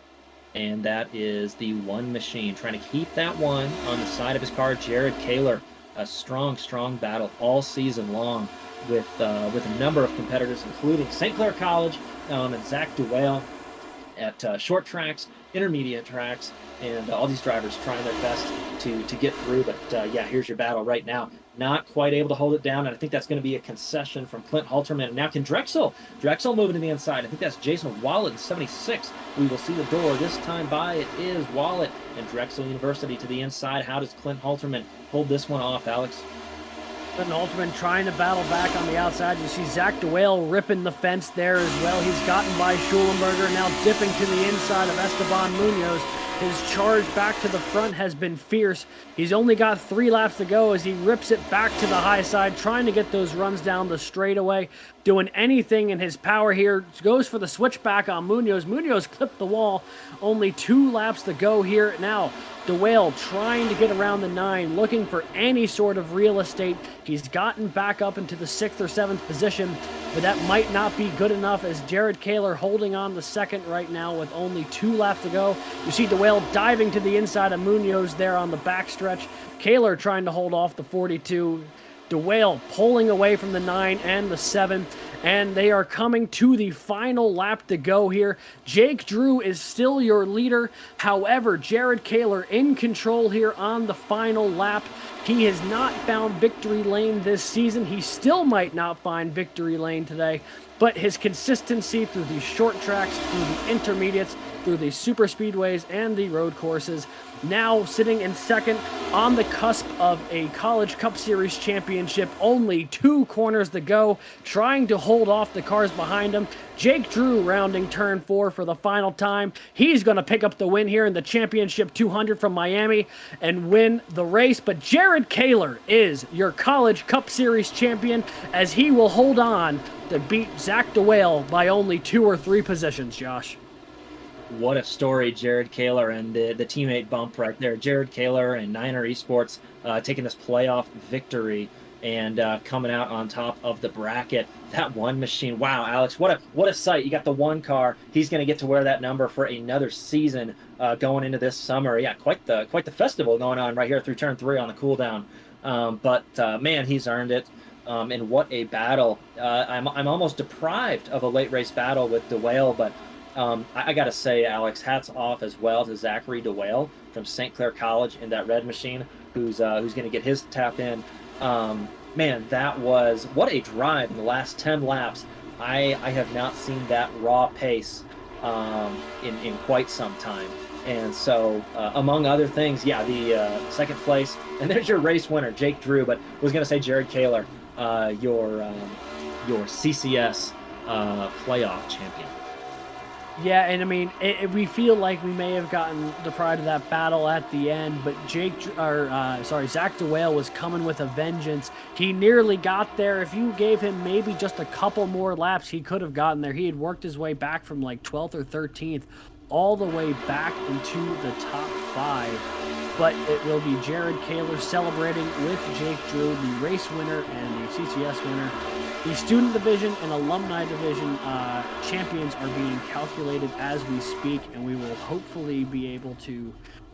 and that is the one machine. Trying to keep that one on the side of his car, Jared Kaler. A strong, strong battle all season long with a number of competitors, including St. Clair College and Zach Duell at short tracks, intermediate tracks, and all these drivers trying their best to get through. But yeah, here's your battle right now. Not quite able to hold it down, and I think that's going to be a concession from Clint Halterman. And now can Drexel moving to the inside. I think that's Jason Wallet in 76. We will see the door this time by. It is Wallet and Drexel University to the inside. How does Clint Halterman hold this one off, Alex? And Halterman trying to battle back on the outside. You see Zach DeWale ripping the fence there as well. He's gotten by Schulenberger, now dipping to the inside of Esteban Munoz. His charge back to the front has been fierce. He's only got 3 laps to go as he rips it back to the high side, trying to get those runs down the straightaway, doing anything in his power here. Goes for the switchback on Munoz. Munoz clipped the wall. Only 2 laps to go here. Now, DeWale trying to get around the 9, looking for any sort of real estate. He's gotten back up into the 6th or 7th position, but that might not be good enough as Jared Kaler holding on the 2nd right now with only 2 laps to go. You see DeWale diving to the inside of Munoz there on the backstretch. Kaler trying to hold off the 42. DeWale pulling away from the 9 and the 7, and they are coming to the final lap to go here. Jake Drew is still your leader. However, Jared Kaler in control here on the final lap. He has not found victory lane this season. He still might not find victory lane today, but his consistency through the short tracks, through the intermediates, through the super speedways and the road courses, now sitting in 2nd on the cusp of a College Cup Series championship. Only 2 corners to go, trying to hold off the cars behind him. Jake Drew rounding turn 4 for the final time. He's going to pick up the win here in the Championship 200 from Miami and win the race. But Jared Kaler is your College Cup Series champion as he will hold on to beat Zach DeWale by only 2 or 3 positions, Josh. What a story, Jared Kaler and the teammate bump right there. Jared Kaler and Niner Esports taking this playoff victory and coming out on top of the bracket. That one machine, wow, Alex, what a sight! You got the one car. He's going to get to wear that number for another season going into this summer. Yeah, quite the festival going on right here through turn 3 on the cool down. But man, he's earned it. And what a battle! I'm almost deprived of a late race battle with DeWale, but I got to say, Alex, hats off as well to Zachary DeWale from St. Clair College in that red machine, who's going to get his tap in. Man, that was what a drive in the last 10 laps. I have not seen that raw pace in quite some time. And so, among other things, yeah, the 2nd place, and there's your race winner, Jake Drew. But I was going to say Jared Kaler, your CCS playoff champion. Yeah, and I mean, we feel like we may have gotten deprived of that battle at the end, but Zach DeWale was coming with a vengeance. He nearly got there. If you gave him maybe just a couple more laps, he could have gotten there. He had worked his way back from like 12th or 13th all the way back into the top 5. But it will be Jared Kaler celebrating with Jake Drew, the race winner and the CCS winner. The student division and alumni division champions are being calculated as we speak, and we will hopefully be able to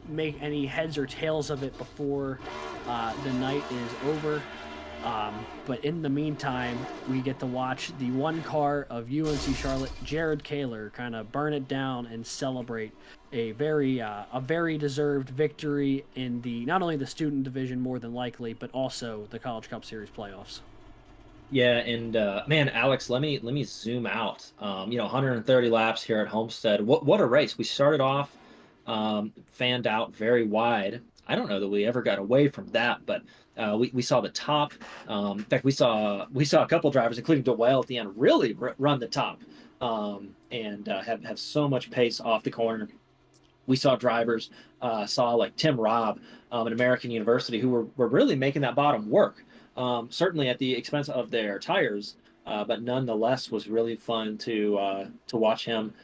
make any heads or tails of it before the night is over. But in the meantime, we get to watch the one car of UNC Charlotte, Jared Kaler, kind of burn it down and celebrate a very deserved victory in the not only the student division more than likely, but also the College Cup Series playoffs. Yeah, and man, Alex, let me zoom out. 130 laps here at Homestead. What a race! We started off fanned out very wide. I don't know that we ever got away from that, but we saw the top. In fact, we saw a couple drivers, including DeWell at the end, really run the top and have so much pace off the corner. We saw drivers, saw like Tim Robb at American University, who were really making that bottom work. Certainly at the expense of their tires, but nonetheless was really fun to watch him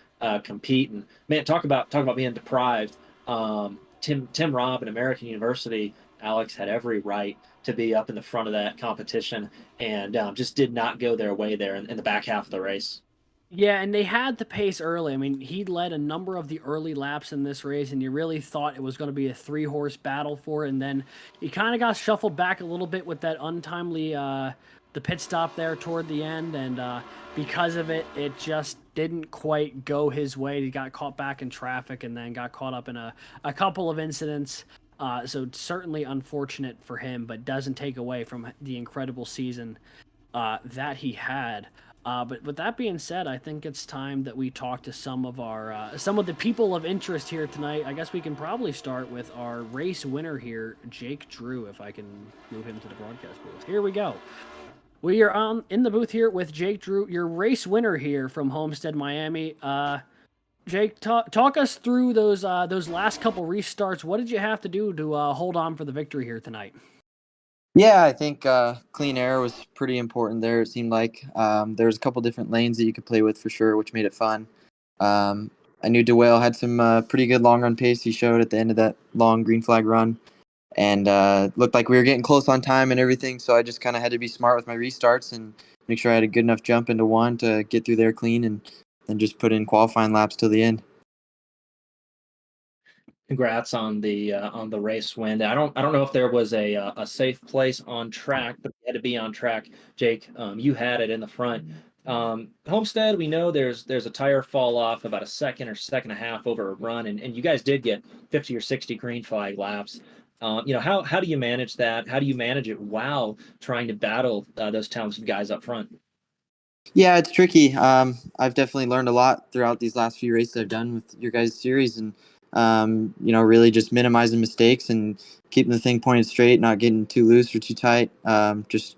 compete. And man, talk about being deprived. Tim Robb at American University, Alex had every right to be up in the front of that competition, and just did not go their way there in the back half of the race. Yeah, and they had the pace early. I mean, he led a number of the early laps in this race, and you really thought it was going to be a three-horse battle for it. And then he kind of got shuffled back a little bit with that untimely the pit stop there toward the end, and because of it, it just didn't quite go his way. He got caught back in traffic, and then got caught up in a couple of incidents. So certainly unfortunate for him, but doesn't take away from the incredible season that he had. But with that being said, I think it's time that we talk to some of the people of interest here tonight. I guess we can probably start with our race winner here, Jake Drew. If I can move him to the broadcast booth. Here we go. We are on in the booth here with Jake Drew, your race winner here from Homestead, Miami. Jake, talk us through those last couple restarts. What did you have to do to hold on for the victory here tonight? Yeah, I think clean air was pretty important there. It seemed like there was a couple different lanes that you could play with for sure, which made it fun. Um, I knew DeWale had some pretty good long run pace he showed at the end of that long green flag run, and looked like we were getting close on time and everything. So I just kind of had to be smart with my restarts and make sure I had a good enough jump into one to get through there clean, and then just put in qualifying laps till the end. Congrats on the race win. I don't know if there was a safe place on track, but you had to be on track. Jake, you had it in the front. Homestead, we know there's a tire fall off about a second or second and a half over a run, and you guys did get 50 or 60 green flag laps. How do you manage that? How do you manage it while trying to battle those talented guys up front? Yeah, it's tricky. I've definitely learned a lot throughout these last few races I've done with your guys' series, and really just minimizing mistakes and keeping the thing pointed straight, not getting too loose or too tight. Just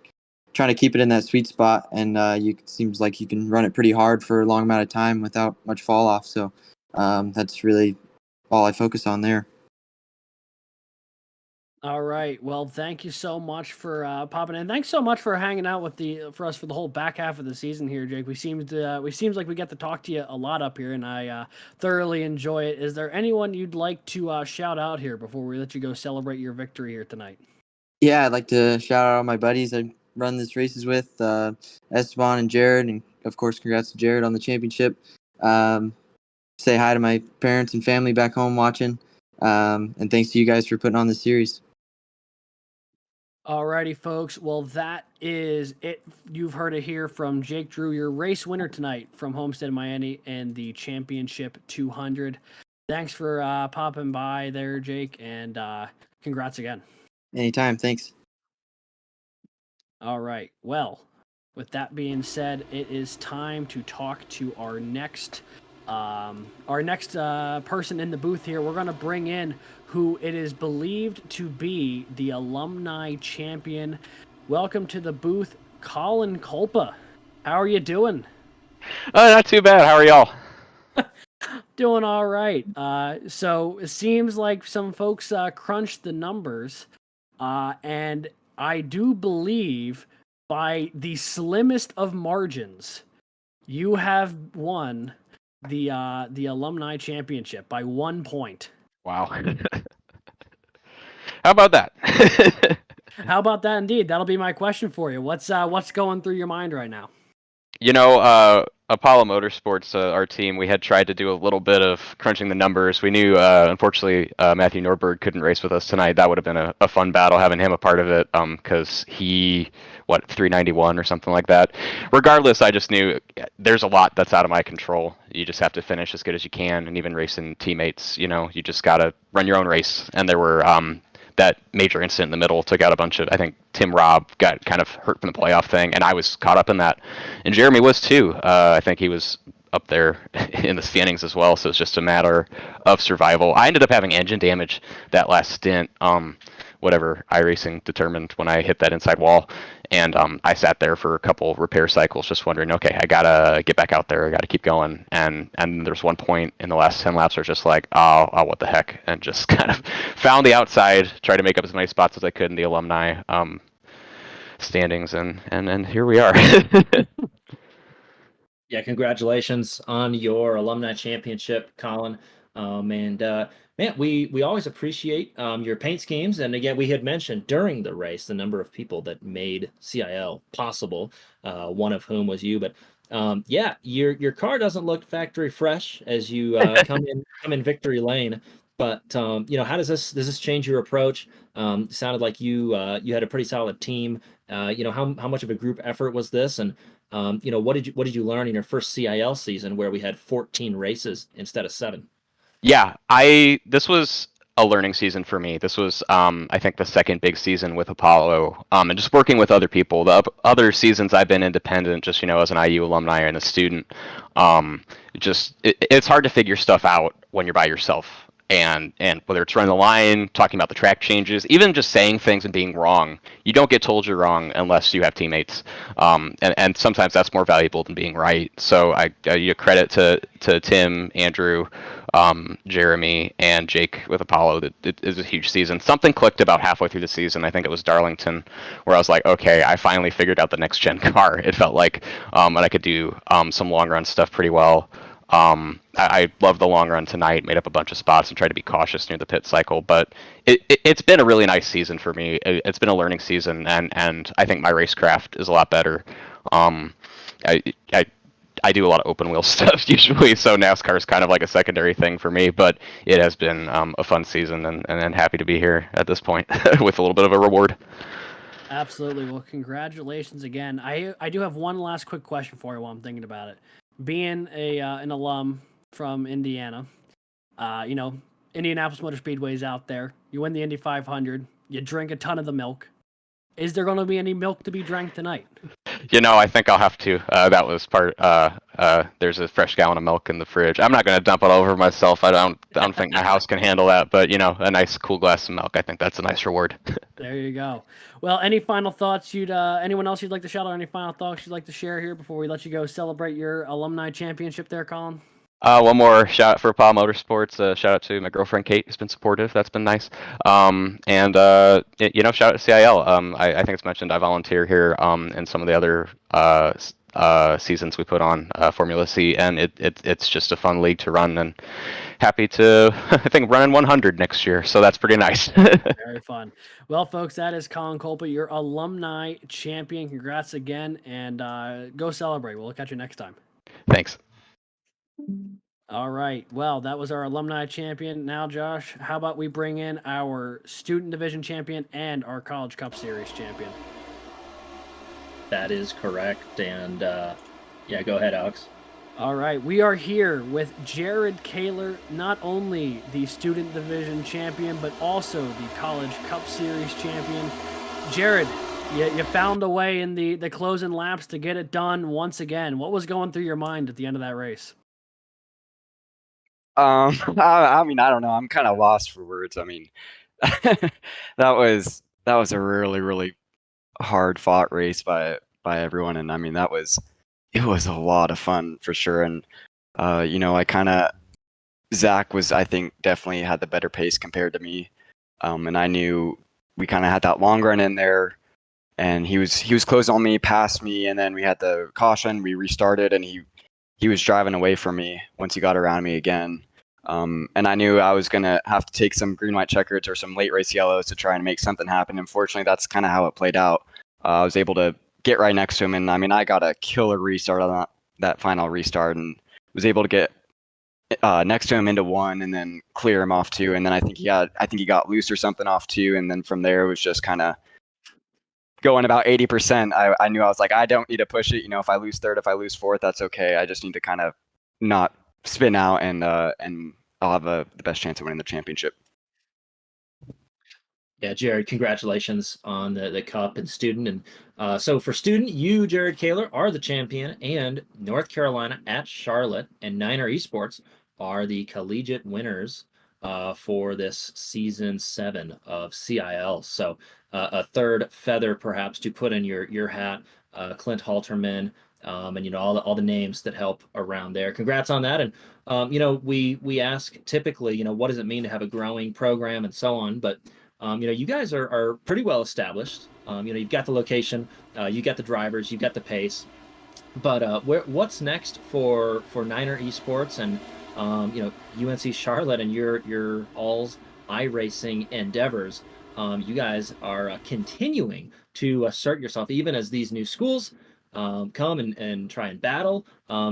trying to keep it in that sweet spot, and you seems like you can run it pretty hard for a long amount of time without much fall off. So that's really all I focus on there. All right. Well, thank you so much for popping in. Thanks so much for hanging out with the for us for the whole back half of the season here, Jake. We seems like we get to talk to you a lot up here, and I thoroughly enjoy it. Is there anyone you'd like to shout out here before we let you go celebrate your victory here tonight? Yeah, I'd like to shout out all my buddies I run these races with, Esteban and Jared, and of course, congrats to Jared on the championship. Um, Say hi to my parents and family back home watching, and thanks to you guys for putting on this series. Alrighty, folks. Well, that is it. You've heard it here from Jake Drew, your race winner tonight from Homestead, Miami, and the Championship 200. Thanks for popping by there, Jake, and congrats again. Anytime, thanks. All right. Well, with that being said, it is time to talk to our next person in the booth here. We're going to bring in who it is believed to be the alumni champion. Welcome to the booth, Colin Culpa. How are you doing? Not too bad. How are y'all? Doing all right. So it seems like some folks crunched the numbers, and I do believe by the slimmest of margins, you have won the alumni championship by 1 point. Wow. How about that? How about that? Indeed, that'll be my question for you. What's going through your mind right now? Apollo Motorsports, our team, we had tried to do a little bit of crunching the numbers. We knew, unfortunately, Matthew Norberg couldn't race with us tonight. That would have been a fun battle having him a part of it, because 391 or something like that. Regardless, I just knew there's a lot that's out of my control. You just have to finish as good as you can, and even racing teammates, you just got to run your own race. And there were that major incident in the middle took out a bunch of, I think Tim Robb got kind of hurt from the playoff thing, and I was caught up in that. And Jeremy was too. I think he was up there in the standings as well, so it's just a matter of survival. I ended up having engine damage that last stint, whatever iRacing determined when I hit that inside wall. And I sat there for a couple repair cycles just wondering, okay, I got to get back out there. I got to keep going. And there's one point in the last 10 laps where I was just like, oh, what the heck? And just kind of found the outside, tried to make up as many spots as I could in the alumni standings. And here we are. Yeah, congratulations on your alumni championship, Colin. Man, we always appreciate your paint schemes. And again, we had mentioned during the race the number of people that made CIL possible, one of whom was you. But Yeah, your car doesn't look factory fresh as you come in victory lane. But how does this change your approach? Sounded like you had a pretty solid team. How much of a group effort was this? And what did you learn in your first CIL season where we had 14 races instead of 7? Yeah, this was a learning season for me. This was I think the second big season with Apollo, and just working with other people. The other seasons I've been independent, just as an IU alumni and a student. It's hard to figure stuff out when you're by yourself. And whether it's running the line, talking about the track changes, even just saying things and being wrong, you don't get told you're wrong unless you have teammates. And sometimes that's more valuable than being right. So I credit to Tim, Andrew, Jeremy, and Jake with Apollo. It is a huge season. Something clicked about halfway through the season. I think it was Darlington, where I was like, okay, I finally figured out the next gen car. It felt like, and I could do some long run stuff pretty well. I loved the long run tonight, made up a bunch of spots and tried to be cautious near the pit cycle, but it's been a really nice season for me. It's been a learning season, and I think my racecraft is a lot better. I, I I do a lot of open wheel stuff usually, so NASCAR is kind of like a secondary thing for me, but it has been a fun season, and happy to be here at this point with a little bit of a reward. Absolutely. Well, congratulations again. I do have one last quick question for you while I'm thinking about it. Being an alum from Indiana, Indianapolis Motor Speedway is out there. You win the Indy 500. You drink a ton of the milk. Is there going to be any milk to be drank tonight? I think I'll have to. That was part. There's a fresh gallon of milk in the fridge. I'm not going to dump it all over myself. I don't think my house can handle that. But a nice cool glass of milk. I think that's a nice reward. There you go. Well, any final thoughts anyone else you'd like to shout out? Any final thoughts you'd like to share here before we let you go celebrate your alumni championship there, Colin? One more shout out for Apollo Motorsports. Shout out to my girlfriend Kate, who's been supportive. That's been nice. And shout out to CIL. I think it's mentioned I volunteer here. And some of the other seasons we put on Formula C, and it's just a fun league to run. And happy to I think running 100 next year. So that's pretty nice. Very fun. Well, folks, that is Colin Colpa, your alumni champion. Congrats again, and go celebrate. We'll catch you next time. Thanks. All right. Well, that was our alumni champion. Now, Josh, how about we bring in our student division champion and our College Cup Series champion? That is correct. And yeah, go ahead, Alex. All right. We are here with Jared Kaler, not only the student division champion, but also the College Cup Series champion. Jared, you found a way in the closing laps to get it done once again. What was going through your mind at the end of that race? I mean, I don't know. I'm kind of lost for words. I mean, that was a really, really hard fought race by everyone, and I mean it was a lot of fun for sure. And Zach was, I think, definitely had the better pace compared to me, and I knew we kind of had that long run in there, and he was close on me, past me, and then we had the caution. We restarted, and he was driving away from me once he got around me again. And I knew I was going to have to take some green, white checkers or some late race yellows to try and make something happen. Unfortunately, that's kind of how it played out. I was able to get right next to him, and I mean, I got a killer restart on that final restart, and was able to get next to him into one, and then clear him off two. And then I think he got loose or something off two, and then from there it was just kind of going about 80%. I knew I was like, I don't need to push it. If I lose third, if I lose fourth, that's okay. I just need to kind of not spin out, and I'll have the best chance of winning the championship. Yeah, Jared, congratulations on the Cup and student. And so for student, you, Jared Kaler, are the champion, and North Carolina at Charlotte and Niner Esports are the collegiate winners for this season 7 of CIL. So a third feather perhaps to put in your hat, Clint Halterman, and all the names that help around there. Congrats on that. And we ask typically, what does it mean to have a growing program and so on, but you guys are pretty well established. You've got the location, you got the drivers, you've got the pace. But what's next for Niner Esports and UNC Charlotte and your all's iRacing endeavors? You guys are continuing to assert yourself even as these new schools come and try and battle,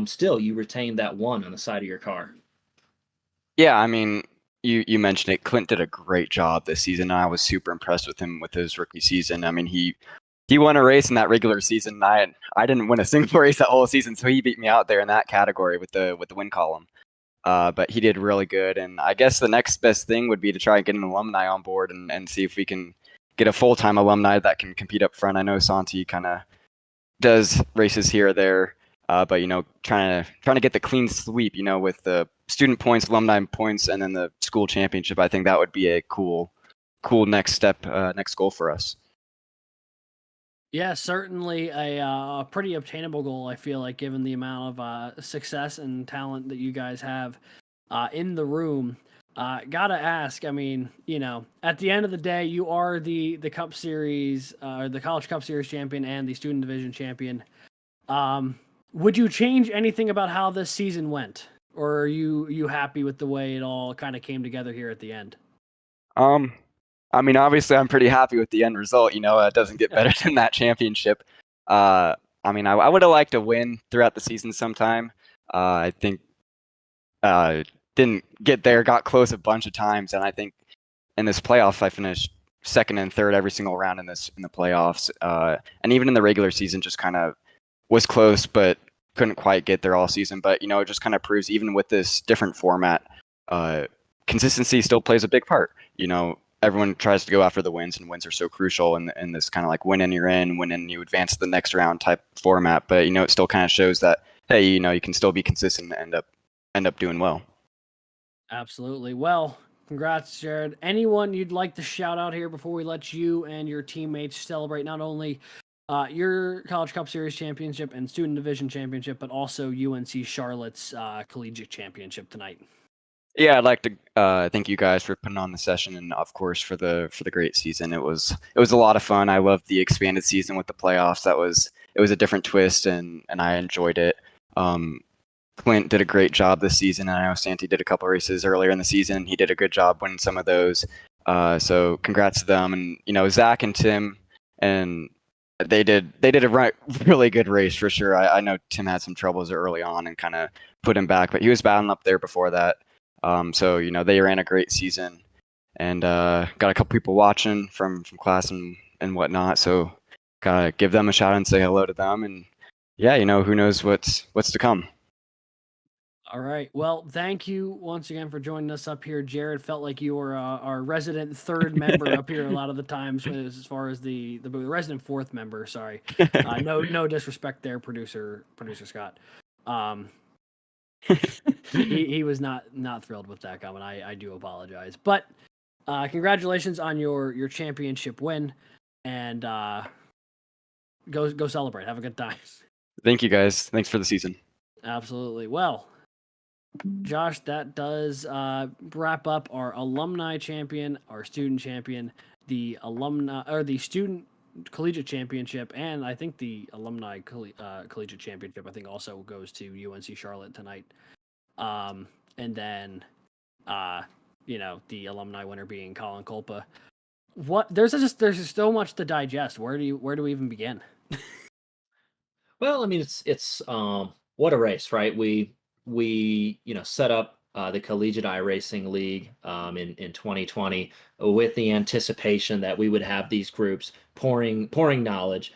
still you retain that one on the side of your car. Yeah, I mean, you mentioned it. Clint did a great job this season. I was super impressed with him with his rookie season. I mean, he won a race in that regular season. I didn't win a single race that whole season, so he beat me out there in that category with the win column. But he did really good, and I guess the next best thing would be to try and get an alumni on board and see if we can get a full-time alumni that can compete up front. I know Santi kind of does races here or there, but trying to get the clean sweep, with the student points, alumni points, and then the school championship. I think that would be a cool next step, next goal for us. Yeah, certainly a pretty obtainable goal, I feel like, given the amount of success and talent that you guys have in the room. Gotta ask, I mean, at the end of the day, you are the Cup Series, the College Cup Series champion and the Student Division champion. Would you change anything about how this season went? Or are you happy with the way it all kind of came together here at the end? I mean, obviously, I'm pretty happy with the end result. It doesn't get better than that championship. I mean, I would have liked to win throughout the season sometime. I think didn't get there, got close a bunch of times, and I think in this playoff, I finished second and third every single round in the playoffs, and even in the regular season, just kind of was close, but couldn't quite get there all season. But it just kind of proves, even with this different format, consistency still plays a big part. Everyone tries to go after the wins, and wins are so crucial in this kind of like win and you're in, win and you advance to the next round type format. But it still kind of shows that, hey, you can still be consistent and end up doing well. Absolutely. Well, congrats, Jared. Anyone you'd like to shout out here before we let you and your teammates celebrate not only your College Cup Series championship and Student Division championship, but also UNC Charlotte's collegiate championship tonight? Yeah, I'd like to thank you guys for putting on the session, and of course for the great season. It was a lot of fun. I loved the expanded season with the playoffs. It was a different twist, and I enjoyed it. Clint did a great job this season, and I know Santi did a couple races earlier in the season. He did a good job winning some of those. So congrats to them, and Zach and Tim, and they did a really good race for sure. I know Tim had some troubles early on and kind of put him back, but he was battling up there before that. So they ran a great season, and got a couple people watching from class and whatnot. So gotta give them a shout and say hello to them, and yeah, who knows what's to come. All right. Well, thank you once again for joining us up here, Jared. Felt like you were our resident third member up here a lot of the times, as far as the resident fourth member. Sorry, no disrespect there, producer Scott. He was not thrilled with that comment. I do apologize, but congratulations on your championship win, and go celebrate. Have a good time. Thank you guys. Thanks for the season. Absolutely. Well, Josh, that does wrap up our alumni champion, our student champion, the alumni or the student collegiate championship, and I think the alumni collegiate championship. I think also goes to UNC Charlotte tonight. And then, the alumni winner being Colin Culpa. There's just so much to digest. Where do we even begin? Well, I mean, it's what a race, right? We set up the Collegiate iRacing League in 2020 with the anticipation that we would have these groups pouring knowledge,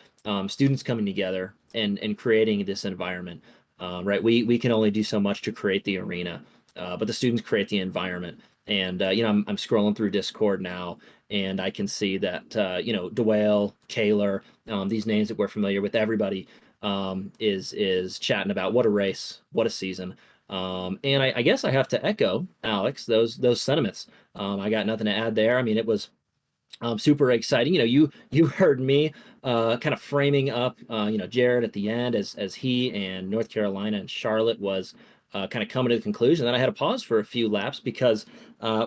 students coming together and creating this environment. Right, we can only do so much to create the arena, but the students create the environment. And I'm scrolling through Discord now, and I can see that Dwayne, Kaler, these names that we're familiar with, everybody is chatting about what a race, what a season. And I guess I have to echo, Alex, those sentiments. I got nothing to add there. I mean, it was super exciting. You heard me kind of framing up, Jared at the end as he and North Carolina and Charlotte was kind of coming to the conclusion. Then I had to pause for a few laps because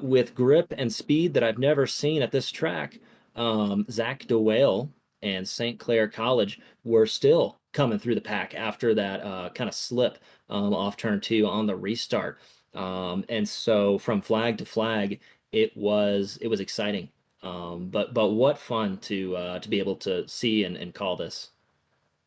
with grip and speed that I've never seen at this track, Zach DeWale and St. Clair College were still coming through the pack after that kind of slip off turn 2 on the restart. And so from flag to flag, it was exciting. But what fun to be able to see and call this.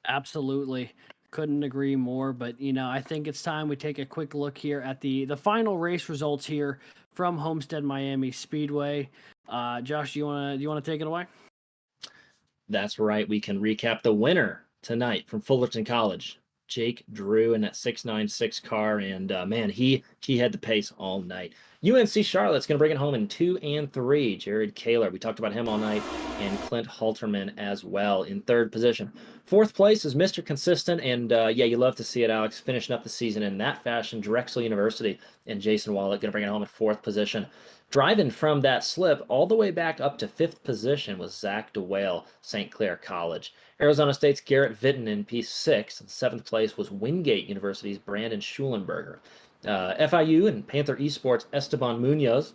Absolutely. Couldn't agree more. But, I think it's time we take a quick look here at the final race results here from Homestead Miami Speedway. Josh, do you wanna take it away? That's right. We can recap the winner tonight from Fullerton College, Jake Drew in that 696 car, and man, he had the pace all night. UNC Charlotte's going to bring it home in 2 and 3. Jared Kaler, we talked about him all night, and Clint Halterman as well in third position. Fourth place is Mr. Consistent, and yeah, you love to see it, Alex, finishing up the season in that fashion. Drexel University and Jason Wallet going to bring it home in fourth position. Driving from that slip all the way back up to fifth position was Zach DeWale, St. Clair College. Arizona State's Garrett Vitton in P6. And seventh place was Wingate University's Brandon Schulenberger. FIU and Panther Esports' Esteban Munoz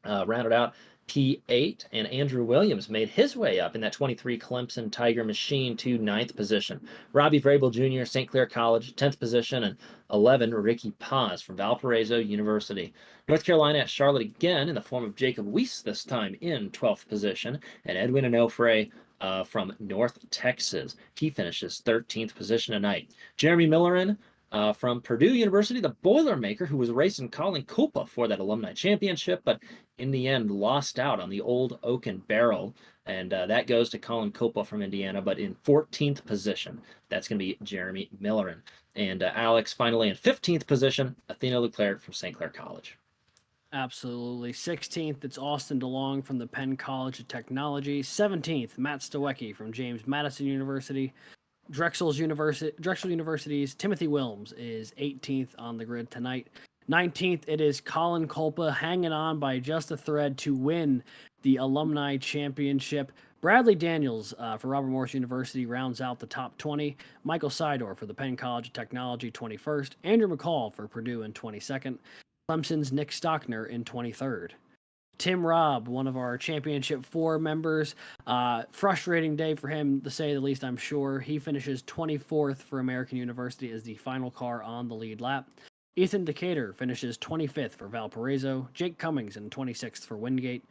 rounded out P8, and Andrew Williams made his way up in that 23 Clemson Tiger Machine to ninth position. Robbie Vrabel Jr., St. Clair College, 10th position, and 11, Ricky Paz from Valparaiso University. North Carolina at Charlotte again in the form of Jacob Weiss, this time in 12th position, and Edwin Onofre from North Texas. He finishes 13th position tonight. Jeremy Millerin from Purdue University, the Boilermaker, who was racing Colin Copa for that alumni championship, but in the end lost out on the old Oaken Barrel, and that goes to Colin Copa from Indiana, but in 14th position. That's going to be Jeremy Millerin. And Alex, finally in 15th position, Athena Leclerc from St. Clair College. Absolutely. 16th, it's Austin DeLong from the Penn College of Technology. 17th, Matt Stawecki from James Madison University. Drexel University's Timothy Wilms is 18th on the grid tonight. 19th, it is Colin Culpa hanging on by just a thread to win the Alumni Championship. Bradley Daniels for Robert Morris University rounds out the top 20. Michael Sidor for the Penn College of Technology, 21st. Andrew McCall for Purdue in 22nd. Clemson's Nick Stockner in 23rd. Tim Robb, one of our Championship 4 members. Frustrating day for him, to say the least, I'm sure. He finishes 24th for American University as the final car on the lead lap. Ethan Decatur finishes 25th for Valparaiso. Jake Cummings in 26th for Wingate.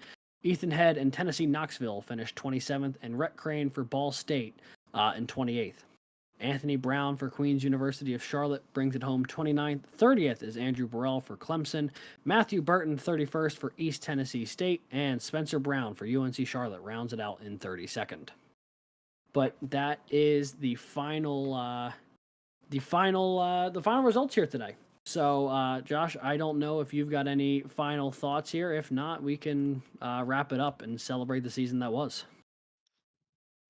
Ethan Head and Tennessee Knoxville finished 27th, and Rhett Crane for Ball State in 28th. Anthony Brown for Queen's University of Charlotte brings it home 29th. 30th is Andrew Burrell for Clemson. Matthew Burton 31st for East Tennessee State. And Spencer Brown for UNC Charlotte rounds it out in 32nd. But that is the final results here today. So, Josh, I don't know if you've got any final thoughts here. If not, we can wrap it up and celebrate the season that was.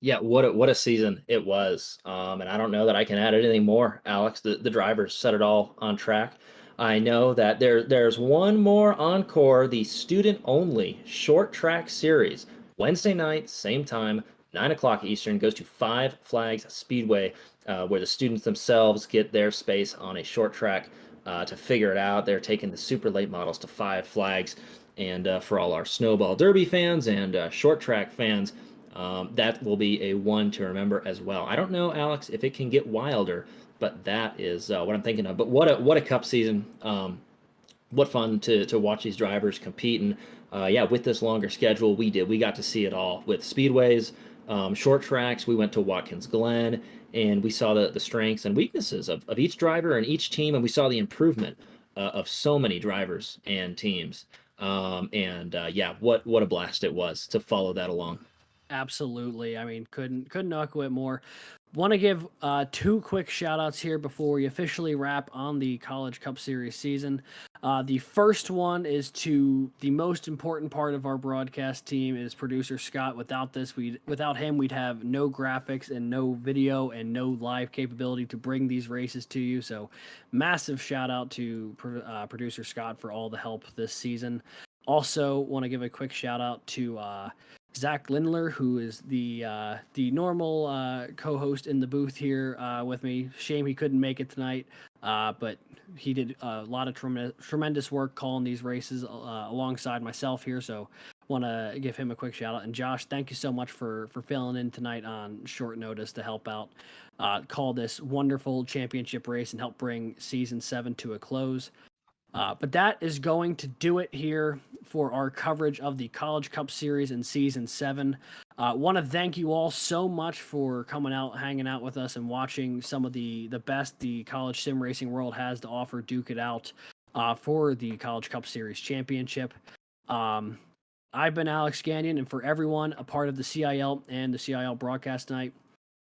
Yeah, what a season it was. And I don't know that I can add anything more, Alex. The drivers set it all on track. I know that there's one more encore, the student only short track series. Wednesday night, same time, 9 o'clock Eastern, goes to Five Flags Speedway, where the students themselves get their space on a short track to figure it out. They're taking the super late models to Five Flags. And for all our Snowball Derby fans and short track fans, that will be a one to remember as well. I don't know, Alex, if it can get wilder, but that is what I'm thinking of. But what a Cup season! What fun to watch these drivers compete. And yeah, with this longer schedule, we got to see it all with speedways, short tracks. We went to Watkins Glen, and we saw the strengths and weaknesses of each driver and each team, and we saw the improvement of so many drivers and teams. Yeah, what a blast it was to follow that along. Absolutely. I mean, couldn't echo it more. Want to give 2 quick shout outs here before we officially wrap on the College Cup Series season. The first one is to the most important part of our broadcast team is producer Scott. Without him, we'd have no graphics and no video and no live capability to bring these races to you. So massive shout out to producer Scott for all the help this season. Also want to give a quick shout out to Zach Lindler, who is the normal co-host in the booth here with me. Shame he couldn't make it tonight, but he did a lot of tremendous work calling these races alongside myself here. So want to give him a quick shout out. And Josh, thank you so much for filling in tonight on short notice to help out call this wonderful championship race and help bring season 7 to a close. But that is going to do it here for our coverage of the College Cup Series in Season 7. Want to thank you all so much for coming out, hanging out with us, and watching some of the best the college sim racing world has to offer, duke it out for the College Cup Series Championship. I've been Alex Gagnon, and for everyone a part of the CIL and the CIL broadcast night,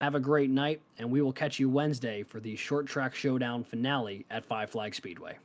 have a great night, and we will catch you Wednesday for the Short Track Showdown finale at Five Flag Speedway.